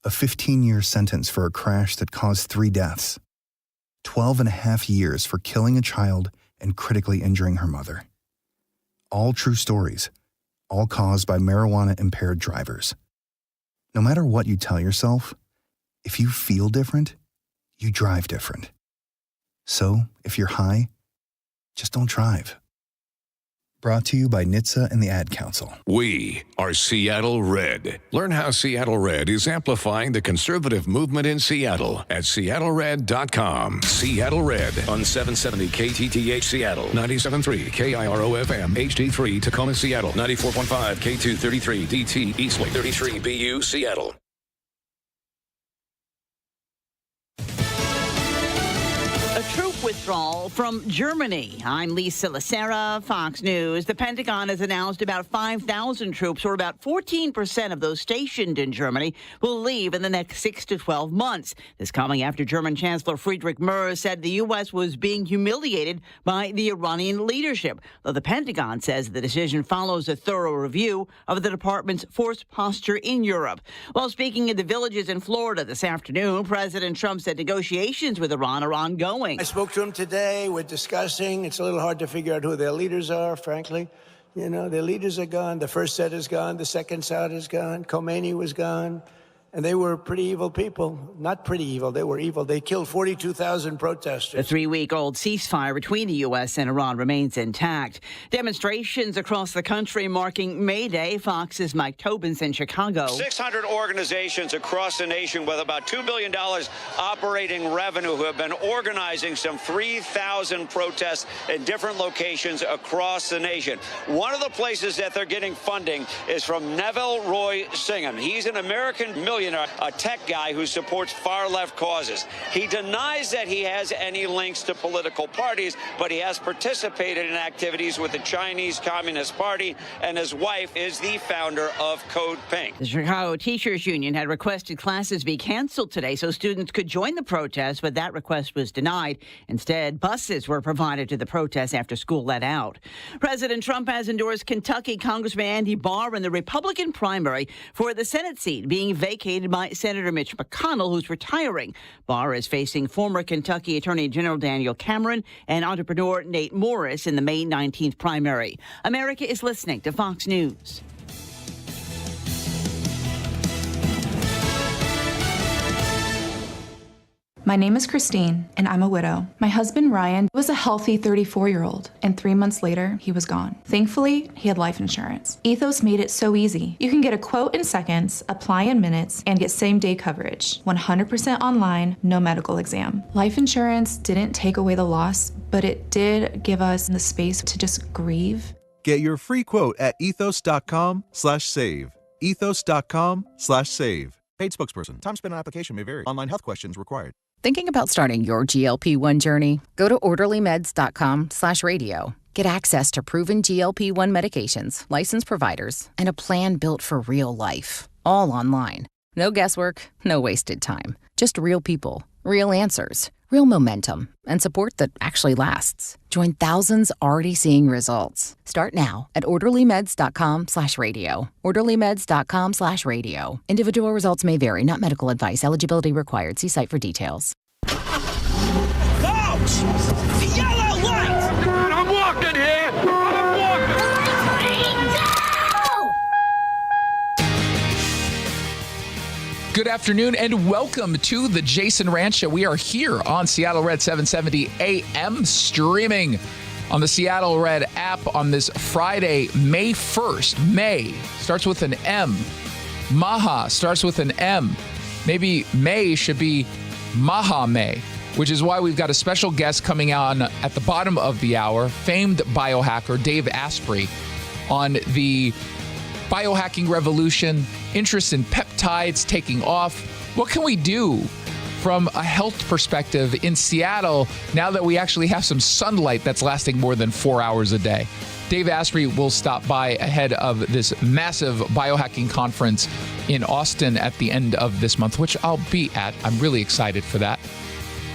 A 15-year sentence for a crash that caused 3 deaths. 12 and a half years for killing a child and critically injuring her mother. All true stories, all caused by marijuana-impaired drivers. No matter what you tell yourself, if you feel different, you drive different. So, if you're high, just don't drive. Brought to you by NHTSA and the Ad Council. We are Seattle Red. Learn how Seattle Red is amplifying the conservative movement in Seattle at seattlered.com. Seattle Red on 770 KTTH Seattle, 97.3 KIRO-FM, HD3 Tacoma, Seattle, 94.5 K233 DT Eastlake, 33 BU Seattle. A troop withdrawal from Germany. I'm Lisa Lacera, Fox News. The Pentagon has announced about 5,000 troops, or about 14% of those stationed in Germany, will leave in the next 6 to 12 months. This coming after German Chancellor Friedrich Merz said the U.S. was being humiliated by the Iranian leadership, though the Pentagon says the decision follows a thorough review of the department's force posture in Europe. While speaking in the Villages in Florida this afternoon, President Trump said negotiations with Iran are ongoing. I spoke to him today. We're discussing. It's a little hard to figure out who their leaders are, frankly. You know, their leaders are gone. The first set is gone. The second set is gone. Khomeini was gone. And they were pretty evil people. Not pretty evil. They were evil. They killed 42,000 protesters. The 3-week-old ceasefire between the U.S. and Iran remains intact. Demonstrations across the country marking May Day. Fox's Mike Tobin's in Chicago. 600 organizations across the nation with about $2 billion operating revenue who have been organizing some 3,000 protests in different locations across the nation. One of the places that they're getting funding is from Neville Roy Singham. He's an American millionaire, a tech guy who supports far-left causes. He denies that he has any links to political parties, but he has participated in activities with the Chinese Communist Party, and his wife is the founder of Code Pink. The Chicago Teachers Union had requested classes be canceled today so students could join the protest, but that request was denied. Instead, buses were provided to the protest after school let out. President Trump has endorsed Kentucky Congressman Andy Barr in the Republican primary for the Senate seat being vacated by Senator Mitch McConnell, who's retiring. Barr is facing former Kentucky Attorney General Daniel Cameron and entrepreneur Nate Morris in the May 19th primary. America is listening to Fox News. My name is Christine, and I'm a widow. My husband, Ryan, was a healthy 34-year-old, and 3 months later, he was gone. Thankfully, he had life insurance. Ethos made it so easy. You can get a quote in seconds, apply in minutes, and get same-day coverage. 100% online, no medical exam. Life insurance didn't take away the loss, but it did give us the space to just grieve. Get your free quote at ethos.com/save. Ethos.com/save. Paid spokesperson. Time spent on application may vary. Online health questions required. Thinking about starting your GLP-1 journey? Go to orderlymeds.com/radio. Get access to proven GLP-1 medications, licensed providers, and a plan built for real life. All online. No guesswork, no wasted time. Just real people, real answers, real momentum, and support that actually lasts. Join thousands already seeing results. Start now at orderlymeds.com/radio. orderlymeds.com/radio. Individual results may vary, not medical advice. Eligibility required. See site for details. Folks! The yellow light! I'm walking here! I'm walking! Good afternoon and welcome to the Jason Rantz Show. We are here on Seattle Red 770 AM, streaming on the Seattle Red app on this Friday, May 1st. May starts with an M. Maha starts with an M. Maybe May should be Maha May. which is why we've got a special guest coming on at the bottom of the hour, famed biohacker Dave Asprey, on the biohacking revolution, interest in peptides taking off. What can we do from a health perspective in Seattle now that we actually have some sunlight that's lasting more than 4 hours a day? Dave Asprey will stop by ahead of this massive biohacking conference in Austin at the end of this month, which I'll be at. I'm really excited for that.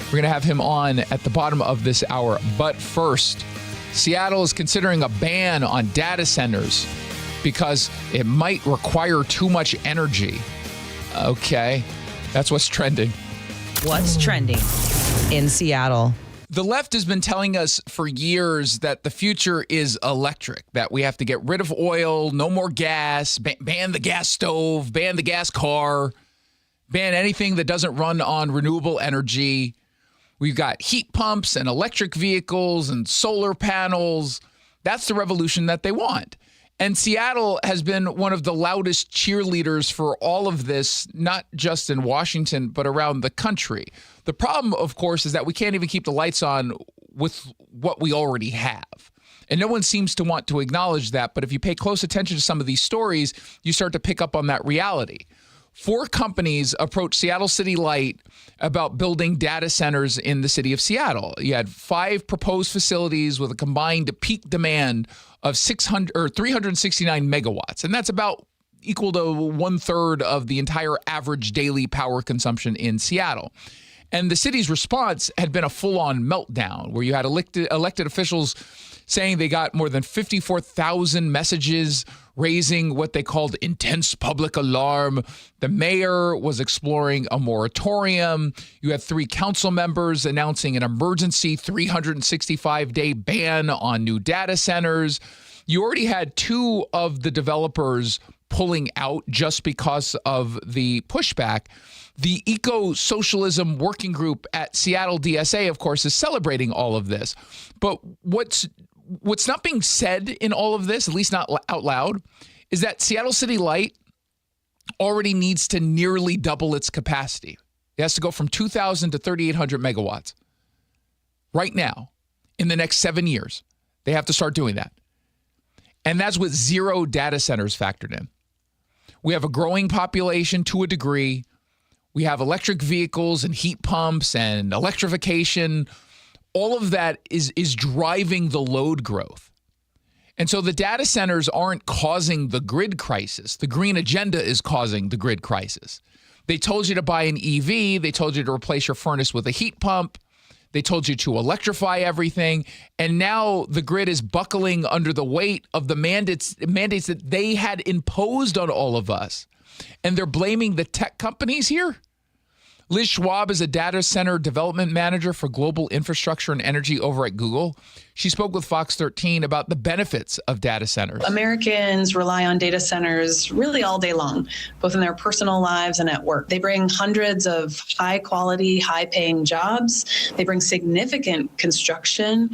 We're going to have him on at the bottom of this hour. But first, Seattle is considering a ban on data centers because it might require too much energy. Okay, that's what's trending. What's trending in Seattle? The left has been telling us for years that the future is electric, that we have to get rid of oil, no more gas, ban the gas stove, ban the gas car, ban anything that doesn't run on renewable energy. We've got heat pumps and electric vehicles and solar panels. That's the revolution that they want. And Seattle has been one of the loudest cheerleaders for all of this, not just in Washington, but around the country. The problem, of course, is that we can't even keep the lights on with what we already have. And no one seems to want to acknowledge that. But if you pay close attention to some of these stories, you start to pick up on that reality. 4 companies approached Seattle City Light about building data centers in the city of Seattle. You had 5 proposed facilities with a combined peak demand of 369 megawatts. And that's about equal to 1/3 of the entire average daily power consumption in Seattle. And the city's response had been a full-on meltdown where you had elected officials saying they got more than 54,000 messages raising what they called intense public alarm. The mayor was exploring a moratorium. You had 3 council members announcing an emergency 365-day ban on new data centers. You already had 2 of the developers pulling out just because of the pushback. The Eco-Socialism Working Group at Seattle DSA, of course, is celebrating all of this. But what's not being said in all of this, at least not out loud, is that Seattle City Light already needs to nearly double its capacity. It has to go from 2,000 to 3,800 megawatts. Right now, in the next 7 years, they have to start doing that. And that's with 0 data centers factored in. We have a growing population to a degree. We have electric vehicles and heat pumps and electrification. All of that is driving the load growth. And so the data centers aren't causing the grid crisis. The green agenda is causing the grid crisis. They told you to buy an EV. They told you to replace your furnace with a heat pump. They told you to electrify everything. And now the grid is buckling under the weight of the mandates that they had imposed on all of us. And they're blaming the tech companies here. Liz Schwab is a data center development manager for global infrastructure and energy over at Google. She spoke with Fox 13 about the benefits of data centers. Americans rely on data centers really all day long, both in their personal lives and at work. They bring hundreds of high quality, high paying jobs. They bring significant construction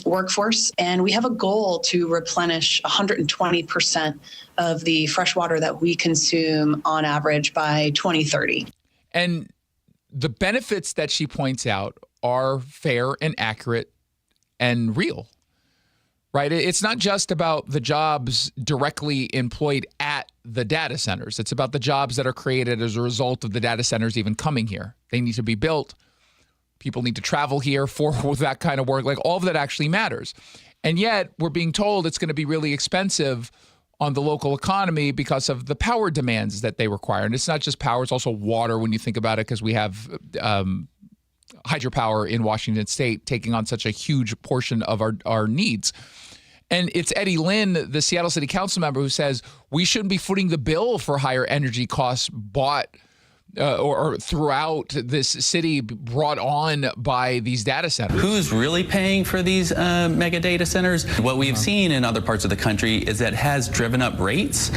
workforce. And we have a goal to replenish 120% of the fresh water that we consume on average by 2030. And the benefits that she points out are fair and accurate and real, right? It's not just about the jobs directly employed at the data centers. It's about the jobs that are created as a result of the data centers even coming here. They need to be built. People need to travel here for that kind of work. Like, all of that actually matters. And yet we're being told it's going to be really expensive on the local economy because of the power demands that they require. And it's not just power, it's also water when you think about it, because we have hydropower in Washington State taking on such a huge portion of our needs. And it's Eddie Lynn, the Seattle City Council member, who says we shouldn't be footing the bill for higher energy costs bought or throughout this city brought on by these data centers. Who's really paying for these mega data centers? What we've seen in other parts of the country is that it has driven up rates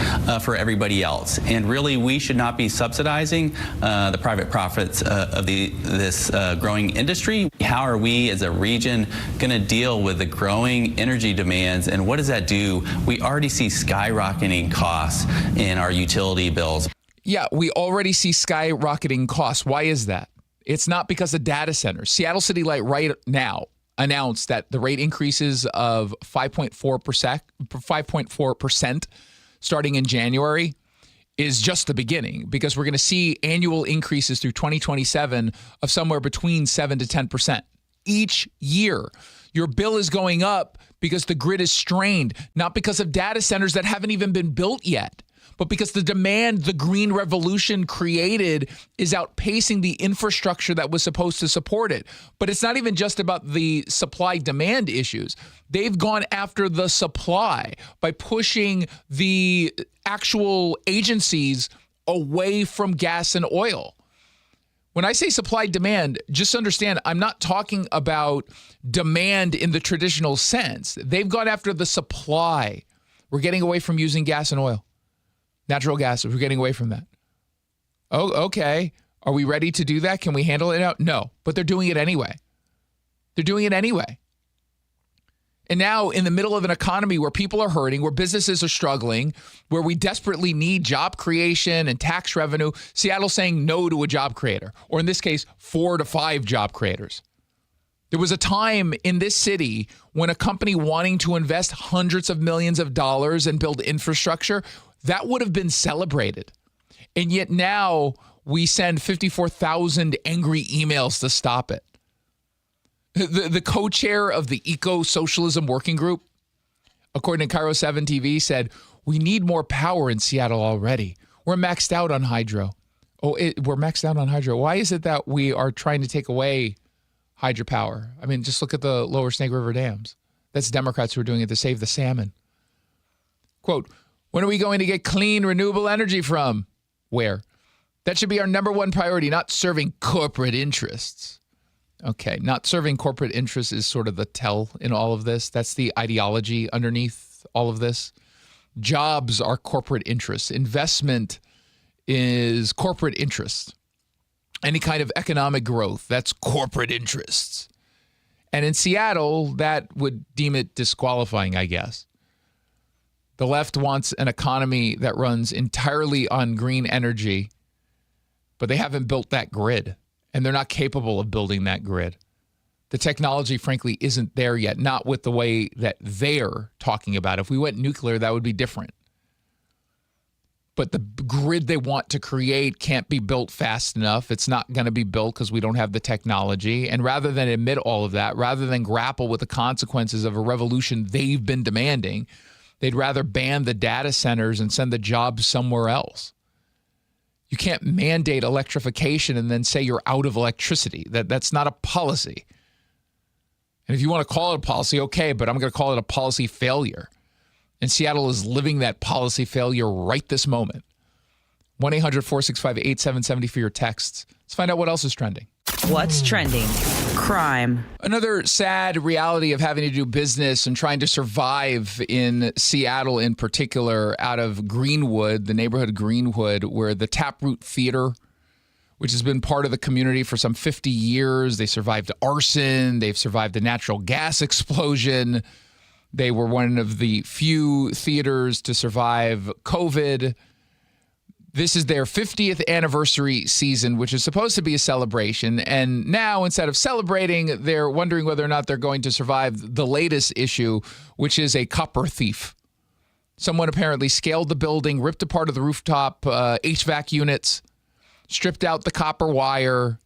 for everybody else. And really, we should not be subsidizing the private profits of this growing industry. How are we as a region going to deal with the growing energy demands? And what does that do? We already see skyrocketing costs in our utility bills. Yeah, we already see skyrocketing costs. Why is that? It's not because of data centers. Seattle City Light right now announced that the rate increases of 5.4% starting in January is just the beginning, because we're going to see annual increases through 2027 of somewhere between 7 to 10% each year. Your bill is going up because the grid is strained, not because of data centers that haven't even been built yet, but because the demand the green revolution created is outpacing the infrastructure that was supposed to support it. But it's not even just about the supply-demand issues. They've gone after the supply by pushing the actual agencies away from gas and oil. When I say supply-demand, just understand I'm not talking about demand in the traditional sense. They've gone after the supply. We're getting away from using gas and oil. Natural gas, we're getting away from that. Oh, okay. Are we ready to do that? Can we handle it now? No, but they're doing it anyway. They're doing it anyway. And now in the middle of an economy where people are hurting, where businesses are struggling, where we desperately need job creation and tax revenue, Seattle's saying no to a job creator, or in this case, 4 to 5 job creators. There was a time in this city when a company wanting to invest hundreds of millions of dollars and build infrastructure, that would have been celebrated. And yet now we send 54,000 angry emails to stop it. The co-chair of the Eco-Socialism Working Group, according to Cairo 7 TV, said, we need more power in Seattle already. We're maxed out on hydro. We're maxed out on hydro. Why is it that we are trying to take away hydropower? I mean, just look at the lower Snake River dams. That's Democrats who are doing it to save the salmon. Quote, when are we going to get clean, renewable energy from? Where? That should be our number one priority, not serving corporate interests. Okay, not serving corporate interests is sort of the tell in all of this. That's the ideology underneath all of this. Jobs are corporate interests. Investment is corporate interests. Any kind of economic growth, that's corporate interests. And in Seattle, that would deem it disqualifying, I guess. The left wants an economy that runs entirely on green energy, but they haven't built that grid. And they're not capable of building that grid. The technology, frankly, isn't there yet, not with the way that they're talking about. If we went nuclear, that would be different. But the grid they want to create can't be built fast enough. It's not going to be built because we don't have the technology. And rather than admit all of that, rather than grapple with the consequences of a revolution they've been demanding, they'd rather ban the data centers and send the jobs somewhere else. You can't mandate electrification and then say you're out of electricity. That's not a policy. And if you want to call it a policy, okay, but I'm going to call it a policy failure. And Seattle is living that policy failure right this moment. 1-800-465-8770 for your texts. Let's find out what else is trending. What's trending? Crime. Another sad reality of having to do business and trying to survive in Seattle in particular, out of Greenwood, the neighborhood Greenwood, where the Taproot Theater, which has been part of the community for some 50 years. They survived arson. They've survived a natural gas explosion. They were one of the few theaters to survive COVID. This is their 50th anniversary season, which is supposed to be a celebration. And now, instead of celebrating, they're wondering whether or not they're going to survive the latest issue, which is a copper thief. Someone apparently scaled the building, ripped apart of the rooftop HVAC units, stripped out the copper wire.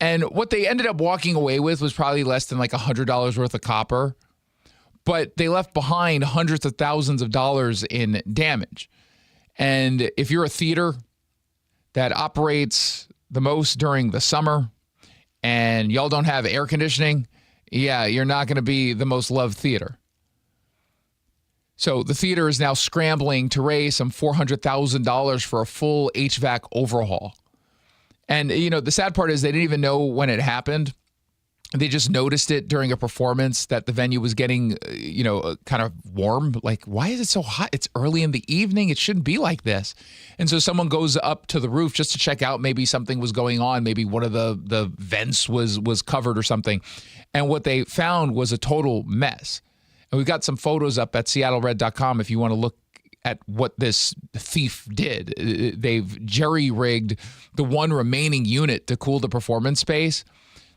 And what they ended up walking away with was probably less than like $100 worth of copper. But they left behind hundreds of thousands of dollars in damage. And if you're a theater that operates the most during the summer and y'all don't have air conditioning, yeah, you're not going to be the most loved theater. So the theater is now scrambling to raise some $400,000 for a full HVAC overhaul. And, you know, the sad part is they didn't even know when it happened. They just noticed it during a performance that the venue was getting, kind of warm. Like, why is it so hot? It's early in the evening. It shouldn't be like this. And so someone goes up to the roof just to check out. Maybe something was going on. Maybe one of the vents was covered or something. And what they found was a total mess. And we've got some photos up at seattlered.com if you want to look at what this thief did. They've jerry-rigged the one remaining unit to cool the performance space.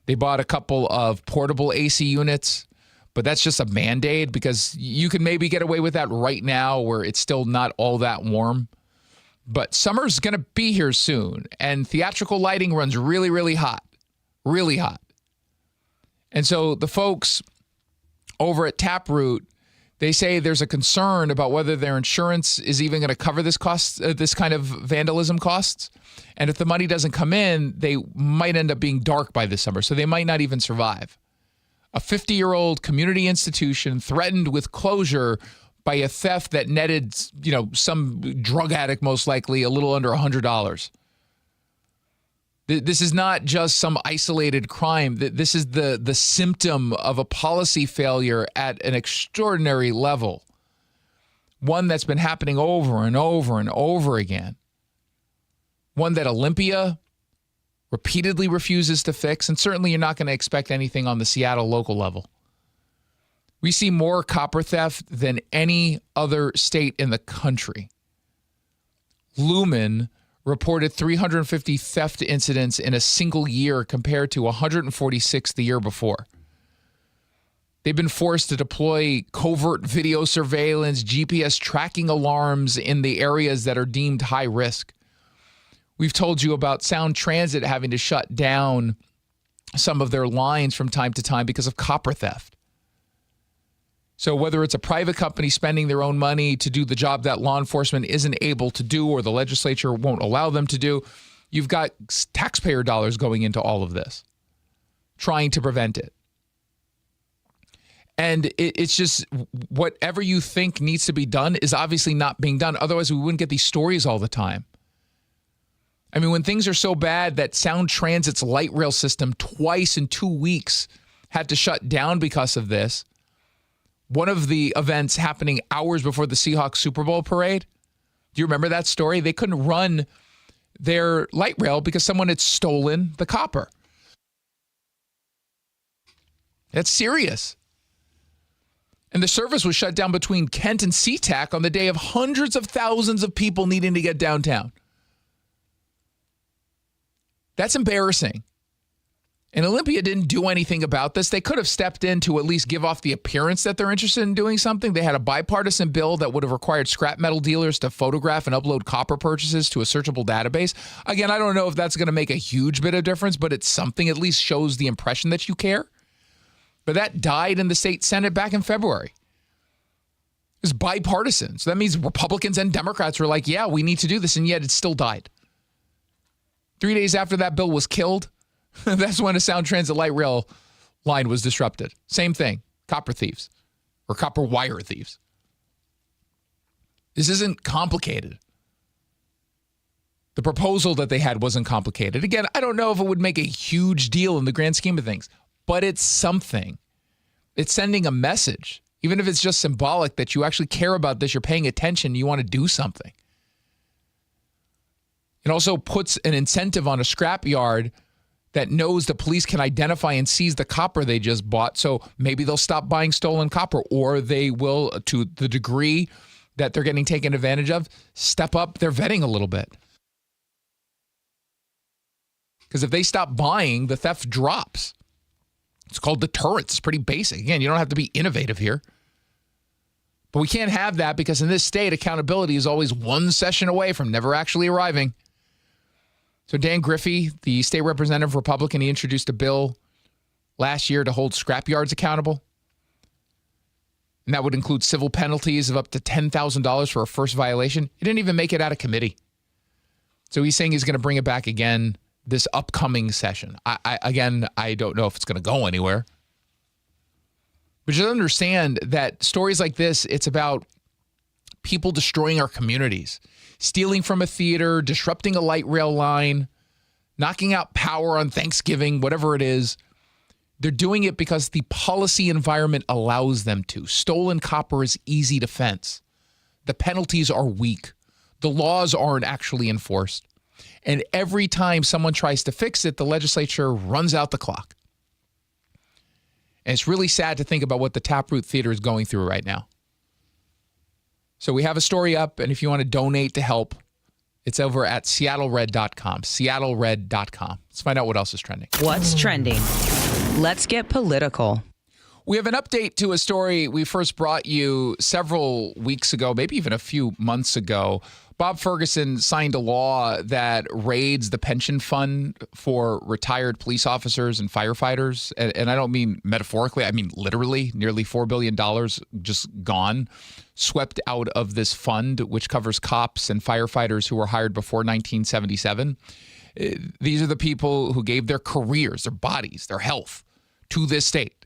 They bought a couple of portable AC units, but that's just a Band-Aid because you can maybe get away with that right now where it's still not all that warm. But summer's going to be here soon, and theatrical lighting runs really, really hot. Really hot. And so the folks over at Taproot, they say there's a concern about whether their insurance is even going to cover this kind of vandalism costs. And if the money doesn't come in, they might end up being dark by this summer. So they might not even survive. A 50-year-old community institution threatened with closure by a theft that netted, some drug addict, most likely, a little under $100. This is not just some isolated crime. This is the symptom of a policy failure at an extraordinary level. One that's been happening over and over and over again. One that Olympia repeatedly refuses to fix, and certainly you're not going to expect anything on the Seattle local level. We see more copper theft than any other state in the country. Lumen reported 350 theft incidents in a single year compared to 146 the year before. They've been forced to deploy covert video surveillance, GPS tracking alarms in the areas that are deemed high risk. We've told you about Sound Transit having to shut down some of their lines from time to time because of copper theft. So whether it's a private company spending their own money to do the job that law enforcement isn't able to do or the legislature won't allow them to do, you've got taxpayer dollars going into all of this, trying to prevent it. And it's just whatever you think needs to be done is obviously not being done. Otherwise, we wouldn't get these stories all the time. I mean, when things are so bad that Sound Transit's light rail system twice in 2 weeks had to shut down because of this, one of the events happening hours before the Seahawks Super Bowl parade. Do you remember that story? They couldn't run their light rail because someone had stolen the copper. That's serious. And the service was shut down between Kent and SeaTac on the day of hundreds of thousands of people needing to get downtown. That's embarrassing. And Olympia didn't do anything about this. They could have stepped in to at least give off the appearance that they're interested in doing something. They had a bipartisan bill that would have required scrap metal dealers to photograph and upload copper purchases to a searchable database. Again, I don't know if that's going to make a huge bit of difference, but it's something, at least shows the impression that you care. But that died in the state Senate back in February. It was bipartisan. So that means Republicans and Democrats were like, yeah, we need to do this, and yet it still died. 3 days after that bill was killed, that's when a Sound Transit light rail line was disrupted. Same thing, copper thieves or copper wire thieves. This isn't complicated. The proposal that they had wasn't complicated. Again, I don't know if it would make a huge deal in the grand scheme of things, but it's something. It's sending a message, even if it's just symbolic that you actually care about this, you're paying attention, you want to do something. It also puts an incentive on a scrapyard that knows the police can identify and seize the copper they just bought. So maybe they'll stop buying stolen copper, or they will, to the degree that they're getting taken advantage of, step up their vetting a little bit. Because if they stop buying, the theft drops. It's called deterrence. It's pretty basic. Again, you don't have to be innovative here. But we can't have that because in this state, accountability is always one session away from never actually arriving. So Dan Griffey, the state representative Republican, he introduced a bill last year to hold scrapyards accountable. And that would include civil penalties of up to $10,000 for a first violation. He didn't even make it out of committee. So he's saying he's going to bring it back again this upcoming session. I don't know if it's going to go anywhere. But just understand that stories like this, it's about people destroying our communities, stealing from a theater, disrupting a light rail line, knocking out power on Thanksgiving, whatever it is. They're doing it because the policy environment allows them to. Stolen copper is easy to fence. The penalties are weak. The laws aren't actually enforced. And every time someone tries to fix it, the legislature runs out the clock. And it's really sad to think about what the Taproot Theater is going through right now. So we have a story up, and if you want to donate to help, it's over at seattlered.com, seattlered.com. Let's find out what else is trending. What's trending? Let's get political. We have an update to a story we first brought you several weeks ago, maybe even a few months ago. Bob Ferguson signed a law that raids the pension fund for retired police officers and firefighters. And I don't mean metaphorically, I mean literally. Nearly $4 billion just gone, swept out of this fund, which covers cops and firefighters who were hired before 1977. These are the people who gave their careers, their bodies, their health to this state.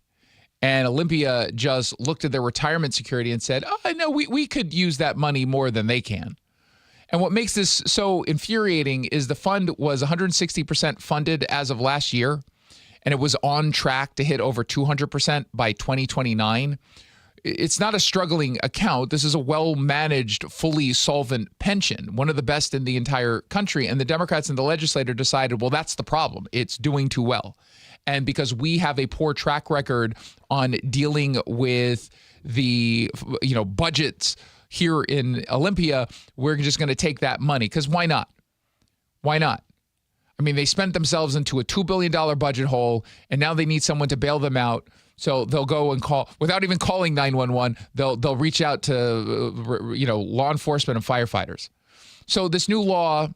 And Olympia just looked at their retirement security and said, oh, no, we could use that money more than they can. And what makes this so infuriating is the fund was 160% funded as of last year, and it was on track to hit over 200% by 2029. It's not a struggling account. This is a well-managed, fully solvent pension, one of the best in the entire country. And the Democrats in the legislature decided, well, that's the problem. It's doing too well. And because we have a poor track record on dealing with the, budgets here in Olympia, we're just going to take that money. Because why not? Why not? I mean, they spent themselves into a $2 billion budget hole, and now they need someone to bail them out. So they'll go and call, without even calling 911, they'll reach out to, law enforcement and firefighters. So this new law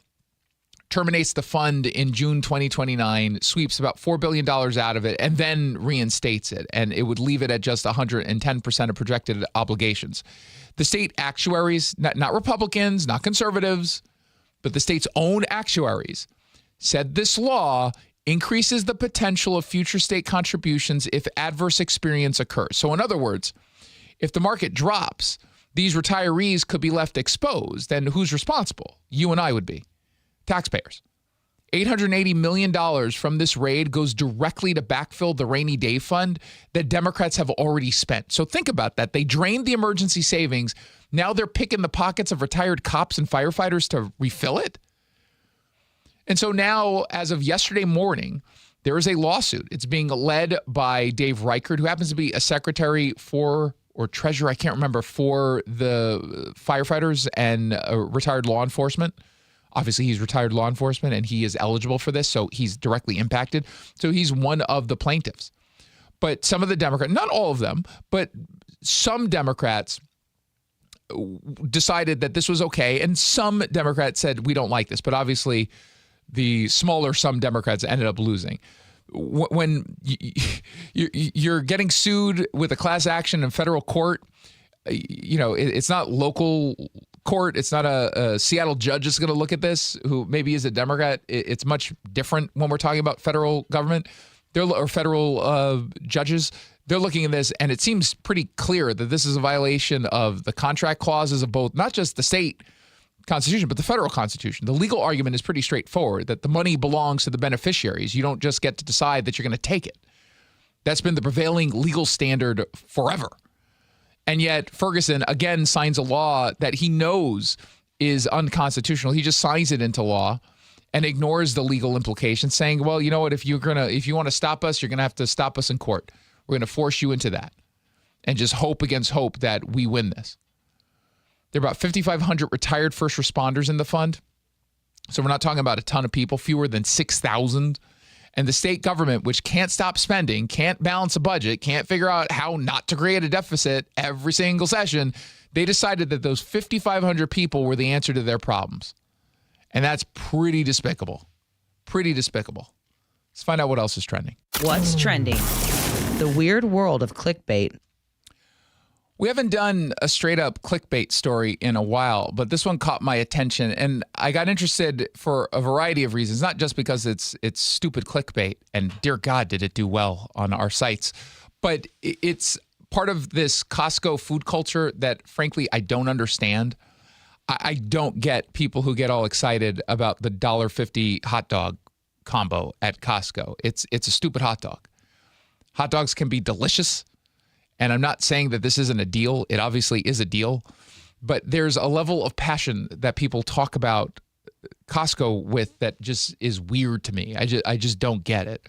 terminates the fund in June 2029, sweeps about $4 billion out of it, and then reinstates it. And it would leave it at just 110% of projected obligations. The state actuaries, not Republicans, not conservatives, but the state's own actuaries, said this law increases the potential of future state contributions if adverse experience occurs. So in other words, if the market drops, these retirees could be left exposed. Then who's responsible? You and I would be. Taxpayers. $880 million from this raid goes directly to backfill the rainy day fund that Democrats have already spent. So think about that. They drained the emergency savings. Now they're picking the pockets of retired cops and firefighters to refill it. And so now, as of yesterday morning, there is a lawsuit. It's being led by Dave Reichert, who happens to be a secretary or treasurer, I can't remember, for the firefighters and retired law enforcement. Obviously, he's retired law enforcement, and he is eligible for this, so he's directly impacted. So he's one of the plaintiffs. But some of the Democrats, not all of them, but some Democrats decided that this was okay, and some Democrats said, we don't like this. But obviously, the smaller some Democrats ended up losing. When you're getting sued with a class action in federal court, it's not local court. It's not a Seattle judge that's going to look at this, who maybe is a Democrat. It's much different when we're talking about federal government or federal judges. They're looking at this, and it seems pretty clear that this is a violation of the contract clauses of both, not just the state Constitution, but the federal Constitution. The legal argument is pretty straightforward, that the money belongs to the beneficiaries. You don't just get to decide that you're going to take it. That's been the prevailing legal standard forever. And yet Ferguson, again, signs a law that he knows is unconstitutional. He just signs it into law and ignores the legal implications, saying, well, you know what, if you want to stop us, you're going to have to stop us in court. We're going to force you into that and just hope against hope that we win this. There are about 5,500 retired first responders in the fund. So we're not talking about a ton of people, fewer than 6,000. And the state government, which can't stop spending, can't balance a budget, can't figure out how not to create a deficit every single session, they decided that those 5,500 people were the answer to their problems. And that's pretty despicable. Pretty despicable. Let's find out what else is trending. What's trending? The weird world of clickbait. We haven't done a straight up clickbait story in a while, but this one caught my attention, and I got interested for a variety of reasons, not just because it's stupid clickbait, and dear God, did it do well on our sites, but it's part of this Costco food culture that, frankly, I don't understand. I don't get people who get all excited about the $1.50 hot dog combo at Costco. It's a stupid hot dog. Hot dogs can be delicious. And I'm not saying that this isn't a deal. It obviously is a deal. But there's a level of passion that people talk about Costco with that just is weird to me. I just don't get it.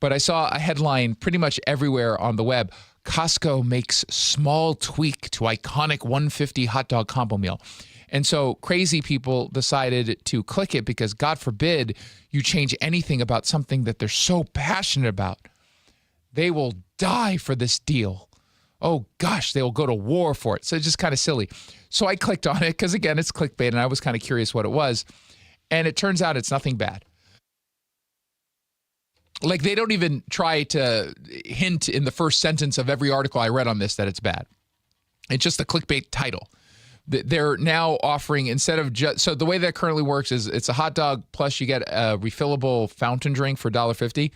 But I saw a headline pretty much everywhere on the web. Costco makes small tweak to iconic 150 hot dog combo meal. And so crazy people decided to click it because, God forbid, you change anything about something that they're so passionate about. They will die for this deal. Oh, gosh, they will go to war for it. So it's just kind of silly. So I clicked on it because, again, it's clickbait, and I was kind of curious what it was. And it turns out it's nothing bad. Like, they don't even try to hint in the first sentence of every article I read on this that it's bad. It's just a clickbait title. They're now offering, instead of just, so the way that currently works is it's a hot dog plus you get a refillable fountain drink for $1.50.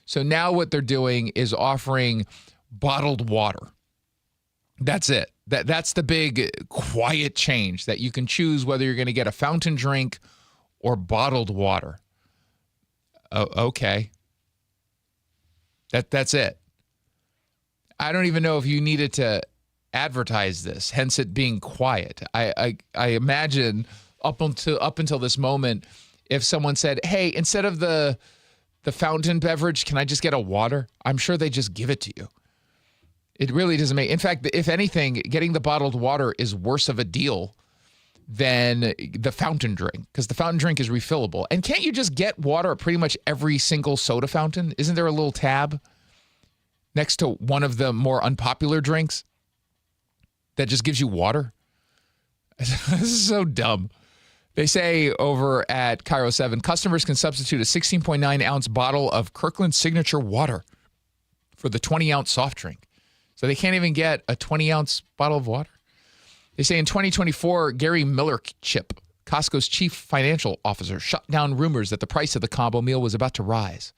So now what they're doing is offering bottled water. That's it. That's the big quiet change, that you can choose whether you're going to get a fountain drink or bottled water. Oh, okay. That's it. I don't even know if you needed to advertise this, hence it being quiet. I imagine up until this moment, if someone said, hey, instead of the fountain beverage, can I just get a water? I'm sure they just give it to you. It really doesn't make, in fact, if anything, getting the bottled water is worse of a deal than the fountain drink, because the fountain drink is refillable. And can't you just get water at pretty much every single soda fountain? Isn't there a little tab next to one of the more unpopular drinks that just gives you water? This is so dumb. They say over at Cairo 7, customers can substitute a 16.9-ounce bottle of Kirkland Signature water for the 20-ounce soft drink. So they can't even get a 20-ounce bottle of water. They say in 2024, Gary Millerchip, Costco's chief financial officer, shut down rumors that the price of the combo meal was about to rise.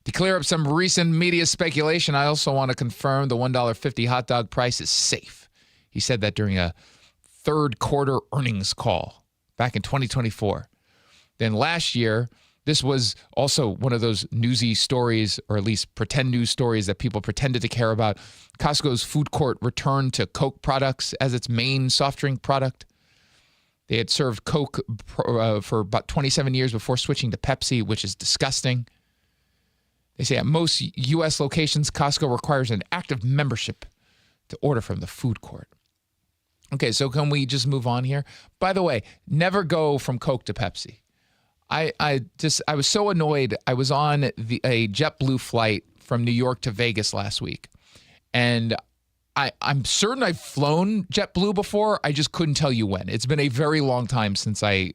To clear up some recent media speculation, I also want to confirm the $1.50 hot dog price is safe. He said that during a third quarter earnings call back in 2024. Then last year, this was also one of those newsy stories, or at least pretend news stories that people pretended to care about. Costco's food court returned to Coke products as its main soft drink product. They had served Coke for about 27 years before switching to Pepsi, which is disgusting. They say at most U.S. locations, Costco requires an active membership to order from the food court. Okay, so can we just move on here? By the way, never go from Coke to Pepsi. I was so annoyed. I was on a JetBlue flight from New York to Vegas last week, and I'm certain I've flown JetBlue before. I just couldn't tell you when. It's been a very long time since I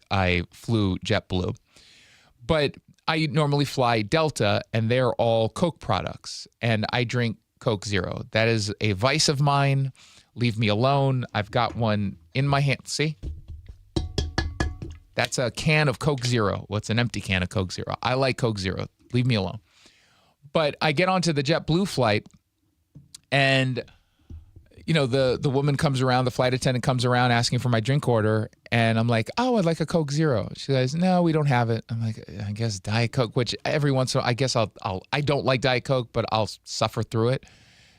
flew JetBlue, but I normally fly Delta, and they're all Coke products, and I drink Coke Zero. That is a vice of mine. Leave me alone. I've got one in my hand. See? That's a can of Coke Zero. Well, it's an empty can of Coke Zero. I like Coke Zero. Leave me alone. But I get onto the JetBlue flight, and you know, the woman comes around, the flight attendant comes around asking for my drink order, and I'm like, oh, I'd like a Coke Zero. She says, no, we don't have it. I'm like, I guess Diet Coke, which every once in a while, I guess I don't like Diet Coke, but I'll suffer through it.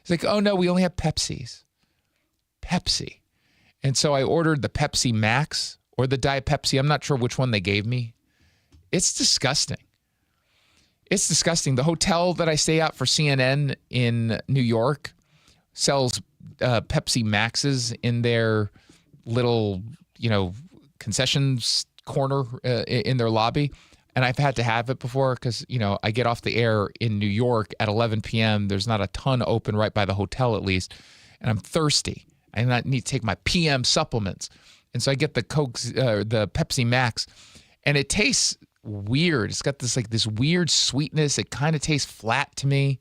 It's like, oh no, we only have Pepsis. Pepsi. And so I ordered the Pepsi Max or the Diet Pepsi. I'm not sure which one they gave me. It's disgusting. It's disgusting. The hotel that I stay at for CNN in New York sells Pepsi Maxes in their little, concessions corner in their lobby. And I've had to have it before because, I get off the air in New York at 11 p.m. There's not a ton open right by the hotel, at least. And I'm thirsty. I need to take my PM supplements. And so I get the the Pepsi Max, and it tastes weird. It's got this weird sweetness. It kind of tastes flat to me.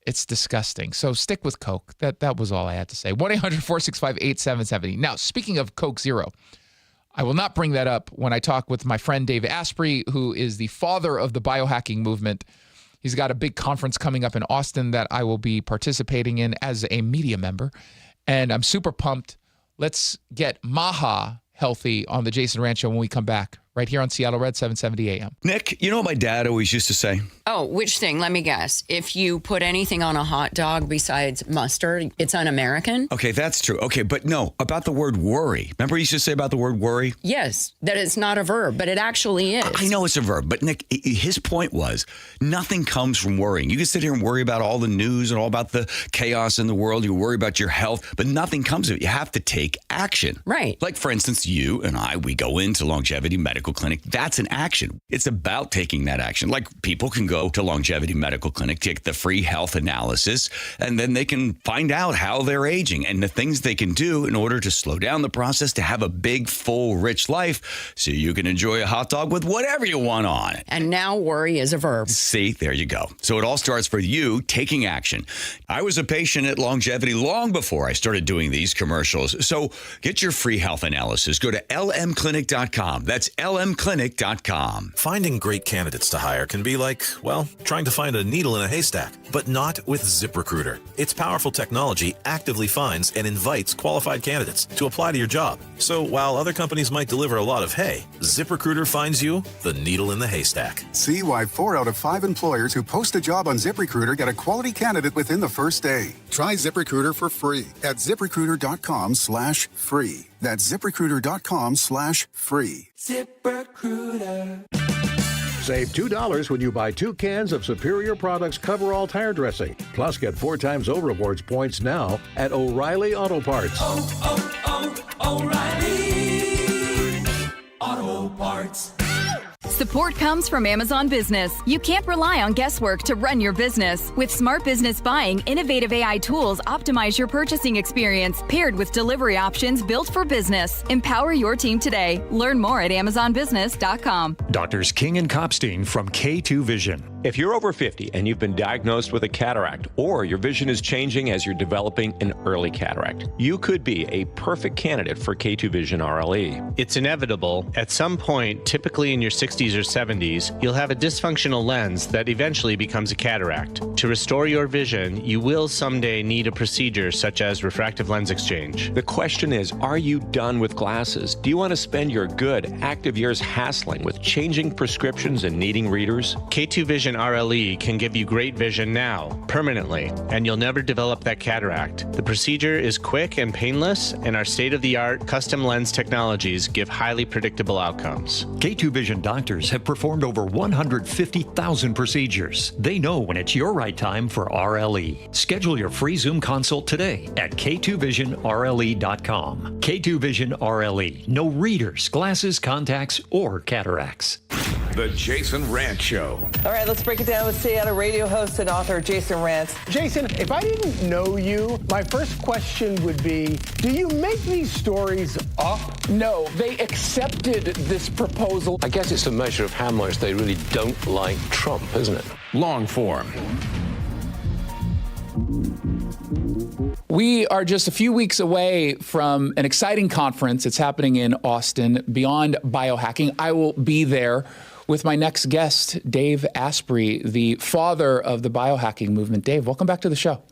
It's disgusting. So stick with Coke. That was all I had to say. 1-800-465-8770. Now, speaking of Coke Zero, I will not bring that up when I talk with my friend Dave Asprey, who is the father of the biohacking movement. He's got a big conference coming up in Austin that I will be participating in as a media member. And I'm super pumped. Let's get Maha healthy on the Jason Rantz Show when we come back right here on Seattle Red 770 AM. Nick, you know what my dad always used to say? Oh, which thing? Let me guess. If you put anything on a hot dog besides mustard, it's un-American? Okay, that's true. Okay, but no, about the word worry. Remember he used to say about the word worry? Yes, that it's not a verb, but it actually is. I know it's a verb, but Nick, his point was nothing comes from worrying. You can sit here and worry about all the news and all about the chaos in the world. You worry about your health, but nothing comes of it. You have to take action. Right. Like, for instance, you and I, we go into Longevity Medical Clinic. That's an action. It's about taking that action. Like, people can go to Longevity Medical Clinic, take the free health analysis, and then they can find out how they're aging and the things they can do in order to slow down the process to have a big, full, rich life so you can enjoy a hot dog with whatever you want on it. And now worry is a verb. See, there you go. So it all starts for you taking action. I was a patient at Longevity long before I started doing these commercials. So get your free health analysis. Go to lmclinic.com. That's lmclinic.com. Finding great candidates to hire can be like, well, trying to find a needle in a haystack, but not with ZipRecruiter. Its powerful technology actively finds and invites qualified candidates to apply to your job. So while other companies might deliver a lot of hay, ZipRecruiter finds you the needle in the haystack. See why 4 out of 5 employers who post a job on ZipRecruiter get a quality candidate within the first day. Try ZipRecruiter for free at ZipRecruiter.com/free. That's ZipRecruiter.com/free. ZipRecruiter. Save $2 when you buy 2 cans of Superior Products Coverall Tire Dressing. Plus, get 4 times O-Rewards points now at O'Reilly Auto Parts. O'Reilly Auto Parts. Support comes from Amazon Business. You can't rely on guesswork to run your business. With Smart Business Buying, innovative AI tools optimize your purchasing experience, paired with delivery options built for business. Empower your team today. Learn more at amazonbusiness.com. Doctors King and Kopstein from K2 Vision. If you're over 50 and you've been diagnosed with a cataract, or your vision is changing as you're developing an early cataract, you could be a perfect candidate for K2 Vision RLE. It's inevitable. At some point, typically in your 60s or 70s, you'll have a dysfunctional lens that eventually becomes a cataract. To restore your vision, you will someday need a procedure such as refractive lens exchange. The question is, are you done with glasses? Do you want to spend your good, active years hassling with changing prescriptions and needing readers? K2 Vision RLE can give you great vision now, permanently, and you'll never develop that cataract. The procedure is quick and painless, and our state-of-the-art custom lens technologies give highly predictable outcomes. K2 Vision doctors have performed over 150,000 procedures. They know when it's your right time for RLE. Schedule your free Zoom consult today at k2visionrle.com. K2 Vision RLE. No readers, glasses, contacts, or cataracts. The Jason Rantz Show. All right, let's break it down with Seattle radio host and author Jason Rantz. Jason, if I didn't know you, my first question would be, do you make these stories up? No, they accepted this proposal. I guess it's a measure of how much they really don't like Trump, isn't it? Long form. We are just a few weeks away from an exciting conference. It's happening in Austin, Beyond Biohacking. I will be there with my next guest, Dave Asprey, the father of the biohacking movement. Dave, welcome back to the show.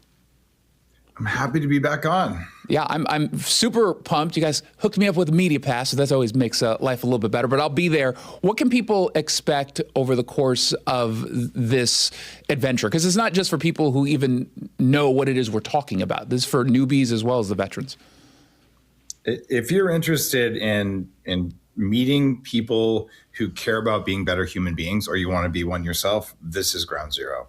I'm happy to be back on. Yeah, I'm super pumped. You guys hooked me up with a media pass, so that always makes life a little bit better. But I'll be there. What can people expect over the course of this adventure? Because it's not just for people who even know what it is we're talking about. This is for newbies as well as the veterans. If you're interested in meeting people who care about being better human beings, or you want to be one yourself, this is ground zero.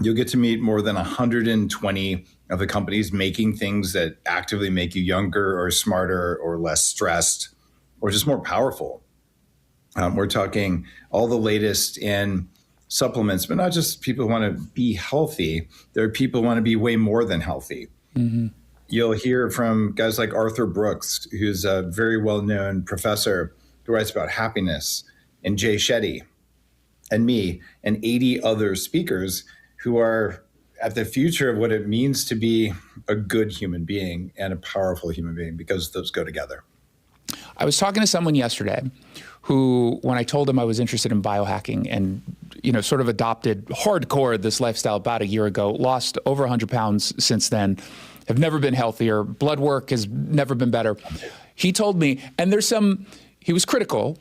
You'll get to meet more than 120 of the companies making things that actively make you younger or smarter or less stressed or just more powerful. We're talking all the latest in supplements, but not just people who want to be healthy. There are people who want to be way more than healthy. Mm-hmm. You'll hear from guys like Arthur Brooks, who's a very well-known professor who writes about happiness, and Jay Shetty, and me, and 80 other speakers who are at the future of what it means to be a good human being and a powerful human being, because those go together. I was talking to someone yesterday who, when I told him I was interested in biohacking and, sort of adopted hardcore this lifestyle about a year ago, lost over 100 pounds since then, have never been healthier. Blood work has never been better. He told me, and there's some he was critical,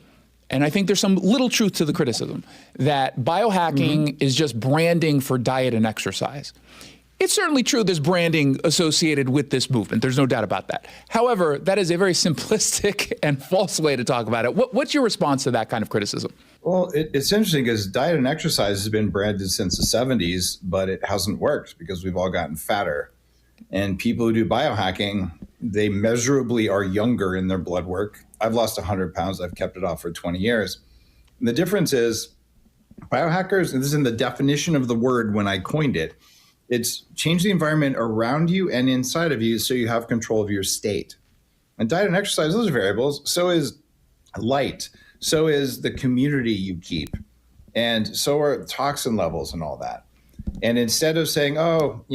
and I think there's some little truth to the criticism, that biohacking is just branding for diet and exercise. It's certainly true there's branding associated with this movement. There's no doubt about that. However, that is a very simplistic and false way to talk about it. What's your response to that kind of criticism? Well, it's interesting because diet and exercise has been branded since the 70s, but it hasn't worked because we've all gotten fatter. And people who do biohacking, they measurably are younger in their blood work. I've lost 100 pounds. I've kept it off for 20 years. And the difference is biohackers, and this is in the definition of the word when I coined it, it's change the environment around you and inside of you so you have control of your state. And diet and exercise, those are variables. So is light. So is the community you keep. And so are toxin levels and all that. And instead of saying, oh,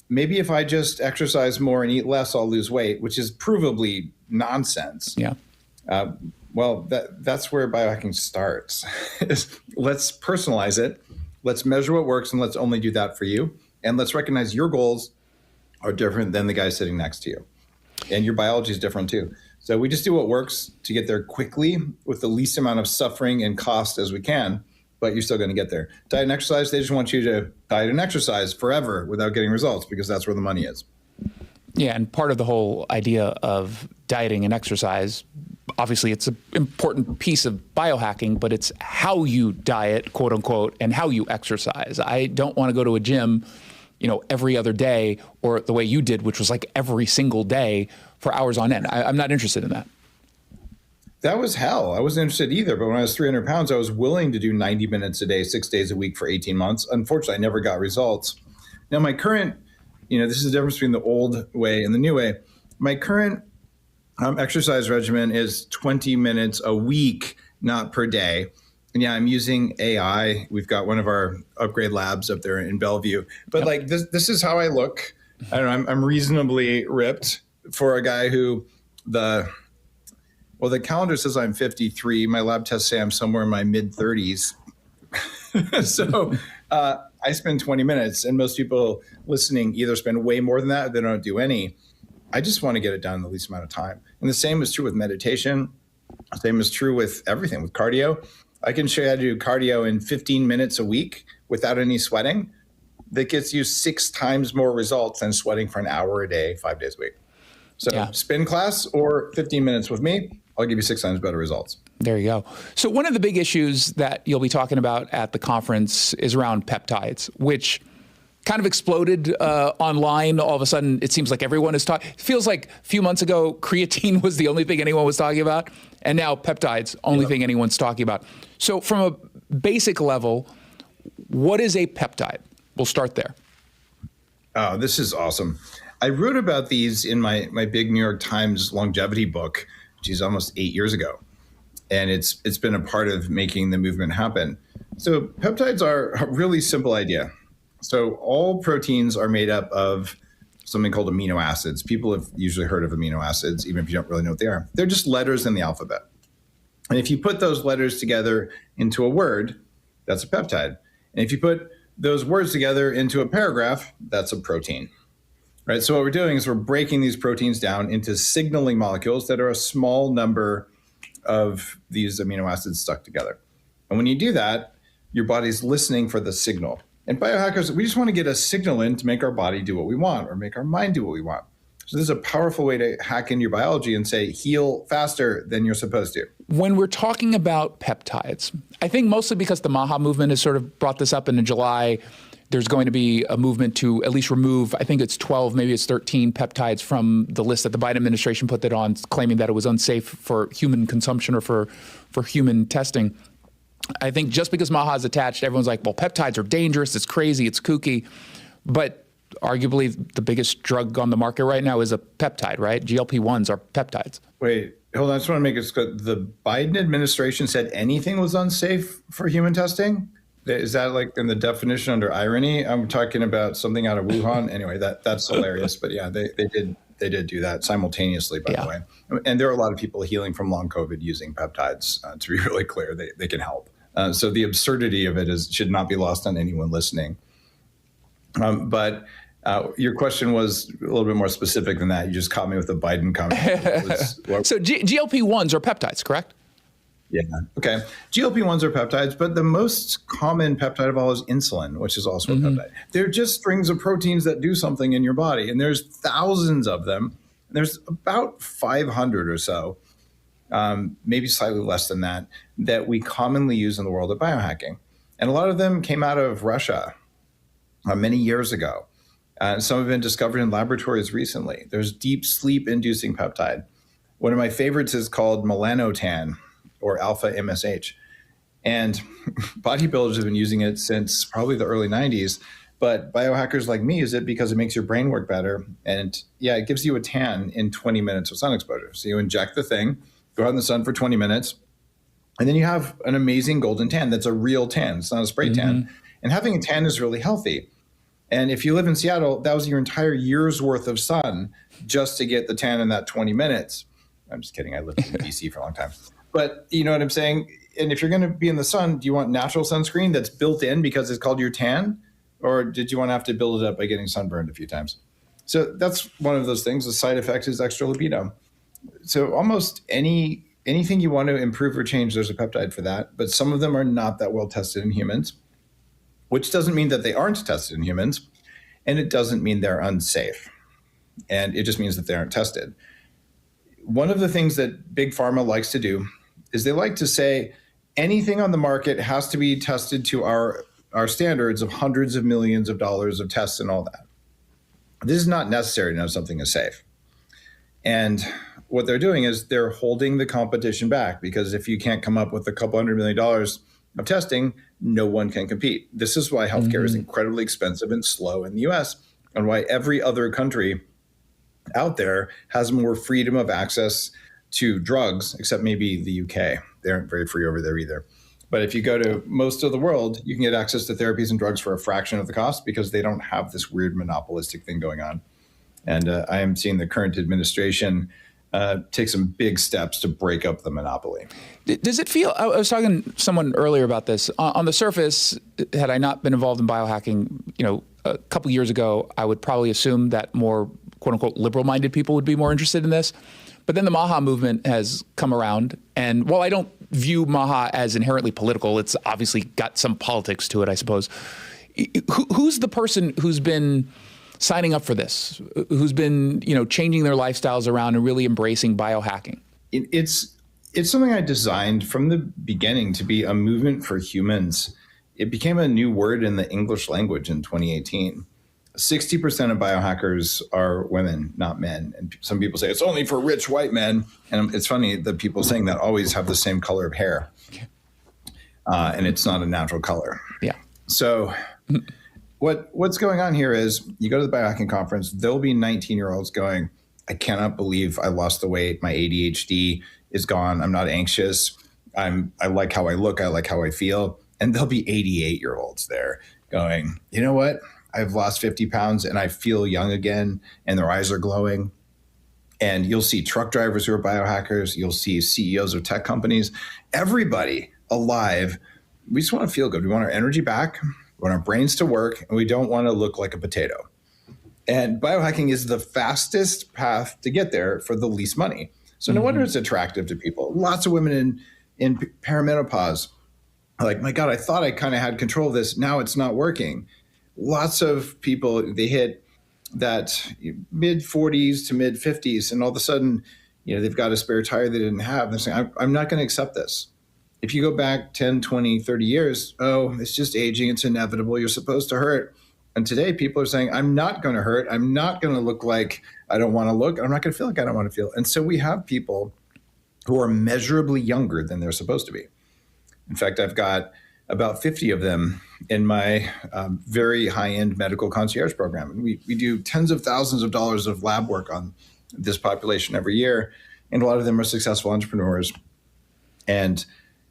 maybe if I just exercise more and eat less, I'll lose weight, which is provably nonsense. Yeah. Well, that's where biohacking starts. Let's personalize it. Let's measure what works, and let's only do that for you. And let's recognize your goals are different than the guy sitting next to you. And your biology is different too. So we just do what works to get there quickly with the least amount of suffering and cost as we can, but you're still going to get there. Diet and exercise, they just want you to diet and exercise forever without getting results because that's where the money is. Yeah, and part of the whole idea of dieting and exercise, obviously it's an important piece of biohacking, but it's how you diet, quote unquote, and how you exercise. I don't want to go to a gym, every other day, or the way you did, which was like every single day for hours on end. I'm not interested in that. That was hell. I wasn't interested either. But when I was 300 pounds, I was willing to do 90 minutes a day, 6 days a week for 18 months. Unfortunately, I never got results. Now, my current, this is the difference between the old way and the new way. My current exercise regimen is 20 minutes a week, not per day. And yeah, I'm using AI. We've got one of our upgrade labs up there in Bellevue. But this is how I look. I don't know, I'm reasonably ripped for a guy who the calendar says I'm 53. My lab tests say I'm somewhere in my mid 30s. So I spend 20 minutes, and most people listening either spend way more than that or they don't do any. I just want to get it done in the least amount of time. And the same is true with meditation. The same is true with everything, with cardio. I can show you how to do cardio in 15 minutes a week without any sweating. That gets you 6 times more results than sweating for an hour a day, 5 days a week. So spin class or 15 minutes with me, I'll give you 6 times better results. There you go. So one of the big issues that you'll be talking about at the conference is around peptides, which kind of exploded online. All of a sudden, it seems like everyone is talking. It feels like a few months ago, creatine was the only thing anyone was talking about. And now peptides, only thing anyone's talking about. So from a basic level, what is a peptide? We'll start there. Oh, this is awesome. I wrote about these in my big New York Times longevity book, which is almost 8 years ago. And it's been a part of making the movement happen. So peptides are a really simple idea. So all proteins are made up of something called amino acids. People have usually heard of amino acids, even if you don't really know what they are. They're just letters in the alphabet. And if you put those letters together into a word, that's a peptide. And if you put those words together into a paragraph, that's a protein. Right? So what we're doing is we're breaking these proteins down into signaling molecules that are a small number of these amino acids stuck together. And when you do that, your body's listening for the signal. And biohackers, we just want to get a signal in to make our body do what we want or make our mind do what we want. So this is a powerful way to hack into your biology and say, heal faster than you're supposed to. When we're talking about peptides, I think mostly because the MAHA movement has sort of brought this up, and in July, there's going to be a movement to at least remove, I think it's 12, maybe it's 13 peptides from the list that the Biden administration put that on, claiming that it was unsafe for human consumption or for human testing. I think just because MAHA is attached, everyone's like, well, peptides are dangerous, it's crazy, it's kooky. But arguably the biggest drug on the market right now is a peptide, right? GLP-1s are peptides. Wait, hold on. I just want to make it clear. The Biden administration said anything was unsafe for human testing? Is that like in the definition under irony? I'm talking about something out of Wuhan. Anyway, that's hilarious. But yeah, they did do that simultaneously, by the way. And there are a lot of people healing from long COVID using peptides. To be really clear, they can help. So the absurdity of it should not be lost on anyone listening. But Your question was a little bit more specific than that. You just caught me with a Biden comment. So GLP-1s are peptides, correct? Yeah. Okay. GLP-1s are peptides, but the most common peptide of all is insulin, which is also a peptide. They're just strings of proteins that do something in your body, and there's thousands of them. There's about 500 or so, maybe slightly less than that, that we commonly use in the world of biohacking. And a lot of them came out of Russia many years ago. Some have been discovered in laboratories recently. There's deep sleep-inducing peptide. One of my favorites is called melanotan, or alpha MSH. And bodybuilders have been using it since probably the early 90s. But biohackers like me use it because it makes your brain work better. And yeah, it gives you a tan in 20 minutes of sun exposure. So you inject the thing, go out in the sun for 20 minutes, and then you have an amazing golden tan that's a real tan. It's not a spray tan. And having a tan is really healthy. And if you live in Seattle, that was your entire year's worth of sun just to get the tan in that 20 minutes. I'm just kidding. I lived in DC for a long time. But you know what I'm saying? And if you're going to be in the sun, do you want natural sunscreen that's built in because it's called your tan? Or did you want to have to build it up by getting sunburned a few times? So that's one of those things. The side effect is extra libido. So almost anything you want to improve or change, there's a peptide for that. But some of them are not that well tested in humans, which doesn't mean that they aren't tested in humans. And it doesn't mean they're unsafe. And it just means that they aren't tested. One of the things that Big Pharma likes to do is they like to say anything on the market has to be tested to our standards of hundreds of millions of dollars of tests and all that. This is not necessary to know something is safe. And what they're doing is they're holding the competition back, because if you can't come up with a couple $100 million of testing, no one can compete. This is why healthcare is incredibly expensive and slow in the US, and why every other country out there has more freedom of access to drugs, except maybe the UK. They aren't very free over there either. But if you go to most of the world, you can get access to therapies and drugs for a fraction of the cost, because they don't have this weird monopolistic thing going on. And I am seeing the current administration take some big steps to break up the monopoly. Does it feel, I was talking to someone earlier about this, on the surface, had I not been involved in biohacking, a couple years ago, I would probably assume that more quote unquote liberal-minded people would be more interested in this. But then the Maha movement has come around, and while I don't view Maha as inherently political, it's obviously got some politics to it, I suppose. Who's the person who's been signing up for this, who's been, changing their lifestyles around and really embracing biohacking? It's something I designed from the beginning to be a movement for humans. It became a new word in the English language in 2018. 60% of biohackers are women, not men. And some people say it's only for rich white men. And it's funny, the people saying that always have the same color of hair. And it's not a natural color. Yeah. So what's going on here is you go to the biohacking conference, there'll be 19-year-olds going, I cannot believe I lost the weight. My ADHD is gone. I'm not anxious. I like how I look. I like how I feel. And there'll be 88-year-olds there going, you know what? I've lost 50 pounds and I feel young again, and their eyes are glowing. And you'll see truck drivers who are biohackers. You'll see CEOs of tech companies, everybody alive. We just want to feel good. We want our energy back. We want our brains to work, and we don't want to look like a potato. And biohacking is the fastest path to get there for the least money. So no wonder it's attractive to people. Lots of women in perimenopause are like, my God, I thought I kind of had control of this. Now it's not working. Lots of people, they hit that mid 40s to mid 50s, and all of a sudden, they've got a spare tire they didn't have. They're saying, I'm not going to accept this. If you go back 10, 20, 30 years, it's just aging. It's inevitable. You're supposed to hurt. And today people are saying, I'm not going to hurt. I'm not going to look like I don't want to look. I'm not going to feel like I don't want to feel. And so we have people who are measurably younger than they're supposed to be. In fact, I've got about 50 of them in my very high-end medical concierge program. We do tens of thousands of dollars of lab work on this population every year. And a lot of them are successful entrepreneurs. And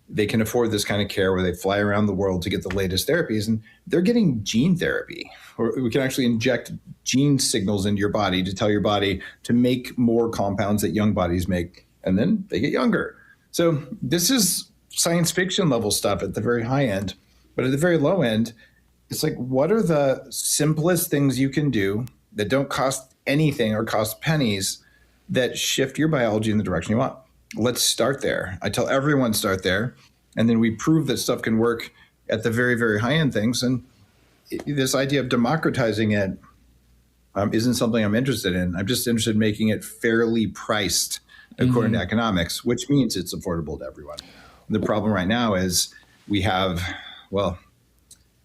they can afford this kind of care where they fly around the world to get the latest therapies. And they're getting gene therapy, or we can actually inject gene signals into your body to tell your body to make more compounds that young bodies make. And then they get younger. So this is science fiction level stuff at the very high end. But at the very low end, It's like, what are the simplest things you can do that don't cost anything or cost pennies that shift your biology in the direction you want? Let's start there. I tell everyone start there. And then we prove that stuff can work at the very, very high end things. And this idea of democratizing it isn't something I'm interested in. I'm just interested in making it fairly priced according to economics, which means it's affordable to everyone. The problem right now is we have, well,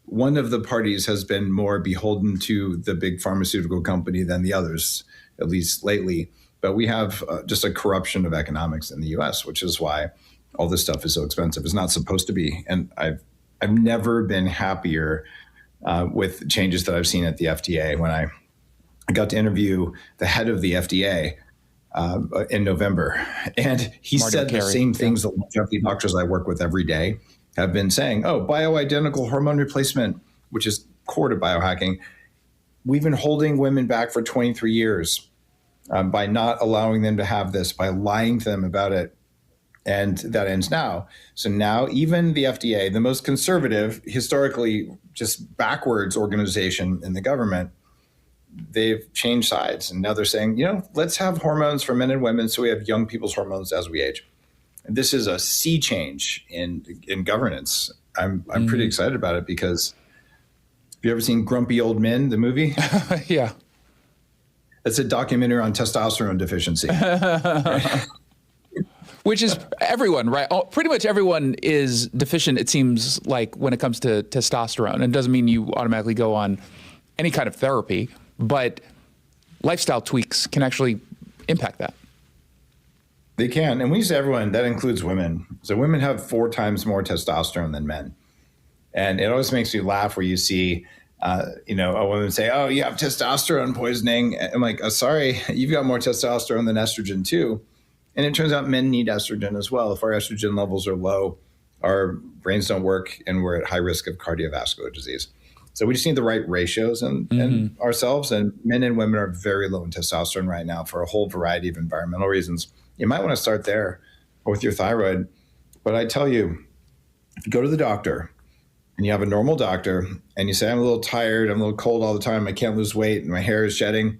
one of the parties has been more beholden to the big pharmaceutical company than the others, at least lately. But we have just a corruption of economics in the US, which is why all this stuff is so expensive. It's not supposed to be. And I've never been happier with changes that I've seen at the FDA. When I got to interview the head of the FDA in November, and he said the same things that longevity doctors I work with every day have been saying. Oh, bioidentical hormone replacement, which is core to biohacking. We've been holding women back for 23 years by not allowing them to have this, by lying to them about it. And that ends now. So now even the FDA, the most conservative, historically just backwards organization in the government, they've changed sides. And now they're saying, let's have hormones for men and women so we have young people's hormones as we age. And this is a sea change in governance. I'm pretty excited about it because have you ever seen Grumpy Old Men, the movie? Yeah. It's a documentary on testosterone deficiency. Which is everyone, right? Pretty much everyone is deficient, it seems like, when it comes to testosterone. And it doesn't mean you automatically go on any kind of therapy, but lifestyle tweaks can actually impact that. They can. And when you say everyone, that includes women. So women have 4 times more testosterone than men. And it always makes me laugh where you see, a woman say, oh, you have testosterone poisoning. I'm like, oh, sorry, you've got more testosterone than estrogen too. And it turns out men need estrogen as well. If our estrogen levels are low, our brains don't work and we're at high risk of cardiovascular disease. So we just need the right ratios in ourselves. And men and women are very low in testosterone right now for a whole variety of environmental reasons. You might want to start there with your thyroid. But I tell you, if you go to the doctor and you have a normal doctor and you say, I'm a little tired, I'm a little cold all the time, I can't lose weight, and my hair is shedding,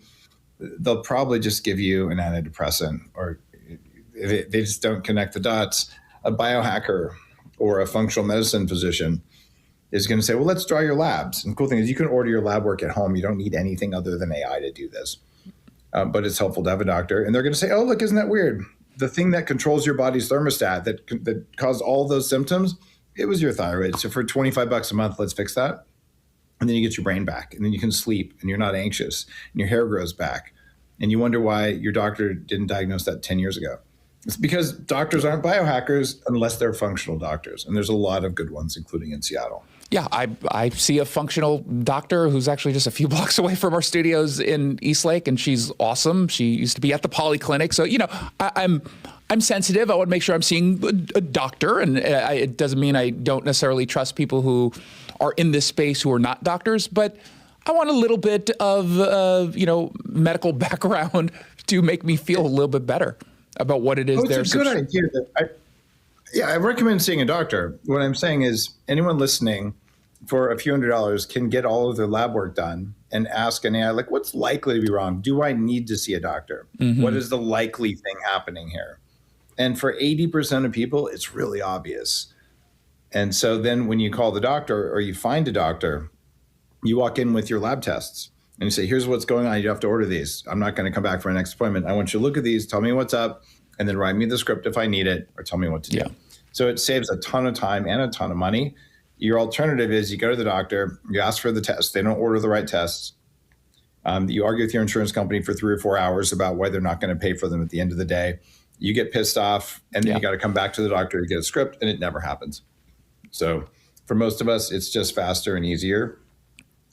they'll probably just give you an antidepressant, or if they just don't connect the dots. A biohacker or a functional medicine physician is going to say, well, let's draw your labs. And the cool thing is you can order your lab work at home. You don't need anything other than AI to do this. But it's helpful to have a doctor. And they're going to say, oh, look, isn't that weird? The thing that controls your body's thermostat that caused all those symptoms, it was your thyroid. So for $25 a month, let's fix that. And then you get your brain back, and then you can sleep, and you're not anxious, and your hair grows back. And you wonder why your doctor didn't diagnose that 10 years ago. It's because doctors aren't biohackers unless they're functional doctors. And there's a lot of good ones, including in Seattle. Yeah, I see a functional doctor who's actually just a few blocks away from our studios in Eastlake, and she's awesome. She used to be at the Polyclinic. So, I'm sensitive. I want to make sure I'm seeing a doctor. And it doesn't mean I don't necessarily trust people who are in this space who are not doctors. But I want a little bit of, medical background to make me feel a little bit better about what it is they're. It's a good idea. I recommend seeing a doctor. What I'm saying is anyone listening for a few $100s can get all of their lab work done and ask an AI, like, what's likely to be wrong? Do I need to see a doctor? What is the likely thing happening here? And for 80% of people, it's really obvious. And so then when you call the doctor or you find a doctor, you walk in with your lab tests and you say, here's what's going on. You have to order these. I'm not going to come back for an next appointment. I want you to look at these, tell me what's up, and then write me the script if I need it, or tell me what to do. So it saves a ton of time and a ton of money. Your alternative is you go to the doctor, you ask for the test. They don't order the right tests. You argue with your insurance company for 3 or 4 hours about why they're not going to pay for them at the end of the day. You get pissed off, and then you got to come back to the doctor to get a script, and it never happens. So for most of us, it's just faster and easier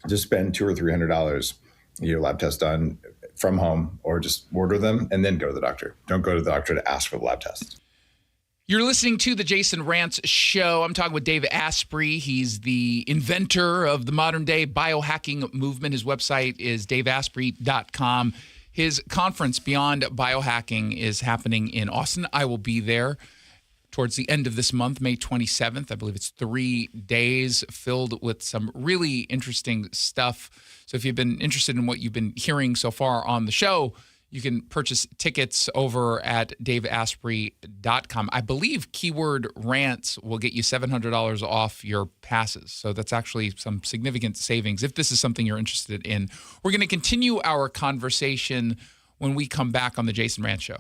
to spend $200 or $300 get your lab test done from home, or just order them and then go to the doctor. Don't go to the doctor to ask for the lab tests. You're listening to the Jason Rantz Show. I'm talking with Dave Asprey. He's the inventor of the modern day biohacking movement. His website is daveasprey.com. His conference, Beyond Biohacking, is happening in Austin. I will be there. towards the end of this month, May 27th. I believe it's 3 days filled with some really interesting stuff. So if you've been interested in what you've been hearing so far on the show, you can purchase tickets over at daveasprey.com. I believe keyword rants will get you $700 off your passes. So that's actually some significant savings if this is something you're interested in. We're going to continue our conversation when we come back on the Jason Rantz Show.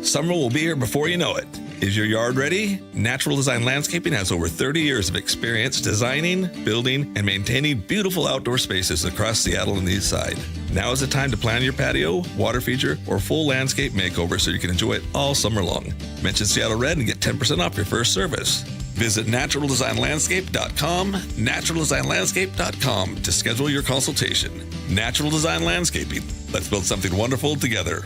Summer will be here before you know it. Is your yard ready? Natural Design Landscaping has over 30 years of experience designing, building, and maintaining beautiful outdoor spaces across Seattle and the East Side. Now is the time to plan your patio, water feature, or full landscape makeover so you can enjoy it all summer long. Mention Seattle Red and get 10% off your first service. Visit naturaldesignlandscape.com, naturaldesignlandscape.com to schedule your consultation. Natural Design Landscaping. Let's build something wonderful together.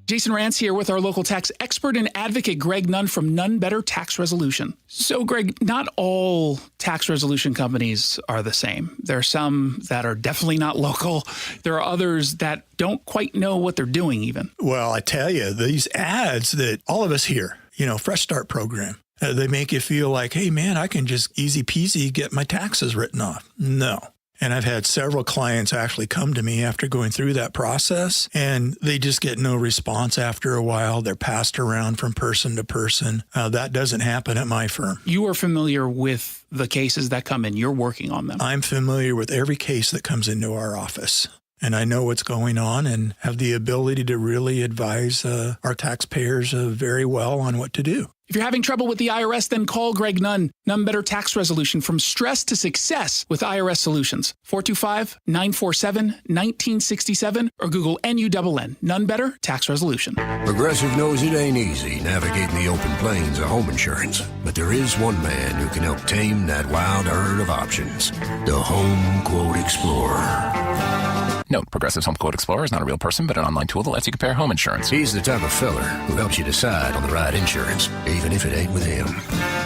Jason Rantz here with our local tax expert and advocate, Greg Nunn from None Better Tax Resolution. So, Greg, not all tax resolution companies are the same. There are some that are definitely not local. There are others that don't quite know what they're doing even. Well, I tell you, these ads that all of us hear, Fresh Start program, they make you feel like, hey, man, I can just easy peasy get my taxes written off. No. And I've had several clients actually come to me after going through that process, and they just get no response after a while. They're passed around from person to person. That doesn't happen at my firm. You are familiar with the cases that come in. You're working on them. I'm familiar with every case that comes into our office. And I know what's going on and have the ability to really advise our taxpayers very well on what to do. If you're having trouble with the IRS, then call Greg Nunn. None Better Tax Resolution, from stress to success with IRS Solutions. 425-947-1967 or Google NUNN. None Better Tax Resolution. Progressive knows it ain't easy navigating the open plains of home insurance, but there is one man who can help tame that wild herd of options. The Home Quote Explorer. Note, Progressive's Home Quote Explorer is not a real person, but an online tool that lets you compare home insurance. He's the type of feller who helps you decide on the right insurance, even if it ain't with him.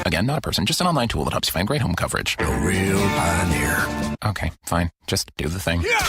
Again, not a person, just an online tool that helps you find great home coverage. A real pioneer. Okay, fine. Just do the thing. Yeah!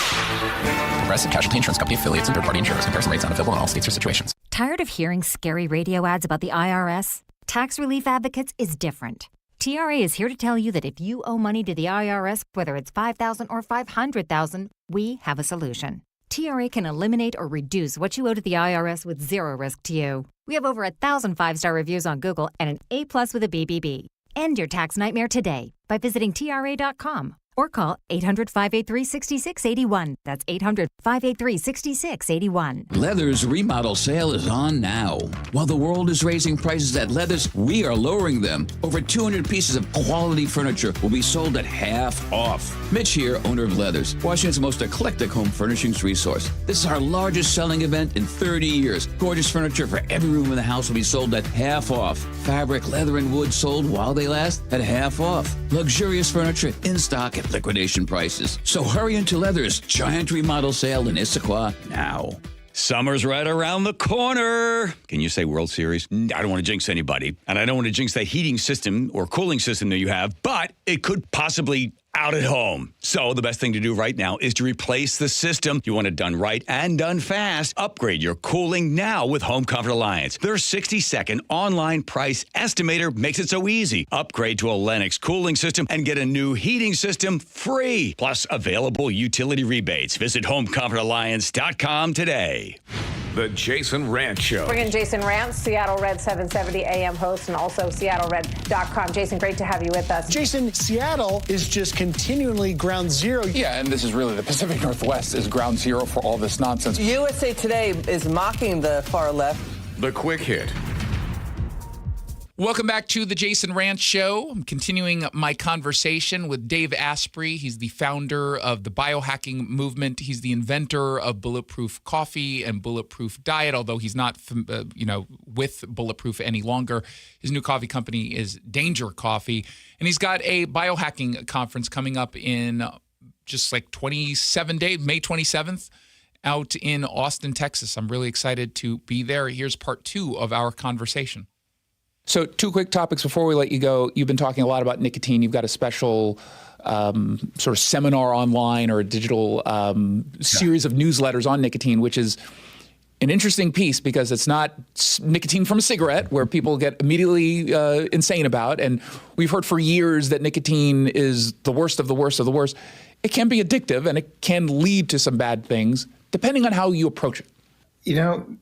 Progressive Casualty Insurance Company affiliates and third-party insurers. Comparison rates not available in all states or situations. Tired of hearing scary radio ads about the IRS? Tax Relief Advocates is different. TRA is here to tell you that if you owe money to the IRS, whether it's $5,000 or $500,000, we have a solution. TRA can eliminate or reduce what you owe to the IRS with zero risk to you. We have over 1,000 5-star reviews on Google and an A+ with a BBB. End your tax nightmare today by visiting TRA.com or call 800-583-6681. That's 800-583-6681. Leather's remodel sale is on now. While the world is raising prices at Leather's, we are lowering them. Over 200 pieces of quality furniture will be sold at half off. Mitch here, owner of Leather's, Washington's most eclectic home furnishings resource. This is our largest selling event in 30 years. Gorgeous furniture for every room in the house will be sold at half off. Fabric, leather, and wood sold while they last at half off. Luxurious furniture in stock at liquidation prices. So hurry into Leather's giant remodel sale in Issaquah now. Summer's right around the corner. Can you say World Series? I don't want to jinx anybody. And I don't want to jinx that heating system or cooling system that you have, but it could possibly out at home. So the best thing to do right now is to replace the system. You want it done right and done fast. Upgrade your cooling now with Home Comfort Alliance. Their 60-second online price estimator makes it so easy. Upgrade to a Lennox cooling system and get a new heating system free. Plus available utility rebates. Visit homecomfortalliance.com today. The Jason Rantz Show. Bring in Jason Rantz, Seattle Red 770 AM host, and also SeattleRed.com. Jason, great to have you with us. Jason, Seattle is just continually ground zero. Yeah, and this is really the Pacific Northwest is ground zero for all this nonsense. USA Today is mocking the far left. The Quick Hit. Welcome back to the Jason Rantz Show. I'm continuing my conversation with Dave Asprey. He's the founder of the biohacking movement. He's the inventor of Bulletproof Coffee and Bulletproof Diet, although he's not, with Bulletproof any longer. His new coffee company is Danger Coffee. And he's got a biohacking conference coming up in just like 27 days, May 27th, out in Austin, Texas. I'm really excited to be there. Here's part 2 of our conversation. So 2 quick topics before we let you go. You've been talking a lot about nicotine. You've got a special sort of seminar online or a digital series of newsletters on nicotine, which is an interesting piece because it's not nicotine from a cigarette where people get immediately insane about. And we've heard for years that nicotine is the worst of the worst of the worst. It can be addictive and it can lead to some bad things depending on how you approach it. You know,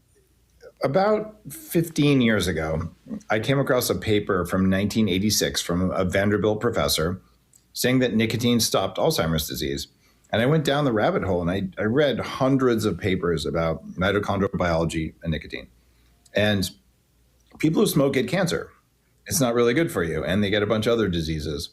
about 15 years ago, I came across a paper from 1986 from a Vanderbilt professor saying that nicotine stopped Alzheimer's disease. And I went down the rabbit hole and I read hundreds of papers about mitochondrial biology and nicotine. And people who smoke get cancer. It's not really good for you. And they get a bunch of other diseases.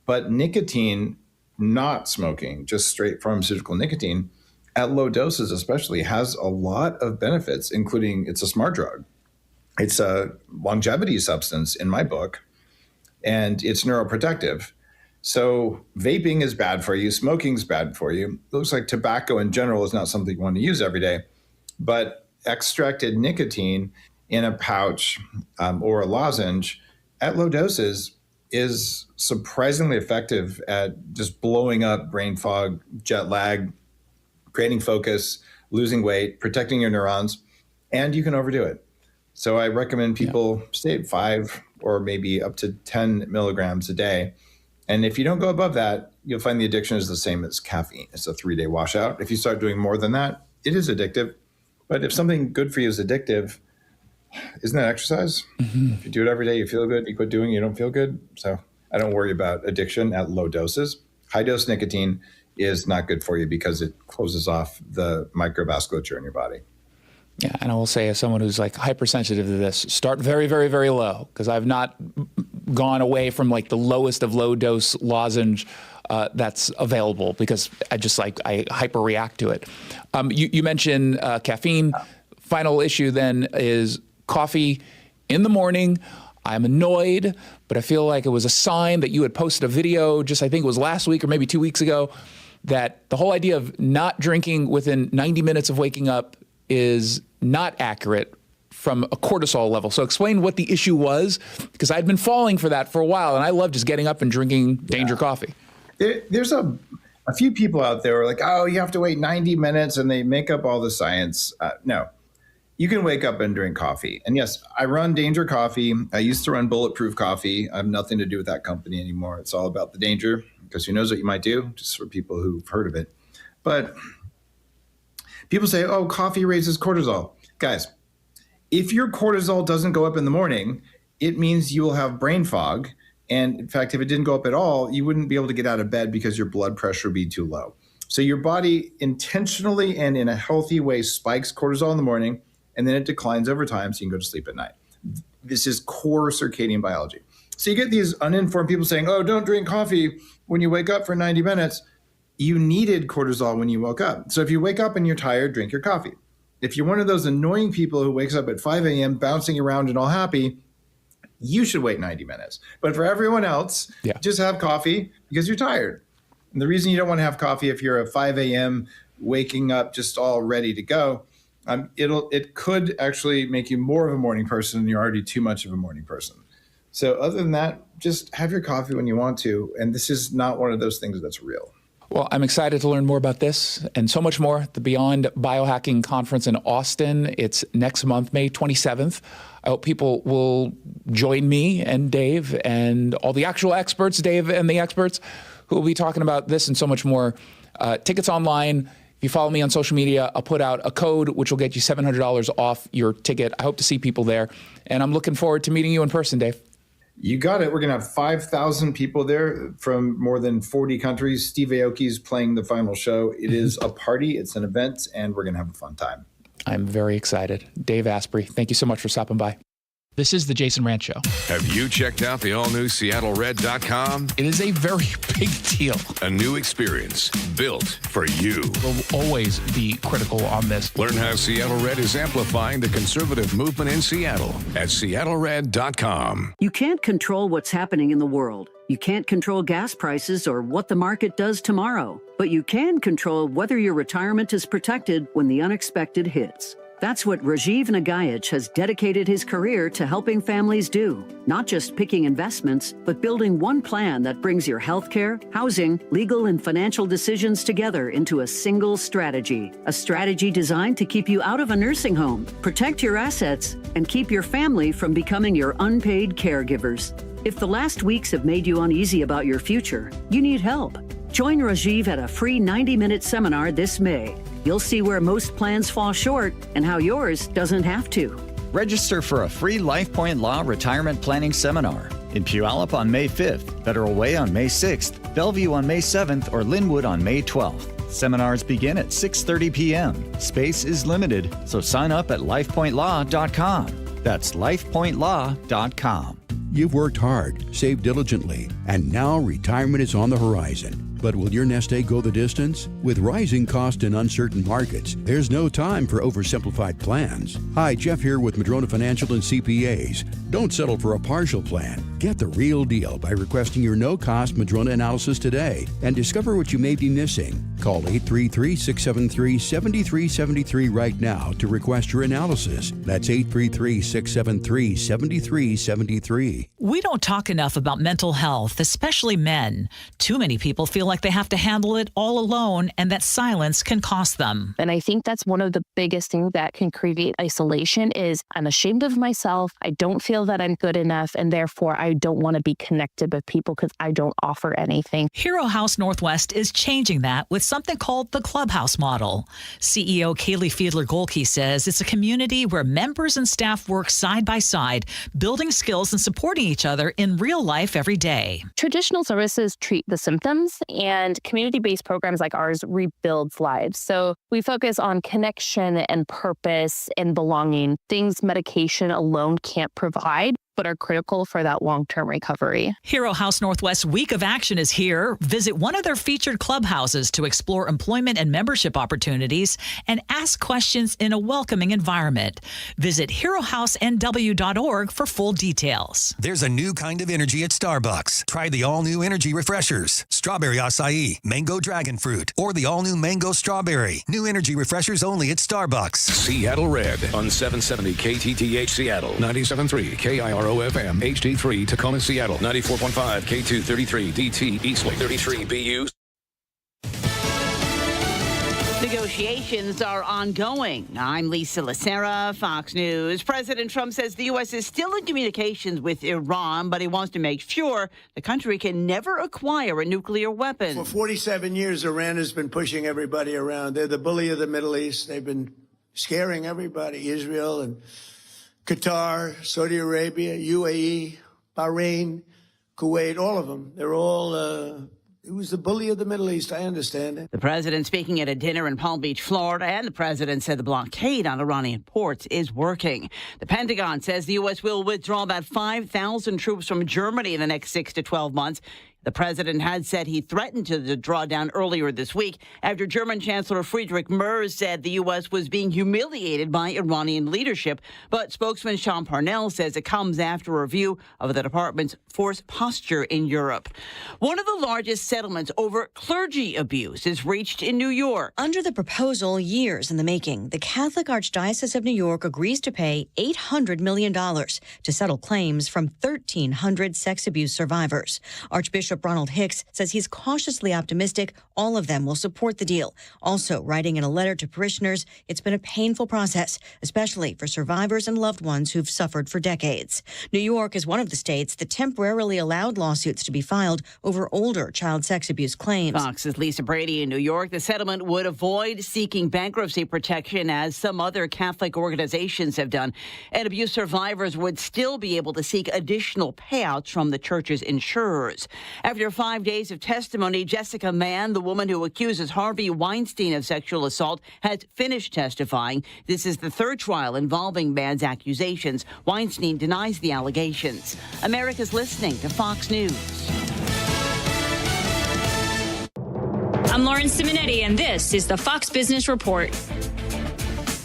But nicotine, not smoking, just straight pharmaceutical nicotine, at low doses especially, has a lot of benefits, including it's a smart drug. It's a longevity substance in my book, and it's neuroprotective. So vaping is bad for you. Smoking is bad for you. It looks like tobacco in general is not something you want to use every day. But extracted nicotine in a pouch or a lozenge at low doses is surprisingly effective at just blowing up brain fog, jet lag, creating focus, losing weight, protecting your neurons, and you can overdo it. So I recommend people stay at 5 or maybe up to 10 milligrams a day. And if you don't go above that, you'll find the addiction is the same as caffeine. It's a 3-day washout. If you start doing more than that, it is addictive. But if something good for you is addictive, isn't that exercise? Mm-hmm. If you do it every day, you feel good. You quit doing it, you don't feel good. So I don't worry about addiction at low doses. High dose nicotine is not good for you because it closes off the microvasculature in your body. Yeah, and I will say, as someone who's like hypersensitive to this, start very, very, very low, because I've not gone away from like the lowest of low dose lozenge that's available because I hyperreact to it. You mentioned caffeine. Final issue then is coffee in the morning. I'm annoyed, but I feel like it was a sign that you had posted a video I think it was last week or maybe 2 weeks ago, that the whole idea of not drinking within 90 minutes of waking up is not accurate from a cortisol level. So explain what the issue was, because I'd been falling for that for a while, and I love just getting up and drinking danger coffee. There's a few people out there who are like, oh, you have to wait 90 minutes, and they make up all the science. No. You can wake up and drink coffee. And yes, I run Danger Coffee. I used to run Bulletproof Coffee. I have nothing to do with that company anymore. It's all about the danger, because who knows what you might do, just for people who've heard of it. But people say, oh, coffee raises cortisol. Guys, if your cortisol doesn't go up in the morning, it means you will have brain fog. And in fact, if it didn't go up at all, you wouldn't be able to get out of bed because your blood pressure would be too low. So your body intentionally and in a healthy way spikes cortisol in the morning, and then it declines over time so you can go to sleep at night. This is core circadian biology. So you get these uninformed people saying, oh, don't drink coffee when you wake up for 90 minutes. You needed cortisol when you woke up. So if you wake up and you're tired, drink your coffee. If you're one of those annoying people who wakes up at 5 a.m. bouncing around and all happy, you should wait 90 minutes. But for everyone else, just have coffee because you're tired. And the reason you don't want to have coffee if you're at 5 a.m. waking up just all ready to go, it could actually make you more of a morning person, and you're already too much of a morning person. So other than that, just have your coffee when you want to. And this is not one of those things that's real. Well, I'm excited to learn more about this and so much more at the Beyond Biohacking Conference in Austin. It's next month, May 27th. I hope people will join me and Dave and all the actual experts, Dave and the experts, who will be talking about this and so much more. Tickets online. If you follow me on social media, I'll put out a code which will get you $700 off your ticket. I hope to see people there. And I'm looking forward to meeting you in person, Dave. You got it. We're going to have 5,000 people there from more than 40 countries. Steve Aoki's playing the final show. It is a party. It's an event, and we're going to have a fun time. I'm very excited. Dave Asprey, thank you so much for stopping by. This is the Jason Rantz Show. Have you checked out the all-new SeattleRed.com? It is a very big deal. A new experience built for you. We'll always be critical on this. Learn how Seattle Red is amplifying the conservative movement in Seattle at SeattleRed.com. You can't control what's happening in the world. You can't control gas prices or what the market does tomorrow. But you can control whether your retirement is protected when the unexpected hits. That's what Rajiv Nagayich has dedicated his career to helping families do. Not just picking investments, but building one plan that brings your healthcare, housing, legal, and financial decisions together into a single strategy. A strategy designed to keep you out of a nursing home, protect your assets, and keep your family from becoming your unpaid caregivers. If the last weeks have made you uneasy about your future, you need help. Join Rajiv at a free 90-minute seminar this May. You'll see where most plans fall short and how yours doesn't have to. Register for a free LifePoint Law Retirement Planning Seminar in Puyallup on May 5th, Federal Way on May 6th, Bellevue on May 7th, or Linwood on May 12th. Seminars begin at 6:30 p.m. Space is limited, so sign up at lifepointlaw.com. That's lifepointlaw.com. You've worked hard, saved diligently, and now retirement is on the horizon. But will your nest egg go the distance? With rising cost and uncertain markets, there's no time for oversimplified plans. Hi, Jeff here with Madrona Financial and CPAs. Don't settle for a partial plan. Get the real deal by requesting your no-cost Madrona analysis today and discover what you may be missing. Call 833-673-7373 right now to request your analysis. That's 833-673-7373. We don't talk enough about mental health, especially men. Too many people feel like they have to handle it all alone and that silence can cost them. And I think that's one of the biggest things that can create isolation is I'm ashamed of myself. I don't feel that I'm good enough, and therefore I don't want to be connected with people because I don't offer anything. Hero House Northwest is changing that with something called the Clubhouse model. CEO Kaylee Fiedler-Golke says it's a community where members and staff work side by side, building skills and supporting each other in real life every day. Traditional services treat the symptoms, and community-based programs like ours rebuilds lives. So we focus on connection and purpose and belonging, things medication alone can't provide, but are critical for that long-term recovery. Hero House Northwest Week of Action is here. Visit one of their featured clubhouses to explore employment and membership opportunities and ask questions in a welcoming environment. Visit herohousenw.org for full details. There's a new kind of energy at Starbucks. Try the all-new energy refreshers, strawberry acai, mango dragon fruit, or the all-new mango strawberry. New energy refreshers only at Starbucks. Seattle Red on 770 KTTH Seattle, 97.3 KIRO FM, HD3 Tacoma, Seattle, 94.5 K233 DT Eastlake, 33 BU. Negotiations are ongoing. I'm Lisa Lacera, Fox News. President Trump says the U.S. is still in communications with Iran, but he wants to make sure the country can never acquire a nuclear weapon. For 47 years, Iran has been pushing everybody around. They're the bully of the Middle East. They've been scaring everybody, Israel and Qatar, Saudi Arabia, UAE, Bahrain, Kuwait, all of them. They're all, it was the bully of the Middle East. I understand it. The president speaking at a dinner in Palm Beach, Florida, and the president said the blockade on Iranian ports is working. The Pentagon says the U.S. will withdraw about 5,000 troops from Germany in the next 6 to 12 months. The president had said he threatened to draw down earlier this week after German Chancellor Friedrich Merz said the U.S. was being humiliated by Iranian leadership. But spokesman Sean Parnell says it comes after a review of the department's force posture in Europe. One of the largest settlements over clergy abuse is reached in New York. Under the proposal, years in the making, the Catholic Archdiocese of New York agrees to pay $800 million to settle claims from 1,300 sex abuse survivors. Archbishop Ronald Hicks says he's cautiously optimistic all of them will support the deal. Also, writing in a letter to parishioners, it's been a painful process, especially for survivors and loved ones who've suffered for decades. New York is one of the states that temporarily allowed lawsuits to be filed over older child sex abuse claims. Fox's Lisa Brady in New York. The settlement would avoid seeking bankruptcy protection as some other Catholic organizations have done. And abuse survivors would still be able to seek additional payouts from the church's insurers. After 5 days of testimony, Jessica Mann, the woman who accuses Harvey Weinstein of sexual assault, has finished testifying. This is the third trial involving Mann's accusations. Weinstein denies the allegations. America's listening to Fox News. I'm Lauren Simonetti, and this is the Fox Business Report.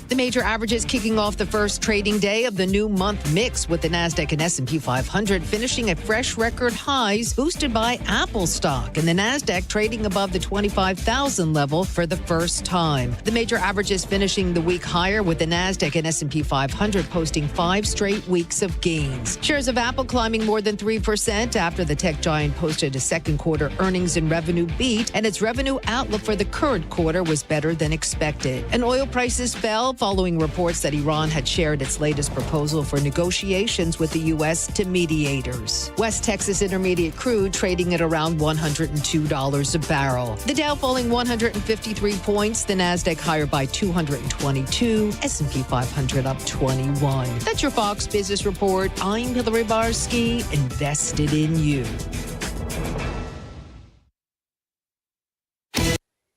The major averages kicking off the first trading day of the new month mix, with the Nasdaq and S&P 500 finishing at fresh record highs, boosted by Apple stock, and the Nasdaq trading above the 25,000 level for the first time. The major averages finishing the week higher, with the Nasdaq and S&P 500 posting 5 straight weeks of gains. Shares of Apple climbing more than 3% after the tech giant posted a second quarter earnings and revenue beat, and its revenue outlook for the current quarter was better than expected. And oil prices fell following reports that Iran had shared its latest proposal for negotiations with the U.S. to mediators. West Texas Intermediate crude trading at around $102 a barrel. The Dow falling 153 points, the Nasdaq higher by 222, S&P 500 up 21. That's your Fox Business Report. I'm Hillary Barsky, invested in you.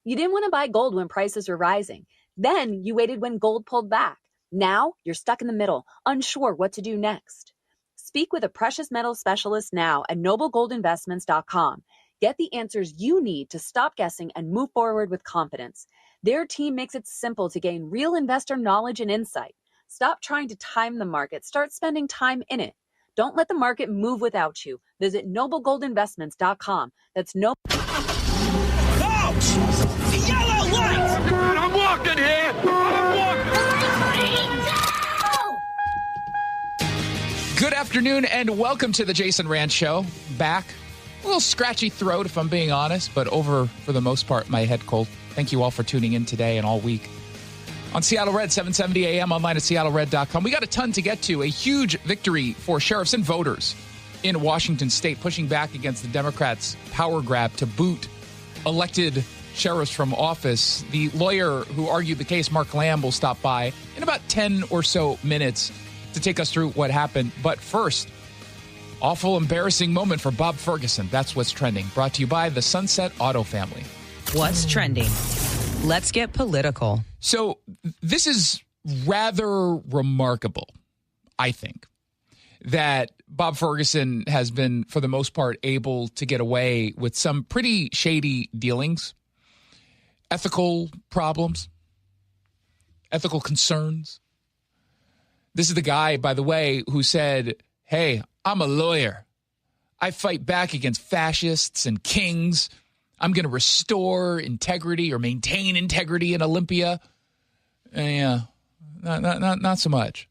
You didn't want to buy gold when prices were rising. Then you waited when gold pulled back. Now you're stuck in the middle, unsure what to do next. Speak with a precious metal specialist now at noblegoldinvestments.com. Get the answers you need to stop guessing and move forward with confidence. Their team makes it simple to gain real investor knowledge and insight. Stop trying to time the market. Start spending time in it. Don't let the market move without you. Visit noblegoldinvestments.com. That's no. The yellow light! I'm walking here! Good afternoon and welcome to the Jason Rantz Show. Back. A little scratchy throat, if I'm being honest, but over, for the most part, my head cold. Thank you all for tuning in today and all week. On Seattle Red, 770 AM, online at seattlered.com. We got a ton to get to. A huge victory for sheriffs and voters in Washington State, pushing back against the Democrats' power grab to boot elected sheriffs from office. The lawyer who argued the case, Mark Lamb, will stop by in about 10 or so minutes to take us through what happened. But first, awful, embarrassing moment for Bob Ferguson. That's what's trending. Brought to you by the Sunset Auto family. What's trending? Let's get political. So this is rather remarkable, I think, that Bob Ferguson has been, for the most part, able to get away with some pretty shady dealings, ethical problems, ethical concerns. This is the guy, by the way, who said, hey, I'm a lawyer. I fight back against fascists and kings. I'm going to restore integrity or maintain integrity in Olympia. Yeah, not so much.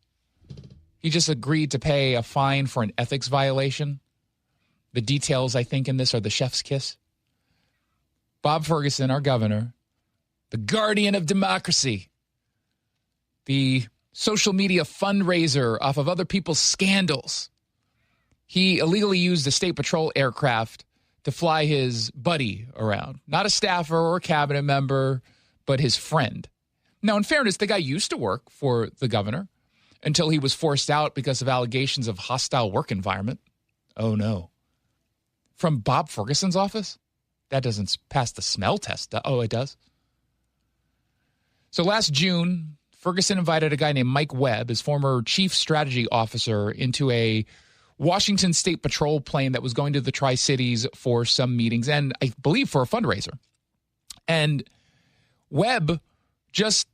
He just agreed to pay a fine for an ethics violation. The details, I think, in this are the chef's kiss. Bob Ferguson, our governor, the guardian of democracy, the social media fundraiser off of other people's scandals. He illegally used a state patrol aircraft to fly his buddy around. Not a staffer or a cabinet member, but his friend. Now, in fairness, the guy used to work for the governor until he was forced out because of allegations of hostile work environment. Oh, no. From Bob Ferguson's office? That doesn't pass the smell test. Oh, it does? So last June, Ferguson invited a guy named Mike Webb, his former chief strategy officer, into a Washington State Patrol plane that was going to the Tri-Cities for some meetings and I believe for a fundraiser. And Webb just,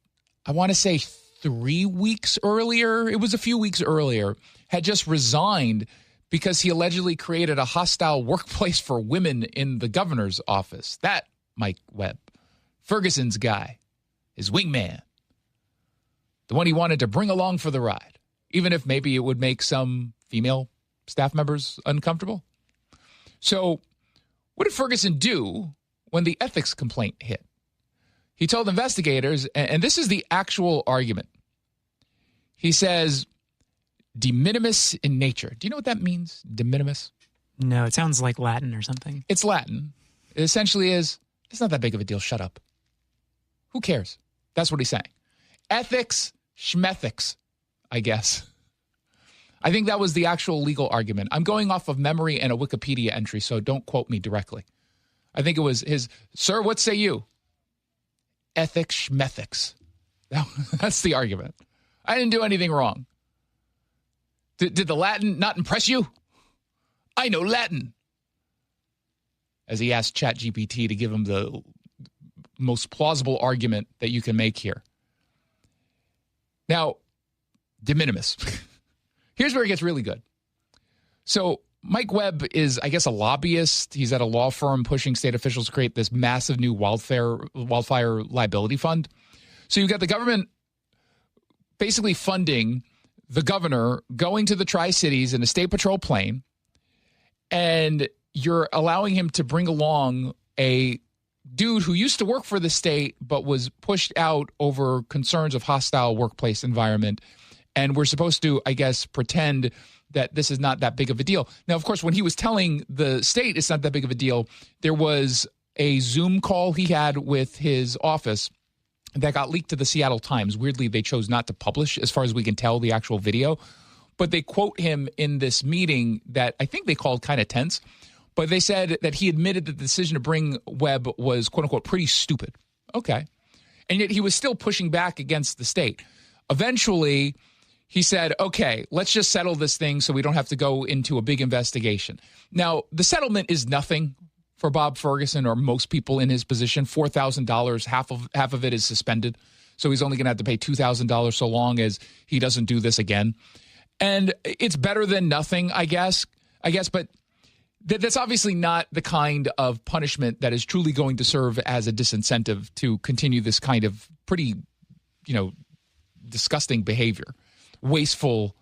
I want to say 3 weeks earlier, it was a few weeks earlier, had just resigned because he allegedly created a hostile workplace for women in the governor's office. That Mike Webb, Ferguson's guy, his wingman, the one he wanted to bring along for the ride, even if maybe it would make some female staff members uncomfortable. So what did Ferguson do when the ethics complaint hit? He told investigators, and this is the actual argument. He says, de minimis in nature. Do you know what that means, de minimis? No, it sounds like Latin or something. It's Latin. It essentially is, it's not that big of a deal. Shut up. Who cares? That's what he's saying. Ethics, schmethics, I guess. I think that was the actual legal argument. I'm going off of memory and a Wikipedia entry, so don't quote me directly. I think it was his, sir, what say you? Ethics, schmethics. That's the argument. I didn't do anything wrong. Did the Latin not impress you? I know Latin. As he asked ChatGPT to give him the most plausible argument that you can make here. Now, de minimis. Here's where it gets really good. So Mike Webb is, I guess, a lobbyist. He's at a law firm pushing state officials to create this massive new wildfire liability fund. So you've got the government basically funding the governor going to the Tri-Cities in a state patrol plane, and you're allowing him to bring along a dude who used to work for the state but was pushed out over concerns of hostile workplace environment. And we're supposed to, I guess, pretend that this is not that big of a deal. Now, of course, when he was telling the state it's not that big of a deal, there was a Zoom call he had with his office that got leaked to the Seattle Times. Weirdly, they chose not to publish, as far as we can tell, the actual video. But they quote him in this meeting that I think they called kind of tense. But they said that he admitted that the decision to bring Webb was, quote unquote, pretty stupid. Okay. And yet he was still pushing back against the state. Eventually, he said, okay, let's just settle this thing so we don't have to go into a big investigation. Now, the settlement is nothing for Bob Ferguson or most people in his position. $4,000, half of it is suspended. So he's only going to have to pay $2,000 so long as he doesn't do this again. And it's better than nothing, I guess, but that's obviously not the kind of punishment that is truly going to serve as a disincentive to continue this kind of pretty, disgusting behavior. Wasteful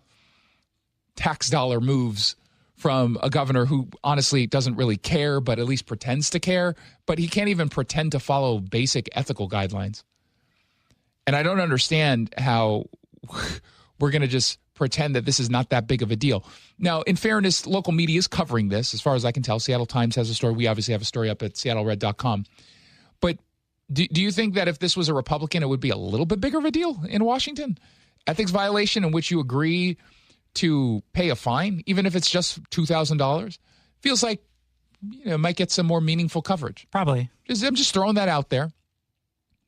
tax dollar moves from a governor who honestly doesn't really care, but at least pretends to care. But he can't even pretend to follow basic ethical guidelines. And I don't understand how we're going to just pretend that this is not that big of a deal. Now, in fairness, local media is covering this. As far as I can tell, Seattle Times has a story. We obviously have a story up at seattlered.com. But do you think that if this was a Republican, it would be a little bit bigger of a deal in Washington? Ethics violation in which you agree to pay a fine, even if it's just $2,000, feels like it might get some more meaningful coverage. Probably. I'm just throwing that out there.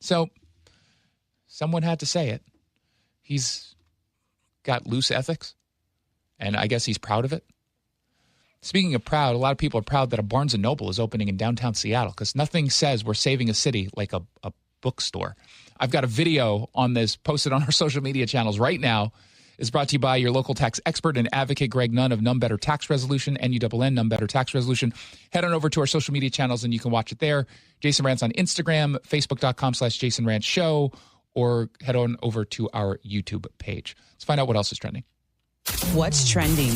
So someone had to say it. He's got loose ethics, and I guess he's proud of it. Speaking of proud, a lot of people are proud that a Barnes & Noble is opening in downtown Seattle because nothing says we're saving a city like a bookstore. I've got a video on this posted on our social media channels right now. It's brought to you by your local tax expert and advocate, Greg Nunn of Nunn Better Tax Resolution, NUNN, Nunn Better Tax Resolution. Head on over to our social media channels and you can watch it there. Jason Rantz on Instagram, facebook.com/Jason Rantz Show, or head on over to our YouTube page. Let's find out what else is trending. What's trending?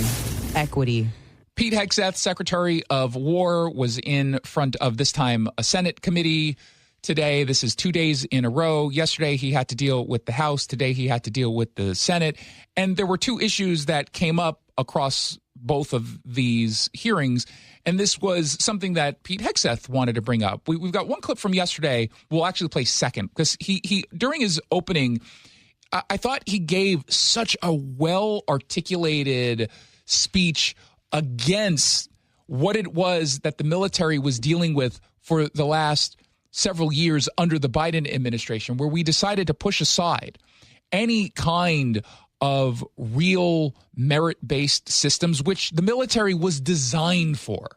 Equity. Pete Hegseth, Secretary of War, was in front of, this time, a Senate committee today. This is 2 days in a row. Yesterday, he had to deal with the House. Today, he had to deal with the Senate. And there were two issues that came up across both of these hearings. And this was something that Pete Hegseth wanted to bring up. We've got one clip from yesterday. We'll actually play second because he during his opening, I thought he gave such a well-articulated speech against what it was that the military was dealing with for the last several years under the Biden administration, where we decided to push aside any kind of real merit-based systems, which the military was designed for.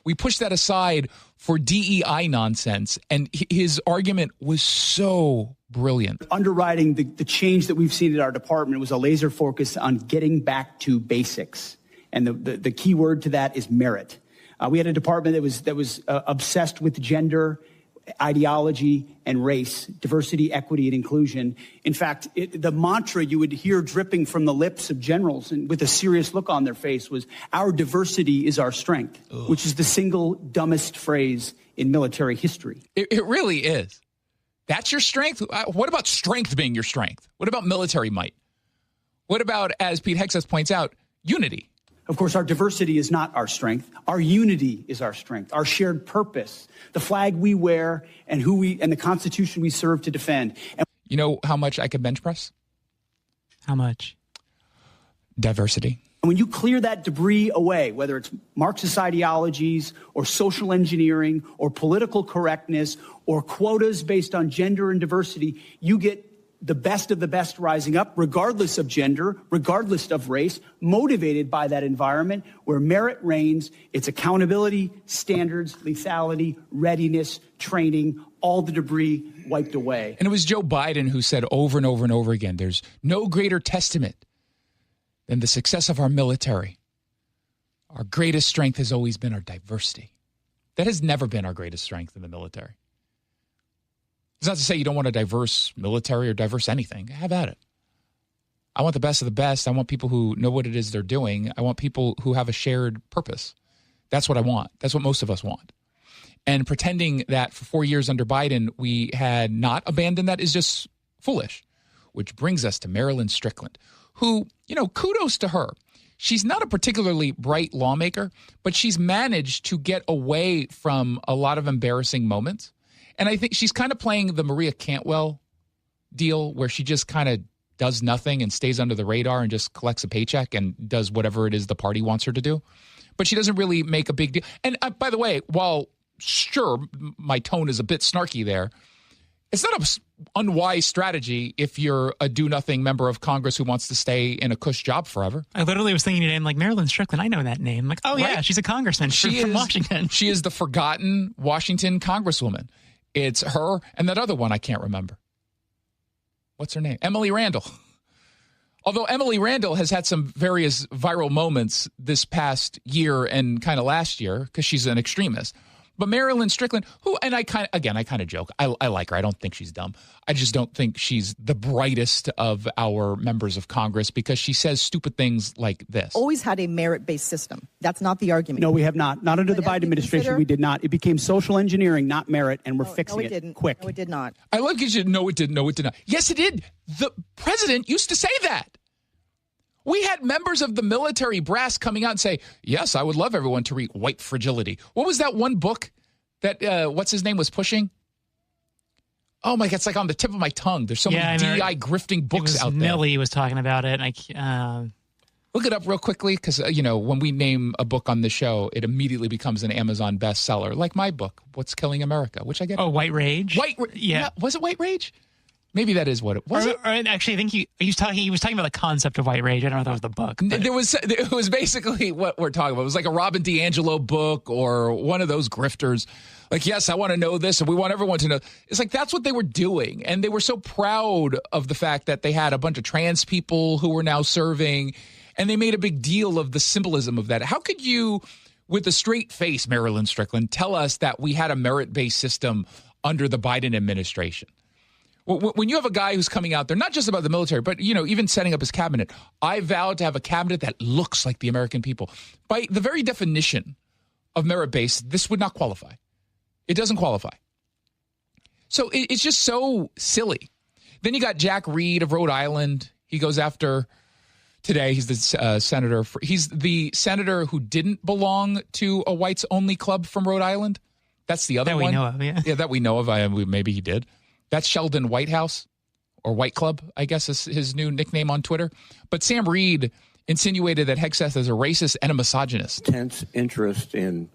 We pushed that aside for DEI nonsense, and his argument was so brilliant. Underwriting the change that we've seen at our department was a laser focus on getting back to basics. And the key word to that is merit. We had a department that was obsessed with gender, ideology, and race, diversity, equity, and inclusion. In fact, the mantra you would hear dripping from the lips of generals and with a serious look on their face was, "Our diversity is our strength," which is the single dumbest phrase in military history. It really is. That's your strength? What about strength being your strength? What about military might? What about, as Pete Hegseth points out, unity? Of course, our diversity is not our strength. Our unity is our strength, our shared purpose, the flag we wear, and the Constitution we serve to defend. And you know how much I could bench press? How much? Diversity. And when you clear that debris away, whether it's Marxist ideologies or social engineering or political correctness or quotas based on gender and diversity, you get the best of the best rising up, regardless of gender, regardless of race, motivated by that environment where merit reigns. It's accountability, standards, lethality, readiness, training, all the debris wiped away. And it was Joe Biden who said over and over and over again, there's no greater testament than the success of our military. Our greatest strength has always been our diversity. That has never been our greatest strength in the military. It's not to say you don't want a diverse military or diverse anything. Have at it. I want the best of the best. I want people who know what it is they're doing. I want people who have a shared purpose. That's what I want. That's what most of us want. And pretending that for 4 years under Biden, we had not abandoned that is just foolish. Which brings us to Marilyn Strickland, who, kudos to her. She's not a particularly bright lawmaker, but she's managed to get away from a lot of embarrassing moments. And I think she's kind of playing the Maria Cantwell deal where she just kind of does nothing and stays under the radar and just collects a paycheck and does whatever it is the party wants her to do. But she doesn't really make a big deal. And by the way, while sure, my tone is a bit snarky there, it's not an unwise strategy if you're a do-nothing member of Congress who wants to stay in a cush job forever. I literally was thinking today, I'm like, Marilyn Strickland, I know that name. I'm like, oh, yeah, she's a congressman from Washington. She is the forgotten Washington congresswoman. It's her and that other one I can't remember. What's her name? Emily Randall. Although Emily Randall has had some various viral moments this past year and kind of last year because she's an extremist. But Marilyn Strickland, who, and I kind of joke. I like her. I don't think she's dumb. I just don't think she's the brightest of our members of Congress because she says stupid things like this. Always had a merit-based system. That's not the argument. No, we have not. Not under the Biden administration. We did not. It became social engineering, not merit, and we're fixing it didn't. quick. No, it did not. I love because no, it didn't. No, it did not. Yes, it did. The president used to say that. We had members of the military brass coming out and say, yes, I would love everyone to read White Fragility. What was that one book that, what's his name was pushing? Oh, my God, it's like on the tip of my tongue. There's so many DEI grifting books out there. Millie was talking about it. And look it up real quickly because, when we name a book on the show, it immediately becomes an Amazon bestseller, like my book, What's Killing America, which I get. Oh, White Rage? Yeah. Was it White Rage? Maybe that is what it was. Or actually, I think he was talking about the concept of White Rage. I don't know if that was the book. It was basically what we're talking about. It was like a Robin DiAngelo book or one of those grifters. Like, yes, I want to know this, and we want everyone to know. It's like that's what they were doing, and they were so proud of the fact that they had a bunch of trans people who were now serving, and they made a big deal of the symbolism of that. How could you, with a straight face, Marilyn Strickland, tell us that we had a merit-based system under the Biden administration? When you have a guy who's coming out there, not just about the military, but, even setting up his cabinet, I vowed to have a cabinet that looks like the American people. By the very definition of merit-based, this would not qualify. It doesn't qualify. So it's just so silly. Then you got Jack Reed of Rhode Island. He goes after today. He's the senator. He's the senator who didn't belong to a whites-only club from Rhode Island. That's the other one. That we know of, yeah. Yeah, that we know of. Maybe he did. That's Sheldon Whitehouse, or White Club, I guess is his new nickname on Twitter. But Sam Reed insinuated that Hegseth is a racist and a misogynist. Intense interest in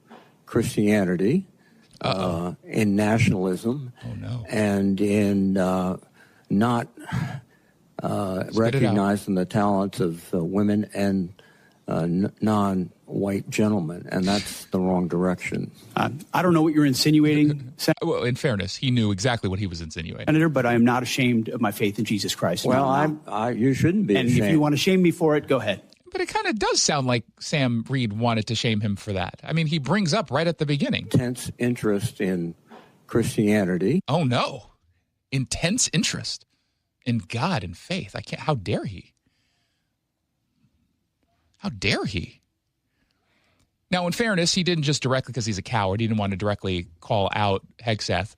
Christianity, in nationalism, and in not recognizing the talents of women and non-white gentlemen, and that's the wrong direction. I don't know what you're insinuating. Well, in fairness, he knew exactly what he was insinuating. Senator, but I am not ashamed of my faith in Jesus Christ. Well, you shouldn't be ashamed. And if you want to shame me for it, go ahead. But it kind of does sound like Sam Reed wanted to shame him for that. I mean, he brings up right at the beginning. Intense interest in Christianity. Oh, no. Intense interest in God and faith. How dare he? How dare he? Now, in fairness, he didn't just directly, because he's a coward, he didn't want to directly call out Hegseth.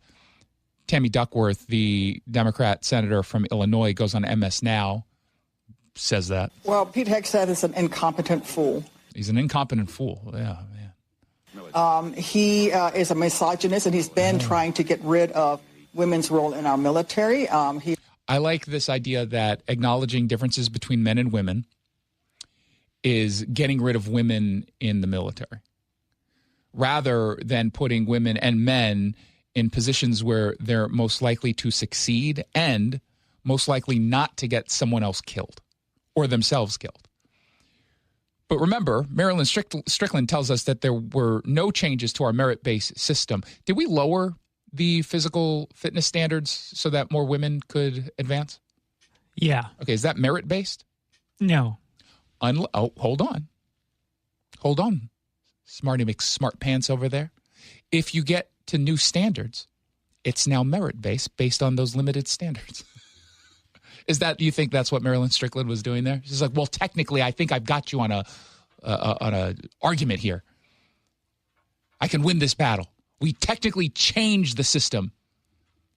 Tammy Duckworth, the Democrat senator from Illinois, goes on MS Now, says that. Well, Pete Hegseth is an incompetent fool. He's an incompetent fool, yeah, man. He is a misogynist, and he's been trying to get rid of women's role in our military. I like this idea that acknowledging differences between men and women is getting rid of women in the military, rather than putting women and men in positions where they're most likely to succeed and most likely not to get someone else killed or themselves killed. But remember, Marilyn Strickland tells us that there were no changes to our merit-based system. Did we lower the physical fitness standards so that more women could advance? Yeah. Okay, is that merit-based? No. Hold on. Hold on. Smarty McSmart Pants over there. If you get to new standards, it's now merit-based based on those limited standards. Do you think that's what Marilyn Strickland was doing there? She's like, well, technically, I think I've got you on a argument here. I can win this battle. We technically changed the system.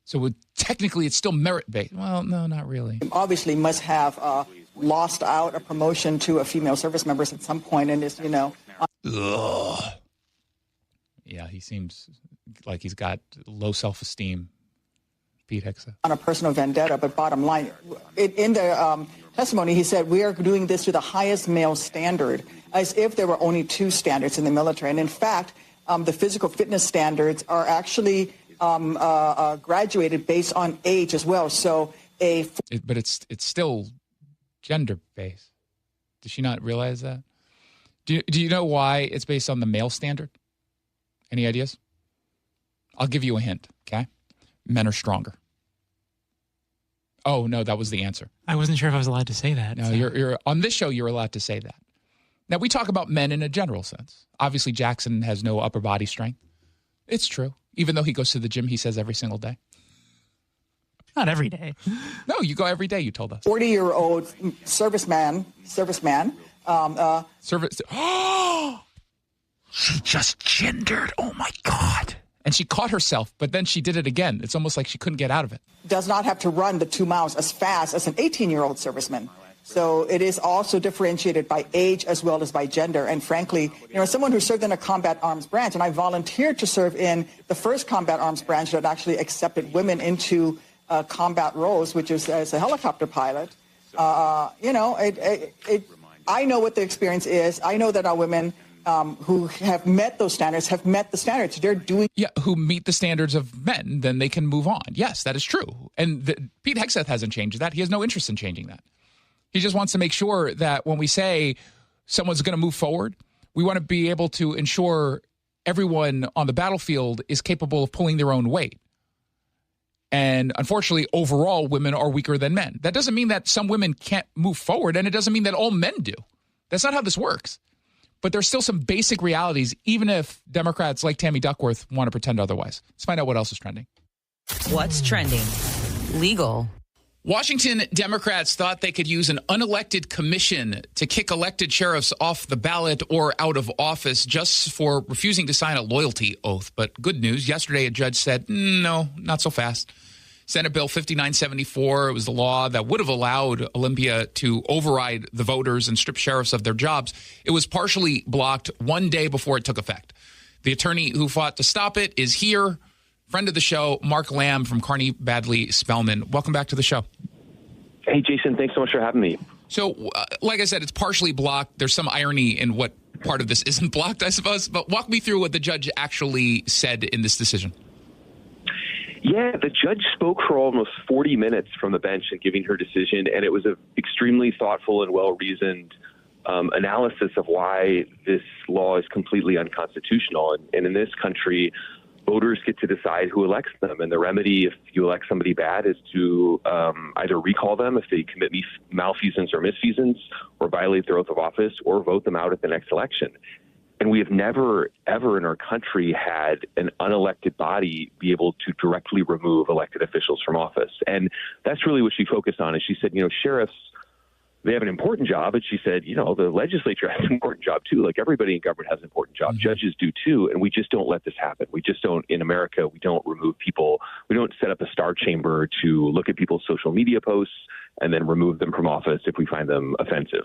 So technically, it's still merit-based. Well, no, not really. Obviously must have lost out a promotion to a female service member at some point and is, Ugh. Yeah, he seems like he's got low self-esteem. Pete Hexa. On a personal vendetta, but bottom line, in the testimony, he said, we are doing this to the highest male standard, as if there were only two standards in the military. And in fact, the physical fitness standards are actually graduated based on age as well. So but it's still gender-based. Does she not realize that? Do you know why it's based on the male standard? Any ideas? I'll give you a hint, okay? Men are stronger. Oh, no, that was the answer. I wasn't sure if I was allowed to say that. No, you're on this show, you're allowed to say that. Now, we talk about men in a general sense. Obviously, Jackson has no upper body strength. It's true. Even though he goes to the gym, he says every single day. Not every day. No, you go every day, you told us. 40-year-old serviceman. She just gendered. Oh, my God. And she caught herself, but then she did it again. It's almost like she couldn't get out of it. Does not have to run the 2 miles as fast as an 18-year-old serviceman. So it is also differentiated by age as well as by gender. And frankly, as someone who served in a combat arms branch, and I volunteered to serve in the first combat arms branch that actually accepted women into combat roles, which is as a helicopter pilot. I know what the experience is. I know that our women who have met those standards have met the standards. They're doing... Yeah, who meet the standards of men, then they can move on. Yes, that is true. And Pete Hegseth hasn't changed that. He has no interest in changing that. He just wants to make sure that when we say someone's going to move forward, we want to be able to ensure everyone on the battlefield is capable of pulling their own weight. And unfortunately, overall, women are weaker than men. That doesn't mean that some women can't move forward, and it doesn't mean that all men do. That's not how this works. But there's still some basic realities, even if Democrats like Tammy Duckworth want to pretend otherwise. Let's find out what else is trending. What's trending? Legal. Washington Democrats thought they could use an unelected commission to kick elected sheriffs off the ballot or out of office just for refusing to sign a loyalty oath. But good news, yesterday a judge said, no, not so fast. Senate Bill 5974, it was the law that would have allowed Olympia to override the voters and strip sheriffs of their jobs. It was partially blocked one day before it took effect. The attorney who fought to stop it is here. Friend of the show, Mark Lamb from Carney Badley Spellman. Welcome back to the show. Hey, Jason. Thanks so much for having me. So, like I said, it's partially blocked. There's some irony in what part of this isn't blocked, I suppose. But walk me through what the judge actually said in this decision. Yeah, the judge spoke for almost 40 minutes from the bench in giving her decision, and it was an extremely thoughtful and well-reasoned analysis of why this law is completely unconstitutional. And in this country, voters get to decide who elects them, and the remedy if you elect somebody bad is to either recall them if they commit malfeasance or misfeasance or violate their oath of office, or vote them out at the next election. And we have never, ever in our country had an unelected body be able to directly remove elected officials from office. And that's really what she focused on. And she said, sheriffs, they have an important job. And she said, the legislature has an important job too. Like everybody in government has an important job. Mm-hmm. Judges do too. And we just don't let this happen. We just don't, in America, we don't remove people. We don't set up a star chamber to look at people's social media posts and then remove them from office if we find them offensive.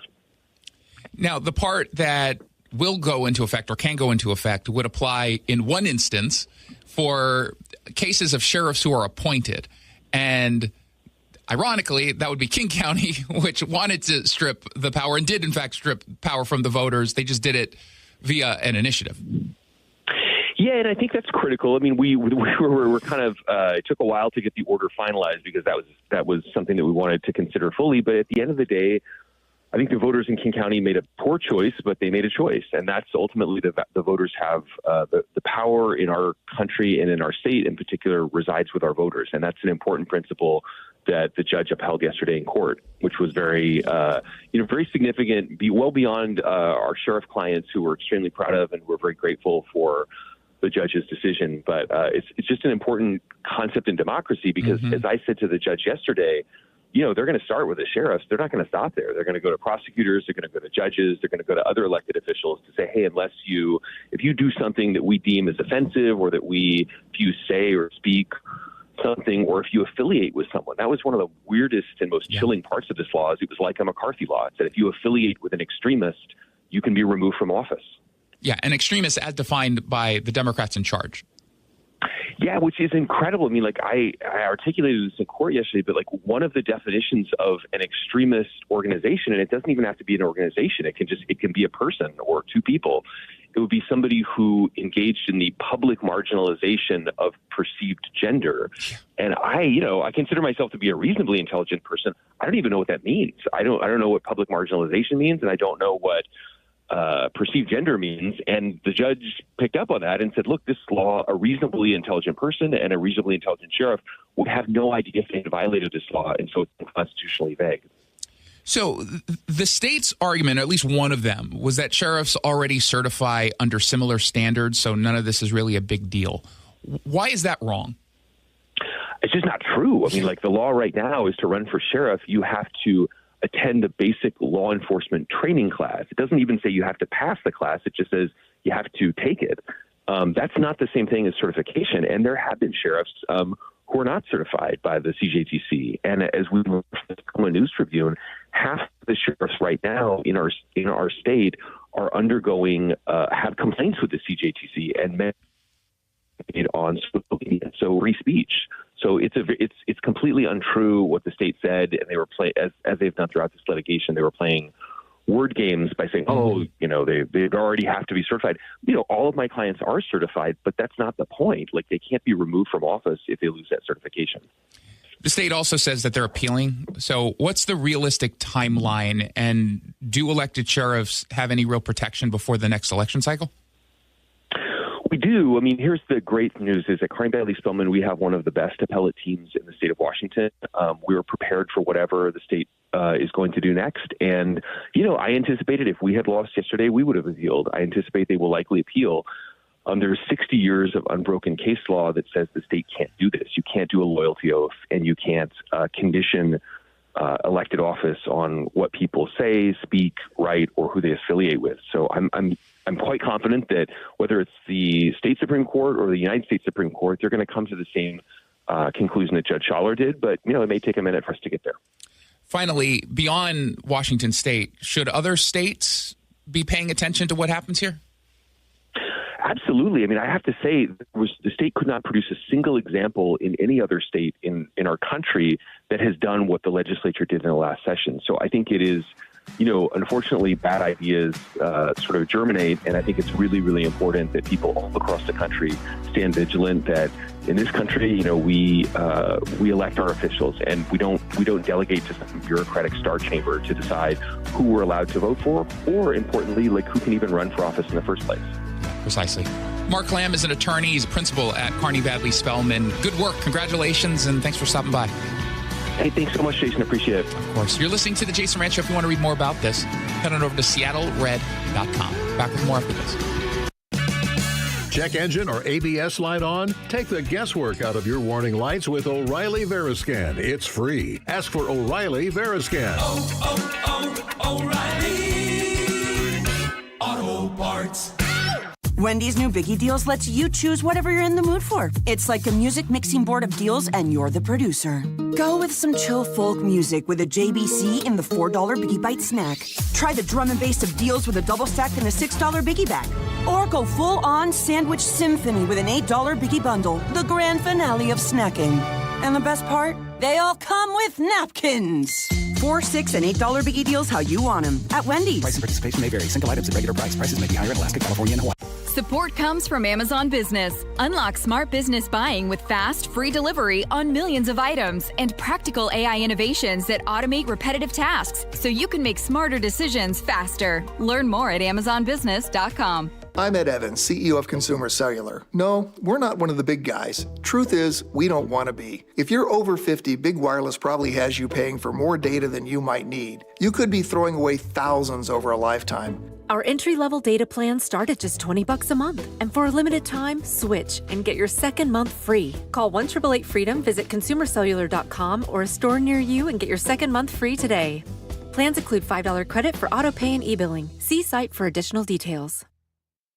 Now, the part that will go into effect or can go into effect would apply in one instance for cases of sheriffs who are appointed. And ironically, that would be King County, which wanted to strip the power and did, in fact, strip power from the voters. They just did it via an initiative. Yeah, Yeah, and I think that's critical. I mean, we're kind of it took a while to get the order finalized because that was something that we wanted to consider fully. But at the end of the day, I think the voters in King County made a poor choice, but they made a choice, and that's ultimately the voters have the power in our country and in our state in particular resides with our voters, and that's an important principle that the judge upheld yesterday in court, which was very very significant, well beyond our sheriff clients who we're extremely proud of, and we're very grateful for the judge's decision. But it's just an important concept in democracy because, as I said to the judge yesterday, they're going to start with the sheriffs. They're not going to stop there. They're going to go to prosecutors. They're going to go to judges. They're going to go to other elected officials to say, hey, if you do something that we deem as offensive, or if you say or speak something, or if you affiliate with someone. That was one of the weirdest and most chilling parts of this law. Is it was like a McCarthy law. It said if you affiliate with an extremist, you can be removed from office. Yeah, an extremist as defined by the Democrats in charge. Yeah, which is incredible. I mean, I articulated this in court yesterday, but one of the definitions of an extremist organization, and it doesn't even have to be an organization. It can be a person or two people. It would be somebody who engaged in the public marginalization of perceived gender. And I consider myself to be a reasonably intelligent person. I don't even know what that means. I don't know what public marginalization means, and I don't know what perceived gender means. And the judge picked up on that and said, look, this law, a reasonably intelligent person and a reasonably intelligent sheriff would have no idea if they had violated this law, and so it's unconstitutionally vague. So the state's argument, or at least one of them, was that sheriffs already certify under similar standards, so none of this is really a big deal. Why is that wrong? It's just not true. I mean, the law right now is to run for sheriff, you have to attend a basic law enforcement training class. It doesn't even say you have to pass the class. It just says you have to take it. That's not the same thing as certification. And there have been sheriffs who are not certified by the CJTC. And as we look at the News Tribune, half the sheriffs right now in our state are undergoing have complaints with the CJTC and made on social media. So free speech. So it's completely untrue what the state said, and they were as they've done throughout this litigation. They were playing word games by saying, they already have to be certified. All of my clients are certified, but that's not the point. They can't be removed from office if they lose that certification. The state also says that they're appealing. So what's the realistic timeline, and do elected sheriffs have any real protection before the next election cycle? We do. I mean, here's the great news is at Kearney Badley Spellman, we have one of the best appellate teams in the state of Washington. We're prepared for whatever the state is going to do next. And, I anticipated if we had lost yesterday, we would have appealed. I anticipate they will likely appeal. There's 60 years of unbroken case law that says the state can't do this. You can't do a loyalty oath, and you can't condition elected office on what people say, speak, write, or who they affiliate with. So I'm quite confident that whether it's the state Supreme Court or the United States Supreme Court, they're going to come to the same conclusion that Judge Schaller did. But, it may take a minute for us to get there. Finally, beyond Washington State, should other states be paying attention to what happens here? Absolutely. I mean, I have to say, the state could not produce a single example in any other state in our country that has done what the legislature did in the last session. So I think it is, unfortunately, bad ideas sort of germinate, and I think it's really, really important that people all across the country stand vigilant. That in this country, we elect our officials, and we don't delegate to some bureaucratic star chamber to decide who we're allowed to vote for, or importantly, who can even run for office in the first place. Precisely. Mark Lamb is an attorney. He's a principal at Kearney Badley Spellman. Good work. Congratulations, and thanks for stopping by. Hey, thanks so much, Jason. Appreciate it. Of course. You're listening to The Jason Rantz Show. If you want to read more about this, head on over to seattlered.com. Back with more after this. Check engine or ABS light on? Take the guesswork out of your warning lights with O'Reilly Veriscan. It's free. Ask for O'Reilly Veriscan. O'Reilly Auto Parts. Wendy's new Biggie Deals lets you choose whatever you're in the mood for. It's like a music mixing board of deals, and you're the producer. Go with some chill folk music with a JBC in the $4 Biggie Bite snack. Try the drum and bass of deals with a double stack in the $6 Biggie Bag. Or go full-on sandwich symphony with an $8 Biggie Bundle, the grand finale of snacking. And the best part? They all come with napkins. $4, $6, and $8 Biggie Deals how you want them at Wendy's. Price and participation may vary. Single items at regular price. Prices may be higher in Alaska, California, and Hawaii. Support comes from Amazon Business. Unlock smart business buying with fast, free delivery on millions of items and practical AI innovations that automate repetitive tasks so you can make smarter decisions faster. Learn more at amazonbusiness.com. I'm Ed Evans, CEO of Consumer Cellular. No, we're not one of the big guys. Truth is, we don't want to be. If you're over 50, Big Wireless probably has you paying for more data than you might need. You could be throwing away thousands over a lifetime. Our entry-level data plans start at just $20 a month. And for a limited time, switch and get your second month free. Call 1-888-FREEDOM, visit consumercellular.com or a store near you and get your second month free today. Plans include $5 credit for auto pay and e-billing. See site for additional details.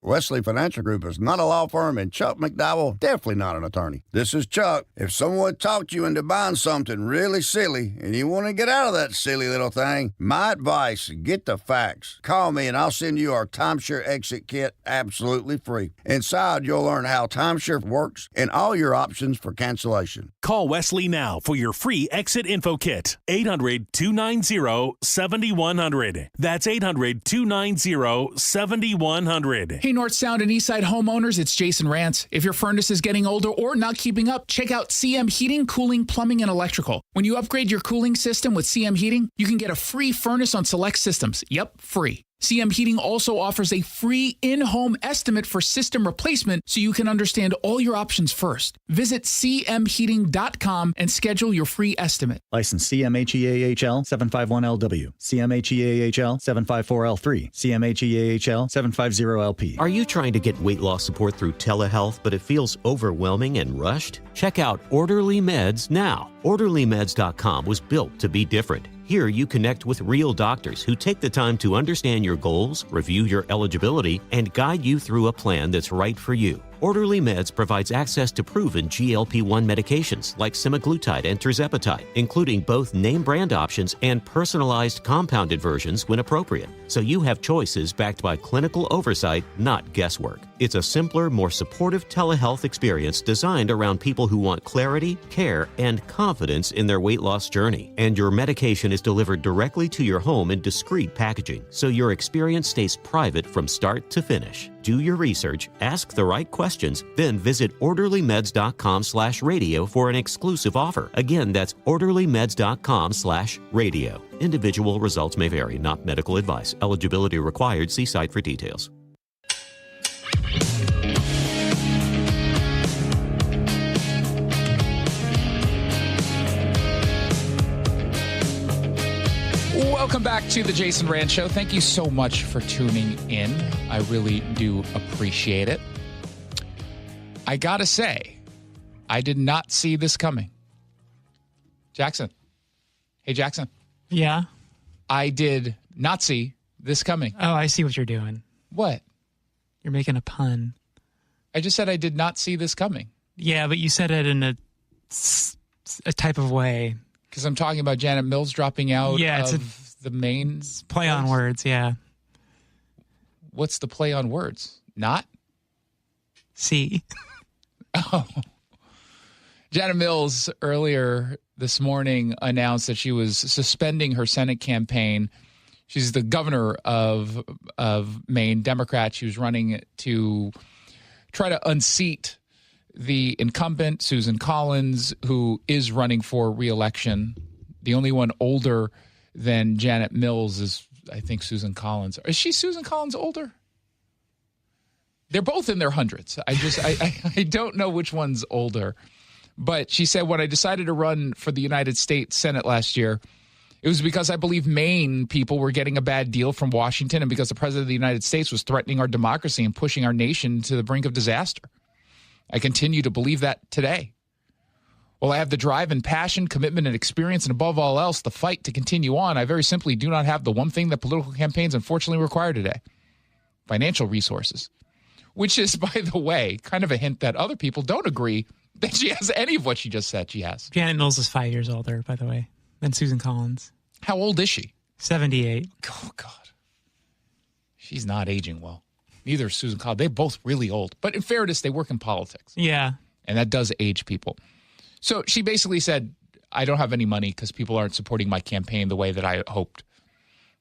Wesley Financial Group is not a law firm, and Chuck McDowell definitely not an attorney. This is Chuck. If someone talked you into buying something really silly and you want to get out of that silly little thing, my advice, get the facts. Call me and I'll send you our timeshare exit kit absolutely free. Inside, you'll learn how timeshare works and all your options for cancellation. Call Wesley now for your free exit info kit. 800-290-7100. That's 800-290-7100. Hey, North Sound and Eastside homeowners, it's Jason Rantz. If your furnace is getting older or not keeping up, check out CM Heating, Cooling, Plumbing, and Electrical. When you upgrade your cooling system with CM Heating, you can get a free furnace on select systems. Yep, free. CM Heating also offers a free in-home estimate for system replacement so you can understand all your options first. Visit cmheating.com and schedule your free estimate. License CMHEAHL 751LW, CMHEAHL 754L3, CMHEAHL 750LP. Are you trying to get weight loss support through telehealth, but it feels overwhelming and rushed? Check out Orderly Meds now. OrderlyMeds.com was built to be different. Here you connect with real doctors who take the time to understand your goals, review your eligibility, and guide you through a plan that's right for you. Orderly Meds provides access to proven GLP-1 medications like semaglutide and tirzepatide, including both name brand options and personalized compounded versions when appropriate. So you have choices backed by clinical oversight, not guesswork. It's a simpler, more supportive telehealth experience designed around people who want clarity, care, and confidence in their weight loss journey. And your medication is delivered directly to your home in discreet packaging, so your experience stays private from start to finish. Do your research, ask the right questions, then visit orderlymeds.com/radio for an exclusive offer. Again, that's orderlymeds.com/radio. Individual results may vary, not medical advice. Eligibility required. See site for details. Welcome back to the Jason Rantz Show. Thank you so much for tuning in. I really do appreciate it. I gotta say, I did not see this coming. Jackson. Hey, Jackson. Yeah? I did not see this coming. Oh, I see what you're doing. What? You're making a pun. I just said I did not see this coming. Yeah, but you said it in a type of way. Because I'm talking about Janet Mills dropping out of the main play on words, yeah. What's the play on words? Not? See. Oh. Janet Mills earlier this morning announced that she was suspending her Senate campaign. She's the governor of Maine, Democrat. She was running to try to unseat the incumbent, Susan Collins, who is running for re-election. The only one older than Janet Mills is, I think, Susan Collins. Is she Susan Collins older? They're both in their hundreds. I don't know which one's older. But she said, when I decided to run for the United States Senate last year, it was because I believe Maine people were getting a bad deal from Washington and because the president of the United States was threatening our democracy and pushing our nation to the brink of disaster. I continue to believe that today. While I have the drive and passion, commitment and experience, and above all else, the fight to continue on, I very simply do not have the one thing that political campaigns unfortunately require today: financial resources. Which is, by the way, kind of a hint that other people don't agree that she has any of what she just said she has. Janet Mills is 5 years older, by the way, than Susan Collins. How old is she? 78. Oh, God. She's not aging well. Neither is Susan Collins. They're both really old. But in fairness, they work in politics. Yeah. And that does age people. So she basically said, I don't have any money because people aren't supporting my campaign the way that I hoped,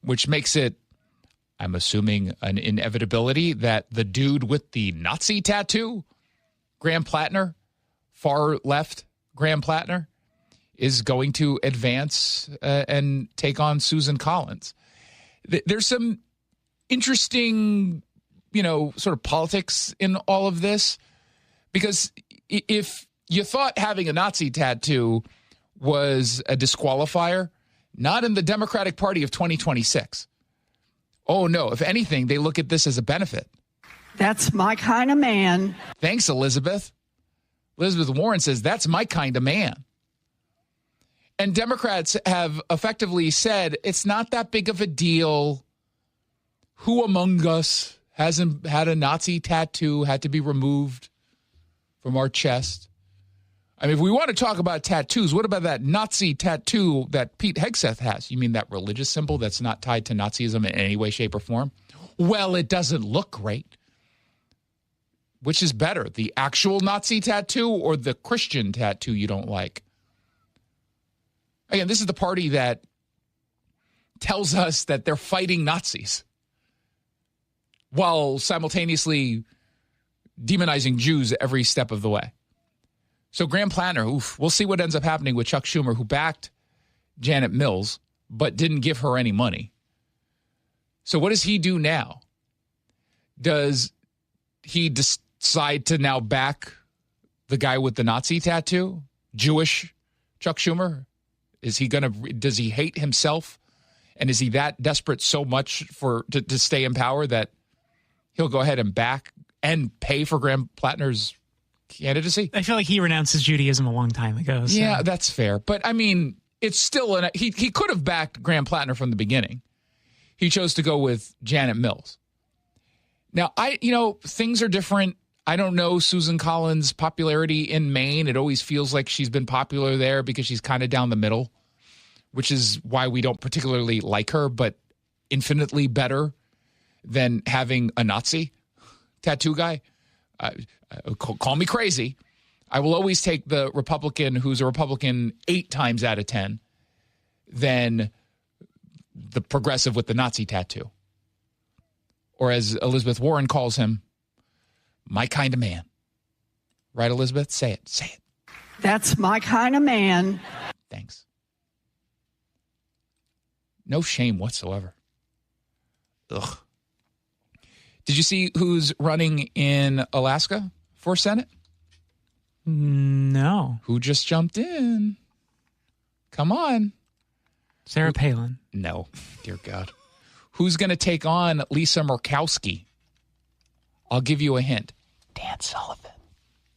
which makes it, I'm assuming an inevitability that the dude with the Nazi tattoo, Graham Plattner, far left Graham Plattner, is going to advance and take on Susan Collins. There's some interesting, sort of politics in all of this, because if you thought having a Nazi tattoo was a disqualifier, not in the Democratic Party of 2026. Oh, no. If anything, they look at this as a benefit. That's my kind of man. Thanks, Elizabeth. Elizabeth Warren says, that's my kind of man. And Democrats have effectively said, it's not that big of a deal. Who among us hasn't had a Nazi tattoo, had to be removed from our chest? I mean, if we want to talk about tattoos, what about that Nazi tattoo that Pete Hegseth has? You mean that religious symbol that's not tied to Nazism in any way, shape, or form? Well, it doesn't look great. Which is better, the actual Nazi tattoo or the Christian tattoo you don't like? Again, this is the party that tells us that they're fighting Nazis while simultaneously demonizing Jews every step of the way. So Graham Plattner, we'll see what ends up happening with Chuck Schumer, who backed Janet Mills but didn't give her any money. So what does he do now? Does he decide to now back the guy with the Nazi tattoo, Jewish Chuck Schumer? Does he hate himself? And is he that desperate so much to stay in power that he'll go ahead and back and pay for Graham Plattner's candidacy? I feel like he renounced his Judaism a long time ago. So. Yeah, that's fair. But, I mean, it's still he could have backed Graham Plattner from the beginning. He chose to go with Janet Mills. Now, things are different. I don't know Susan Collins' popularity in Maine. It always feels like she's been popular there because she's kind of down the middle, which is why we don't particularly like her, but infinitely better than having a Nazi tattoo guy. Call me crazy. I will always take the Republican who's a Republican 8 times out of 10 than the progressive with the Nazi tattoo. Or as Elizabeth Warren calls him, my kind of man. Right, Elizabeth? Say it. Say it. That's my kind of man. Thanks. No shame whatsoever. Ugh. Did you see who's running in Alaska for Senate? No. Who just jumped in? Come on. Sarah Palin. No. Dear God. Who's going to take on Lisa Murkowski? I'll give you a hint. Dan Sullivan.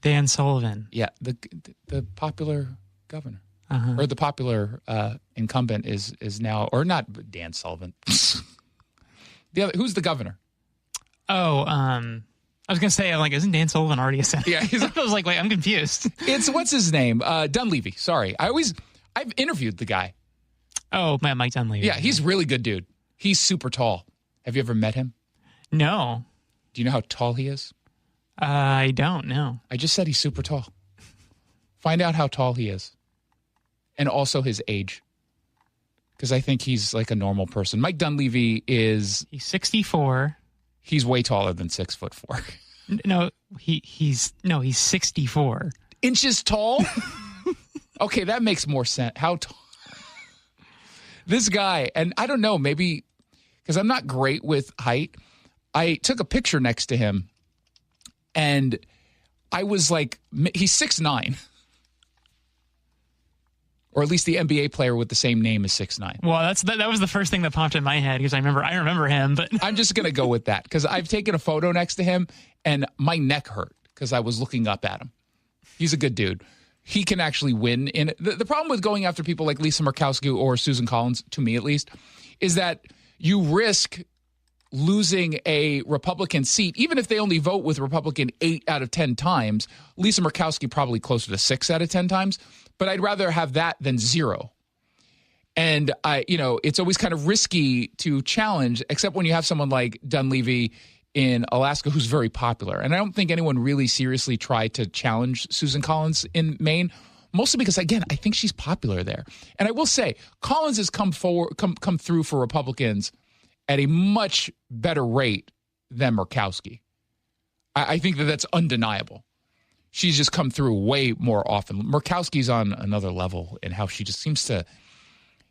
Dan Sullivan. Yeah, the popular governor. Uh-huh. Or the popular incumbent is now, or not Dan Sullivan. Who's the governor? Oh, I was going to say, isn't Dan Sullivan already a senator? Yeah. I was like, wait, I'm confused. It's, what's his name? Dunleavy. Sorry. I've interviewed the guy. Oh, Mike Dunleavy. Yeah, he's a really good dude. He's super tall. Have you ever met him? No. Do you know how tall he is? I don't know. I just said he's super tall. Find out how tall he is. And also his age. Because I think he's like a normal person. Mike Dunleavy is... He's 64. He's way taller than 6'4". No, he's 64 inches tall. Okay, that makes more sense. How tall? This guy, and I don't know, maybe because I'm not great with height. I took a picture next to him, and I was like, he's 6'9". Or at least the NBA player with the same name is 6'9". Well, that was the first thing that popped in my head because I remember him. But I'm just gonna go with that because I've taken a photo next to him and my neck hurt because I was looking up at him. He's a good dude. He can actually win. The problem with going after people like Lisa Murkowski or Susan Collins, to me at least, is that you risk losing a Republican seat, even if they only vote with Republican 8 out of 10 times. Lisa Murkowski probably closer to 6 out of 10 times. But I'd rather have that than 0. And it's always kind of risky to challenge, except when you have someone like Dunleavy in Alaska who's very popular. And I don't think anyone really seriously tried to challenge Susan Collins in Maine, mostly because, again, I think she's popular there. And I will say, Collins has come through for Republicans at a much better rate than Murkowski. I think that's undeniable. She's just come through way more often. Murkowski's on another level in how she just seems to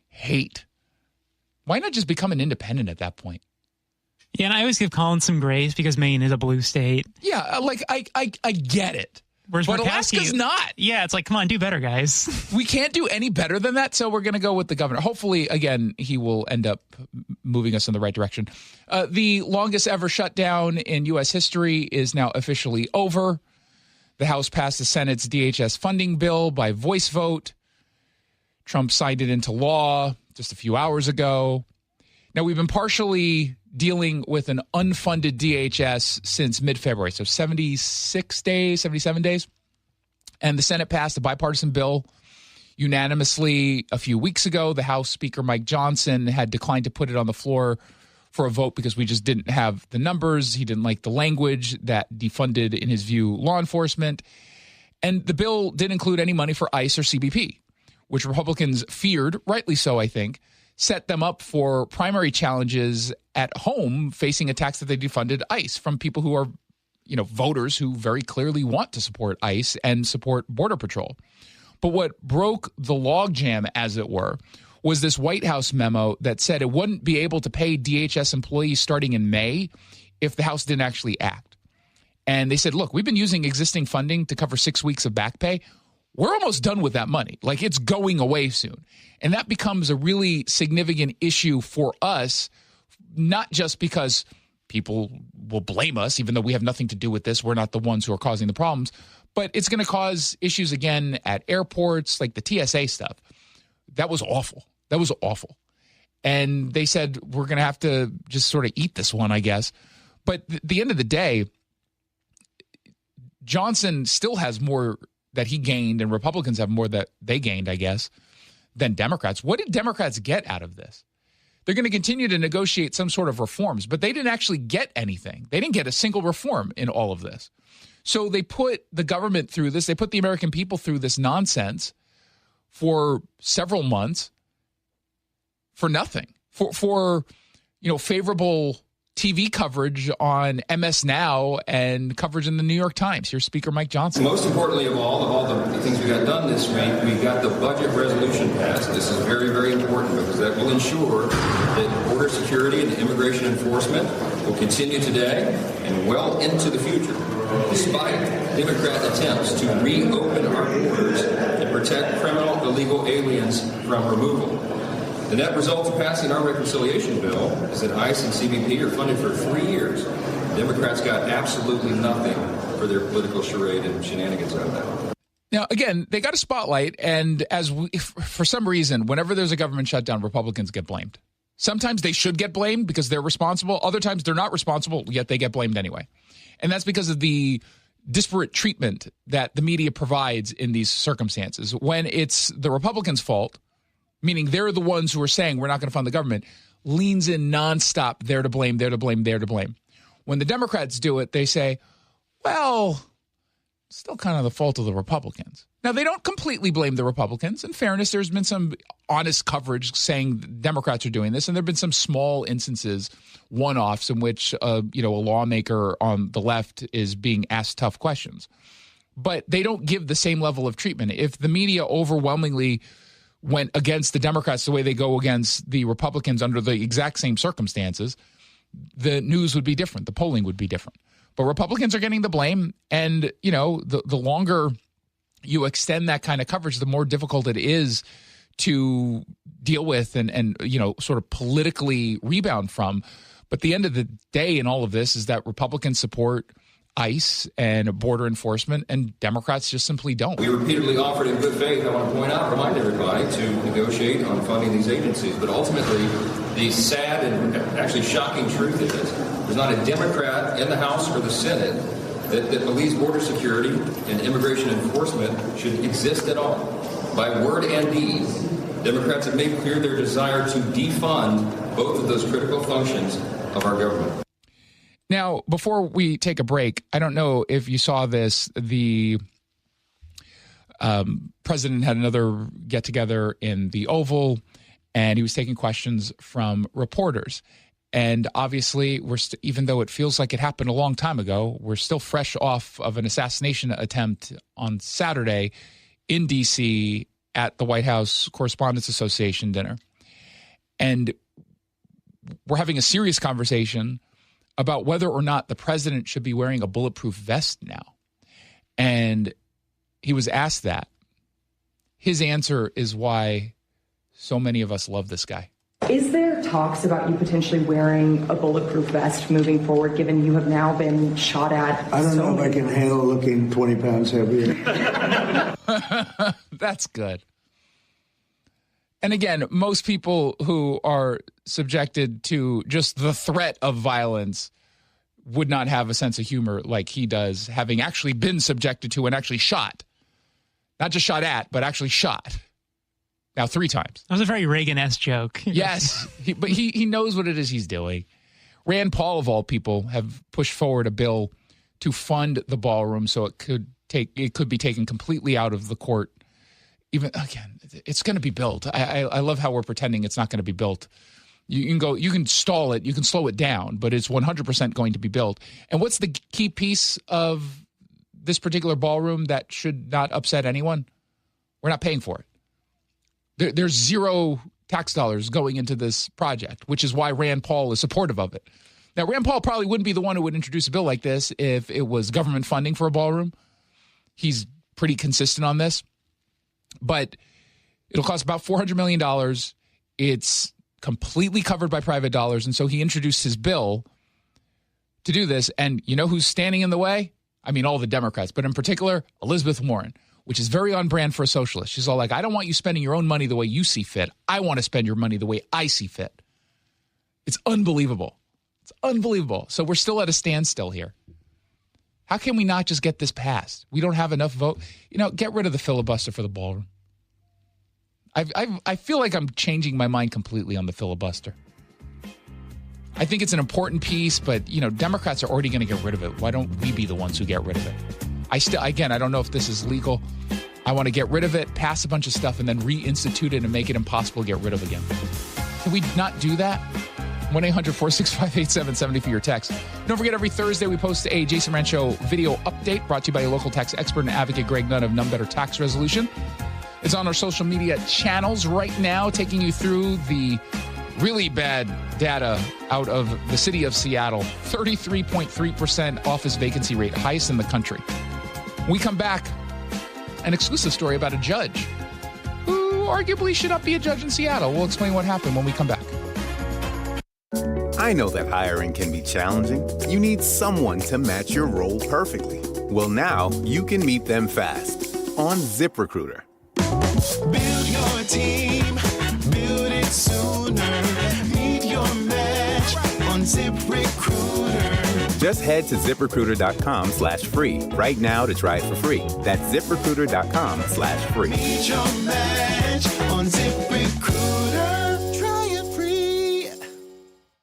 hate. Why not just become an independent at that point? Yeah, and I always give Colin some grace because Maine is a blue state. Yeah, like I get it. Whereas but Murkowski, Alaska's not. Yeah, it's like, come on, do better, guys. We can't do any better than that, so we're going to go with the governor. Hopefully, again, he will end up moving us in the right direction. The longest ever shutdown in U.S. history is now officially over. The House passed the Senate's DHS funding bill by voice vote. Trump signed it into law just a few hours ago. Now, we've been partially dealing with an unfunded DHS since mid-February, so 76 days, 77 days. And the Senate passed a bipartisan bill unanimously a few weeks ago. The House Speaker, Mike Johnson, had declined to put it on the floor for a vote because we just didn't have the numbers. He didn't like the language that defunded, in his view, law enforcement. And the bill didn't include any money for ICE or CBP, which Republicans feared, rightly so, I think, set them up for primary challenges at home facing attacks that they defunded ICE from people who are, voters who very clearly want to support ICE and support Border Patrol. But what broke the logjam, as it were, was this White House memo that said it wouldn't be able to pay DHS employees starting in May if the House didn't actually act. And they said, look, we've been using existing funding to cover 6 weeks of back pay. We're almost done with that money. Like, it's going away soon. And that becomes a really significant issue for us, not just because people will blame us, even though we have nothing to do with this. We're not the ones who are causing the problems. But it's going to cause issues again at airports, like the TSA stuff. That was awful. That was awful. And they said, we're going to have to just sort of eat this one, I guess. But at the end of the day, Johnson still has more that he gained, and Republicans have more that they gained, I guess, than Democrats. What did Democrats get out of this? They're going to continue to negotiate some sort of reforms, but they didn't actually get anything. They didn't get a single reform in all of this. So they put the government through this. They put the American people through this nonsense for several months for nothing, for favorable TV coverage on MS Now and coverage in the New York Times. Here's Speaker Mike Johnson. Most importantly of all the things we got done this week, we got the budget resolution passed. This is very, very important because that will ensure that border security and immigration enforcement will continue today and well into the future, despite Democrat attempts to reopen our borders and protect criminal illegal aliens from removal. The net result of passing our reconciliation bill is that ICE and CBP are funded for 3 years. Democrats got absolutely nothing for their political charade and shenanigans out of that. Now, again, they got a spotlight, and for some reason, whenever there's a government shutdown, Republicans get blamed. Sometimes they should get blamed because they're responsible. Other times they're not responsible, yet they get blamed anyway. And that's because of the disparate treatment that the media provides in these circumstances. When it's the Republicans' fault, meaning they're the ones who are saying we're not going to fund the government, leans in nonstop, they're to blame, they're to blame, they're to blame. When the Democrats do it, they say, well, it's still kind of the fault of the Republicans. Now, they don't completely blame the Republicans. In fairness, there's been some honest coverage saying Democrats are doing this, and there have been some small instances, one-offs, in which a lawmaker on the left is being asked tough questions. But they don't give the same level of treatment. If the media overwhelmingly went against the Democrats the way they go against the Republicans under the exact same circumstances, the news would be different. The polling would be different. But Republicans are getting the blame. And, the longer you extend that kind of coverage, the more difficult it is to deal with and sort of politically rebound from. But the end of the day in all of this is that Republicans support ICE and border enforcement, and Democrats just simply don't. We repeatedly offered in good faith, I want to point out, remind everybody, to negotiate on funding these agencies. But ultimately, the sad and actually shocking truth is there's not a Democrat in the House or the Senate that believes border security and immigration enforcement should exist at all. By word and deed, Democrats have made clear their desire to defund both of those critical functions of our government. Now, before we take a break, I don't know if you saw this. The president had another get-together in the Oval, and he was taking questions from reporters. And obviously, even though it feels like it happened a long time ago, we're still fresh off of an assassination attempt on Saturday in D.C. at the White House Correspondents Association dinner. And we're having a serious conversation about whether or not the president should be wearing a bulletproof vest now. And he was asked that. His answer is why so many of us love this guy. Is there talks about you potentially wearing a bulletproof vest moving forward, given you have now been shot at? I don't know if I can handle looking 20 pounds heavier. That's good. And again, most people who are subjected to just the threat of violence would not have a sense of humor like he does, having actually been subjected to and actually shot. Not just shot at, but actually shot. Now 3 times. That was a very Reagan-esque joke. Yes, but he knows what it is he's doing. Rand Paul, of all people, have pushed forward a bill to fund the ballroom so it could be taken completely out of the court. Even again, it's going to be built. I love how we're pretending it's not going to be built. You can stall it, you can slow it down, but it's 100% going to be built. And what's the key piece of this particular ballroom that should not upset anyone? We're not paying for it. There's zero tax dollars going into this project, which is why Rand Paul is supportive of it. Now, Rand Paul probably wouldn't be the one who would introduce a bill like this if it was government funding for a ballroom. He's pretty consistent on this. But it'll cost about $400 million. It's completely covered by private dollars. And so he introduced his bill to do this. And you know who's standing in the way? I mean, all the Democrats, but in particular, Elizabeth Warren, which is very on brand for a socialist. She's all like, I don't want you spending your own money the way you see fit. I want to spend your money the way I see fit. It's unbelievable. It's unbelievable. So we're still at a standstill here. How can we not just get this passed? We don't have enough vote. Get rid of the filibuster for the ballroom. I feel like I'm changing my mind completely on the filibuster. I think it's an important piece, but, Democrats are already going to get rid of it. Why don't we be the ones who get rid of it? I don't know if this is legal. I want to get rid of it, pass a bunch of stuff, and then reinstitute it and make it impossible to get rid of again. Can we not do that? 1-800-465-8770 for your text. Don't forget, every Thursday we post a Jason Rantz Show video update brought to you by a local tax expert and advocate, Greg Nunn of None Better Tax Resolution. It's on our social media channels right now, taking you through the really bad data out of the city of Seattle. 33.3% office vacancy rate, highest in the country. When we come back, an exclusive story about a judge who arguably should not be a judge in Seattle. We'll explain what happened when we come back. I know that hiring can be challenging. You need someone to match your role perfectly. Well, now you can meet them fast on ZipRecruiter. Build your team, build it sooner. Meet your match on ZipRecruiter. Just head to ZipRecruiter.com/free right now to try it for free. That's ZipRecruiter.com/free. Meet your match on ZipRecruiter. Try it free.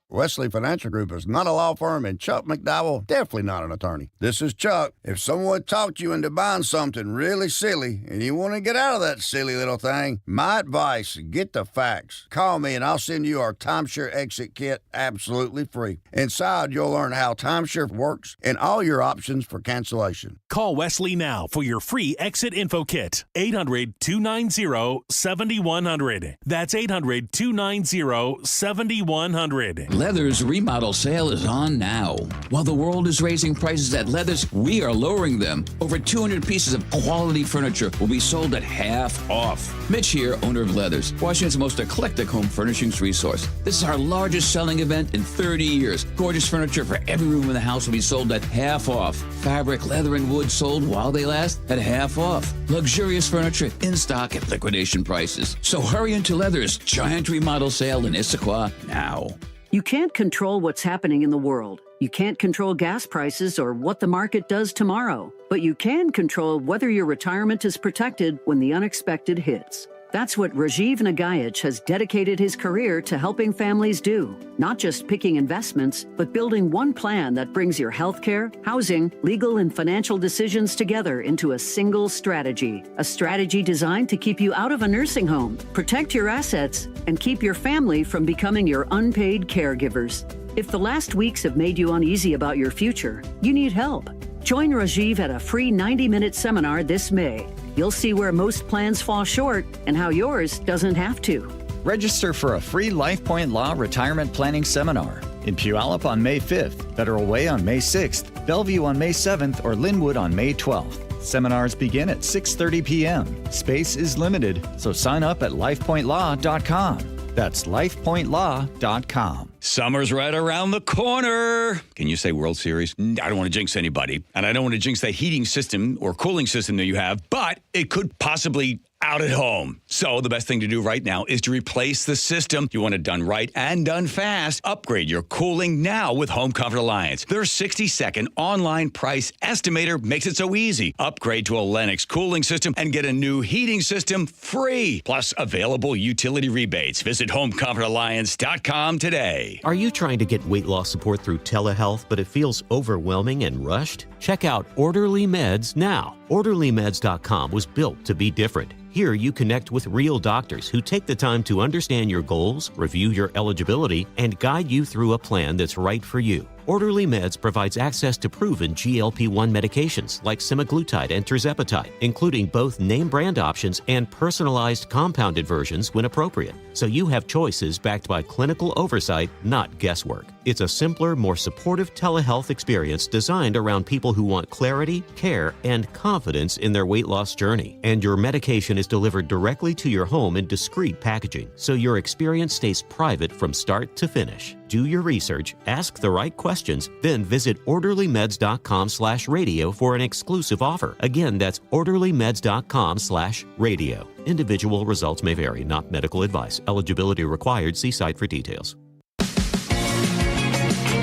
Wesley Financial Group is not a law firm, and Chuck McDowell, definitely not an attorney. This is Chuck. If someone talked you into buying something really silly and you want to get out of that silly little thing, my advice, get the facts. Call me and I'll send you our timeshare exit kit absolutely free. Inside, you'll learn how timeshare works and all your options for cancellation. Call Wesley now for your free exit info kit. 800-290-7100. That's 800-290-7100. Leather's remodel sale is on now. While the world is raising prices at Leather's, we are lowering them. Over 200 pieces of quality furniture will be sold at half off. Mitch here, owner of Leather's, Washington's most eclectic home furnishings resource. This is our largest selling event in 30 years. Gorgeous furniture for every room in the house will be sold at half off. Fabric, leather, and wood sold while they last at half off. Luxurious furniture in stock at liquidation prices. So hurry into Leather's giant remodel sale in Issaquah now. You can't control what's happening in the world. You can't control gas prices or what the market does tomorrow. But you can control whether your retirement is protected when the unexpected hits. That's what Rajiv Nagayach has dedicated his career to helping families do. Not just picking investments, but building one plan that brings your healthcare, housing, legal, and financial decisions together into a single strategy. A strategy designed to keep you out of a nursing home, protect your assets, and keep your family from becoming your unpaid caregivers. If the last weeks have made you uneasy about your future, you need help. Join Rajiv at a free 90-minute seminar this May. You'll see where most plans fall short and how yours doesn't have to. Register for a free LifePoint Law Retirement Planning Seminar in Puyallup on May 5th, Federal Way on May 6th, Bellevue on May 7th, or Linwood on May 12th. Seminars begin at 6:30 p.m. Space is limited, so sign up at lifepointlaw.com. That's lifepointlaw.com. Summer's right around the corner. Can you say World Series? I don't want to jinx anybody, and I don't want to jinx the heating system or cooling system that you have, but it could possibly out at home. So the best thing to do right now is to replace the system. You want it done right and done fast. Upgrade your cooling now with Home Comfort Alliance. Their 60-second online price estimator makes it so easy. Upgrade to a Lennox cooling system and get a new heating system free. Plus available utility rebates. Visit homecomfortalliance.com today. Are you trying to get weight loss support through telehealth, but it feels overwhelming and rushed? Check out Orderly Meds now. OrderlyMeds.com was built to be different. Here you connect with real doctors who take the time to understand your goals, review your eligibility, and guide you through a plan that's right for you. Orderly Meds provides access to proven GLP-1 medications like semaglutide and tirzepatide, including both name brand options and personalized compounded versions when appropriate. So you have choices backed by clinical oversight, not guesswork. It's a simpler, more supportive telehealth experience designed around people who want clarity, care, and confidence in their weight loss journey. And your medication is delivered directly to your home in discreet packaging, so your experience stays private from start to finish. Do your research, ask the right questions, then visit orderlymeds.com/radio for an exclusive offer. Again, that's orderlymeds.com/radio. Individual results may vary, not medical advice. Eligibility required. See site for details.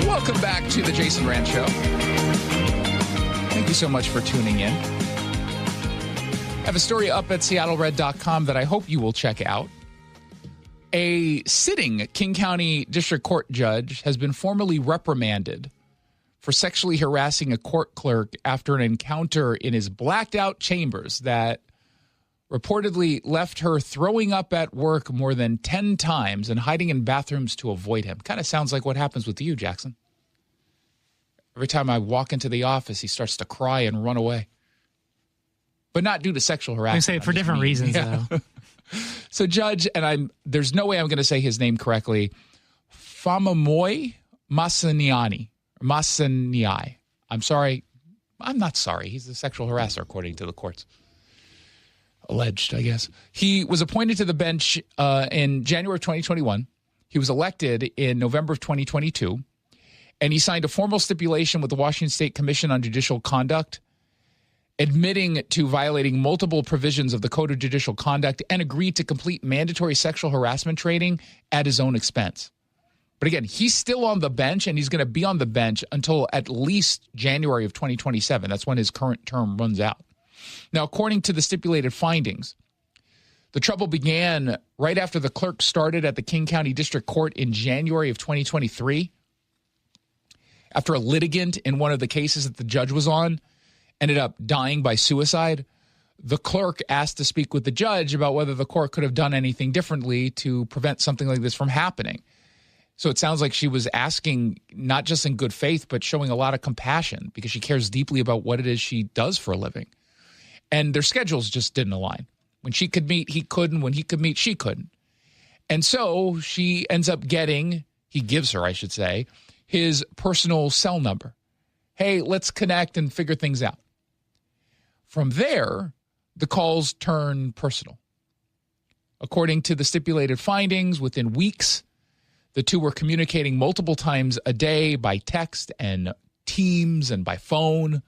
Welcome back to the Jason Rantz Show. Thank you so much for tuning in. I have a story up at seattlered.com that I hope you will check out. A sitting King County District Court judge has been formally reprimanded for sexually harassing a court clerk after an encounter in his blacked out chambers that reportedly left her throwing up at work more than 10 times and hiding in bathrooms to avoid him. Kind of sounds like what happens with you, Jackson. Every time I walk into the office, he starts to cry and run away. But not due to sexual harassment. I say for different reasons, though. So Judge, and there's no way I'm going to say his name correctly, Famamoy Masaniai. I'm sorry. I'm not sorry. He's a sexual harasser, according to the courts. Alleged, I guess. He was appointed to the bench in January of 2021. He was elected in November of 2022. And he signed a formal stipulation with the Washington State Commission on Judicial Conduct, admitting to violating multiple provisions of the Code of Judicial Conduct, and agreed to complete mandatory sexual harassment training at his own expense. But again, he's still on the bench, and he's going to be on the bench until at least January of 2027. That's when his current term runs out. Now, according to the stipulated findings, the trouble began right after the clerk started at the King County District Court in January of 2023. After a litigant in one of the cases that the judge was on ended up dying by suicide, the clerk asked to speak with the judge about whether the court could have done anything differently to prevent something like this from happening. So it sounds like she was asking not just in good faith, but showing a lot of compassion because she cares deeply about what it is she does for a living. And their schedules just didn't align. When she could meet, he couldn't. When he could meet, she couldn't. And so she ends up getting, he gives her, I should say, his personal cell number. Hey, let's connect and figure things out. From there, the calls turn personal. According to the stipulated findings, within weeks, the two were communicating multiple times a day by text and Teams and by phone.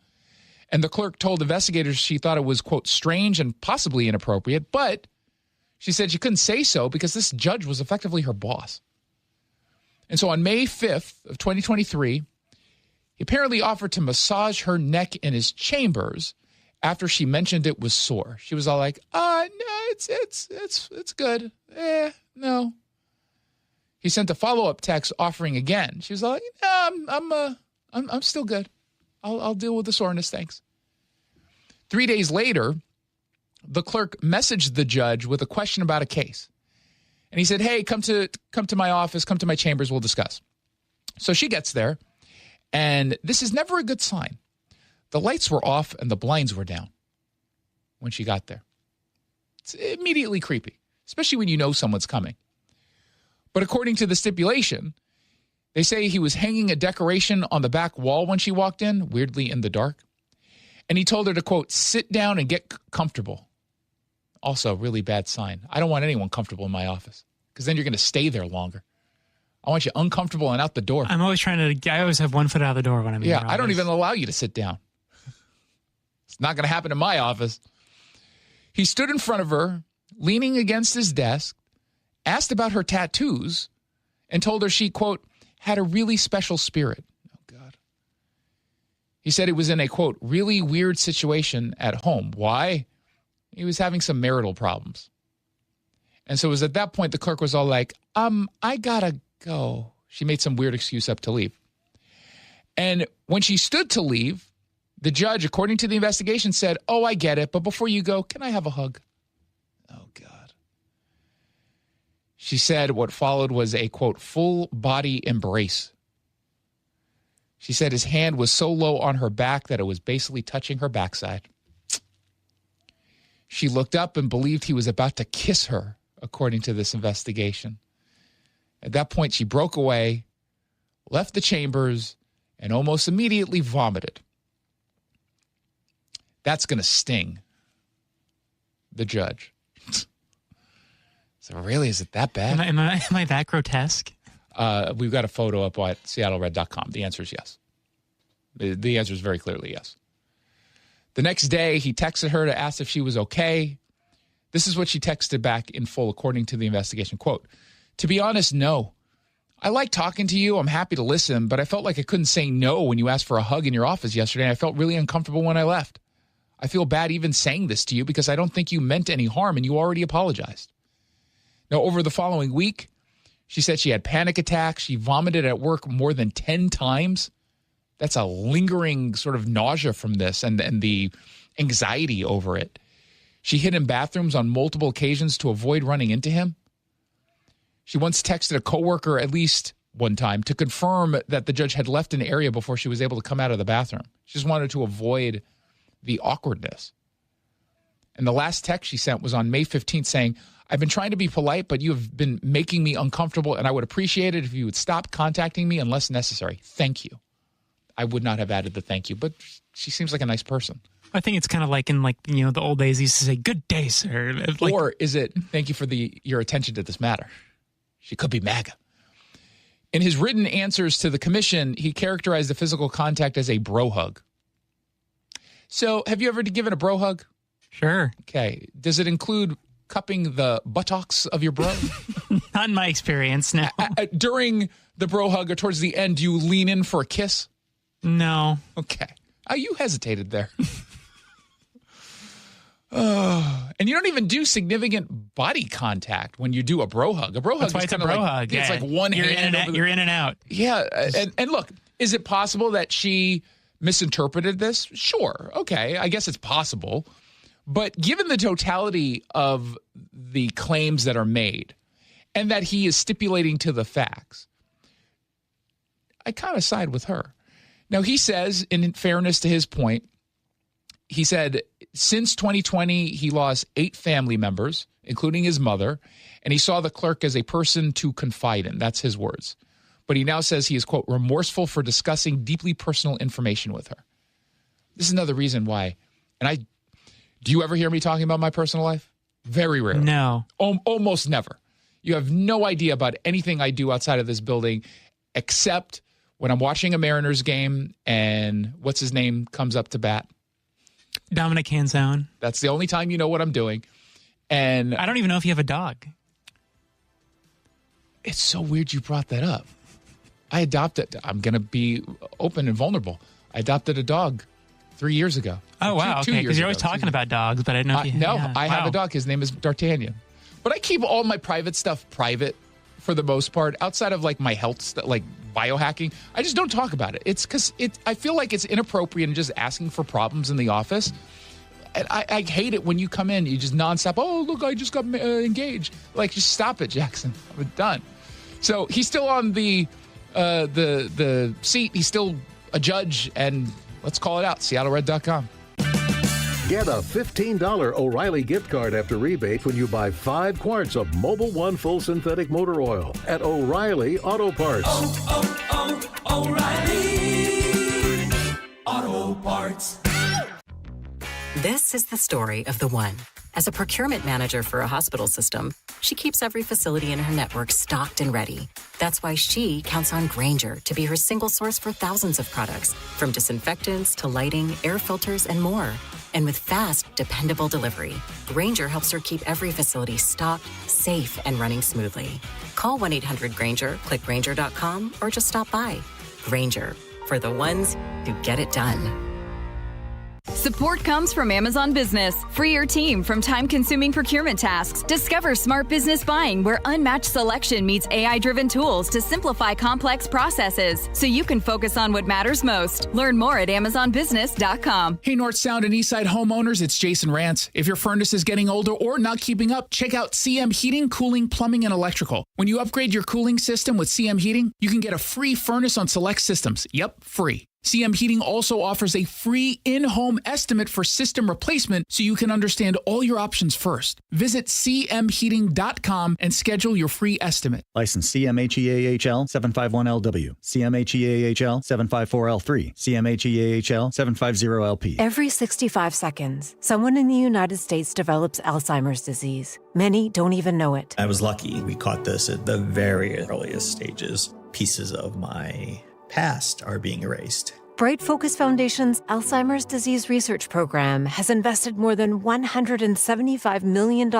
And the clerk told investigators she thought it was, quote, strange and possibly inappropriate, but she said she couldn't say so because this judge was effectively her boss. And so on May 5th of 2023, he apparently offered to massage her neck in his chambers after she mentioned it was sore. She was all like, no, it's good. No. He sent a follow-up text offering again. She was like, no, I'm still good. I'll deal with the soreness, thanks. 3 days later, the clerk messaged the judge with a question about a case. And he said, hey, come to my office, come to my chambers, we'll discuss. So she gets there, and this is never a good sign. The lights were off and the blinds were down when she got there. It's immediately creepy, especially when you know someone's coming. But according to the stipulation, they say he was hanging a decoration on the back wall when she walked in, weirdly in the dark. And he told her to, quote, sit down and get comfortable. Also, really bad sign. I don't want anyone comfortable in my office because then you're going to stay there longer. I want you uncomfortable and out the door. I always have one foot out the door when I'm in your office. I don't even allow you to sit down. It's not going to happen in my office. He stood in front of her, leaning against his desk, asked about her tattoos, and told her she, quote, had a really special spirit. Oh, God. He said he was in a, quote, really weird situation at home. Why? He was having some marital problems. And so it was at that point the clerk was all like, I gotta go. She made some weird excuse up to leave. And when she stood to leave, the judge, according to the investigation, said, oh, I get it, but before you go, can I have a hug? Oh, God. She said what followed was a, quote, full body embrace. She said his hand was so low on her back that it was basically touching her backside. She looked up and believed he was about to kiss her, according to this investigation. At that point, she broke away, left the chambers, and almost immediately vomited. That's going to sting the judge. So really, is it that bad? Am I that grotesque? We've got a photo up at seattlered.com. The answer is yes. The answer is very clearly yes. The next day, he texted her to ask if she was okay. This is what she texted back in full, according to the investigation. Quote, to be honest, no. I like talking to you. I'm happy to listen, but I felt like I couldn't say no when you asked for a hug in your office yesterday. And I felt really uncomfortable when I left. I feel bad even saying this to you because I don't think you meant any harm and you already apologized. Now, over the following week, she said she had panic attacks. She vomited at work more than 10 times. That's a lingering sort of nausea from this and the anxiety over it. She hid in bathrooms on multiple occasions to avoid running into him. She once texted a coworker at least one time to confirm that the judge had left an area before she was able to come out of the bathroom. She just wanted to avoid the awkwardness. And the last text she sent was on May 15th saying, I've been trying to be polite, but you have been making me uncomfortable, and I would appreciate it if you would stop contacting me unless necessary. Thank you. I would not have added the thank you, but she seems like a nice person. I think it's kind of like in the old days, he used to say, good day, sir. Or is it, thank you for your attention to this matter? She could be MAGA. In his written answers to the commission, he characterized the physical contact as a bro hug. So have you ever given a bro hug? Sure. Okay. Does it include cupping the buttocks of your bro? Not in my experience, no. During the bro hug or towards the end, do you lean in for a kiss? No. Okay. Oh, you hesitated there. And you don't even do significant body contact when you do a bro hug. A bro hug is kind of like, it's like one hand. You're in and out. Yeah. And look, is it possible that she misinterpreted this? Sure. Okay. I guess it's possible. But given the totality of the claims that are made and that he is stipulating to the facts, I kind of side with her. Now, he says, in fairness to his point, he said since 2020, he lost 8 family members, including his mother, and he saw the clerk as a person to confide in. That's his words. But he now says he is, quote, remorseful for discussing deeply personal information with her. This is another reason why. And do you ever hear me talking about my personal life? Very rarely. No. Almost never. You have no idea about anything I do outside of this building, except when I'm watching a Mariners game and what's his name comes up to bat. Dominic Canzone. That's the only time you know what I'm doing. And I don't even know if you have a dog. It's so weird you brought that up. I adopted, I'm going to be open and vulnerable. I adopted a dog 3 years ago. Oh, wow. Okay, because you're always talking about dogs, but I didn't know if you No, I have a dog. His name is D'Artagnan. But I keep all my private stuff private for the most part, outside of like my health stuff, like biohacking. I just don't talk about it. It's because I feel like it's inappropriate and just asking for problems in the office. And I hate it when you come in, you just nonstop, oh, look, I just got engaged. Like, just stop it, Jackson. I'm done. So he's still on the the seat. He's still a judge, and let's call it out. SeattleRed.com. Get a $15 O'Reilly gift card after rebate when you buy 5 quarts of Mobil 1 full synthetic motor oil at O'Reilly Auto Parts. O'Reilly Auto Parts. This is the story of the one. As a procurement manager for a hospital system, she keeps every facility in her network stocked and ready. That's why she counts on Grainger to be her single source for thousands of products, from disinfectants to lighting, air filters, and more. And with fast, dependable delivery, Grainger helps her keep every facility stocked, safe, and running smoothly. Call 1-800-GRAINGER, click Grainger.com, or just stop by. Grainger, for the ones who get it done. Support comes from Amazon Business. Free your team from time-consuming procurement tasks. Discover smart business buying where unmatched selection meets AI-driven tools to simplify complex processes so you can focus on what matters most. Learn more at amazonbusiness.com. Hey, North Sound and Eastside homeowners, it's Jason Rantz. If your furnace is getting older or not keeping up, check out CM Heating, Cooling, Plumbing, and Electrical. When you upgrade your cooling system with CM Heating, you can get a free furnace on select systems. Yep, free. CM Heating also offers a free in-home estimate for system replacement so you can understand all your options first. Visit cmheating.com and schedule your free estimate. License CMHEAHL 751LW, CMHEAHL 754L3, CMHEAHL 750LP. Every 65 seconds, someone in the United States develops Alzheimer's disease. Many don't even know it. I was lucky. We caught this at the very earliest stages. Pieces of my past are being erased. Bright Focus Foundation's Alzheimer's Disease Research Program has invested more than $175 million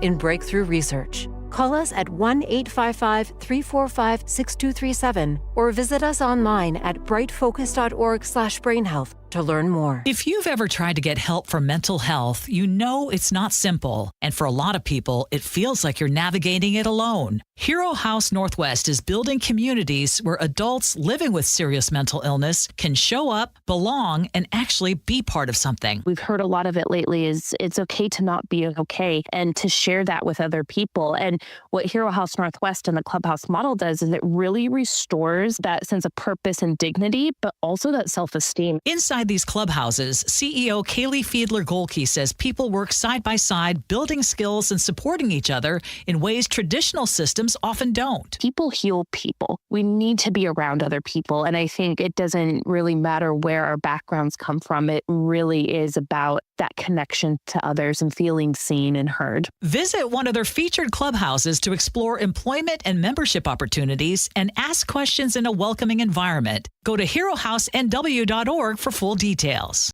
in breakthrough research. Call us at 1-855-345-6237 or visit us online at brightfocus.org/brainhealth to learn more. If you've ever tried to get help for mental health, you know it's not simple. And for a lot of people, it feels like you're navigating it alone. Hero House Northwest is building communities where adults living with serious mental illness can show up, belong, and actually be part of something. We've heard a lot of it lately is it's okay to not be okay and to share that with other people. And what Hero House Northwest and the Clubhouse model does is it really restores that sense of purpose and dignity, but also that self-esteem. Inside these clubhouses, CEO Kaylee Fiedler-Golke says people work side by side, building skills and supporting each other in ways traditional systems often don't. People heal people. We need to be around other people. And I think it doesn't really matter where our backgrounds come from. It really is about that connection to others and feeling seen and heard. Visit one of their featured clubhouses to explore employment and membership opportunities and ask questions in a welcoming environment. Go to herohousenw.org for full details.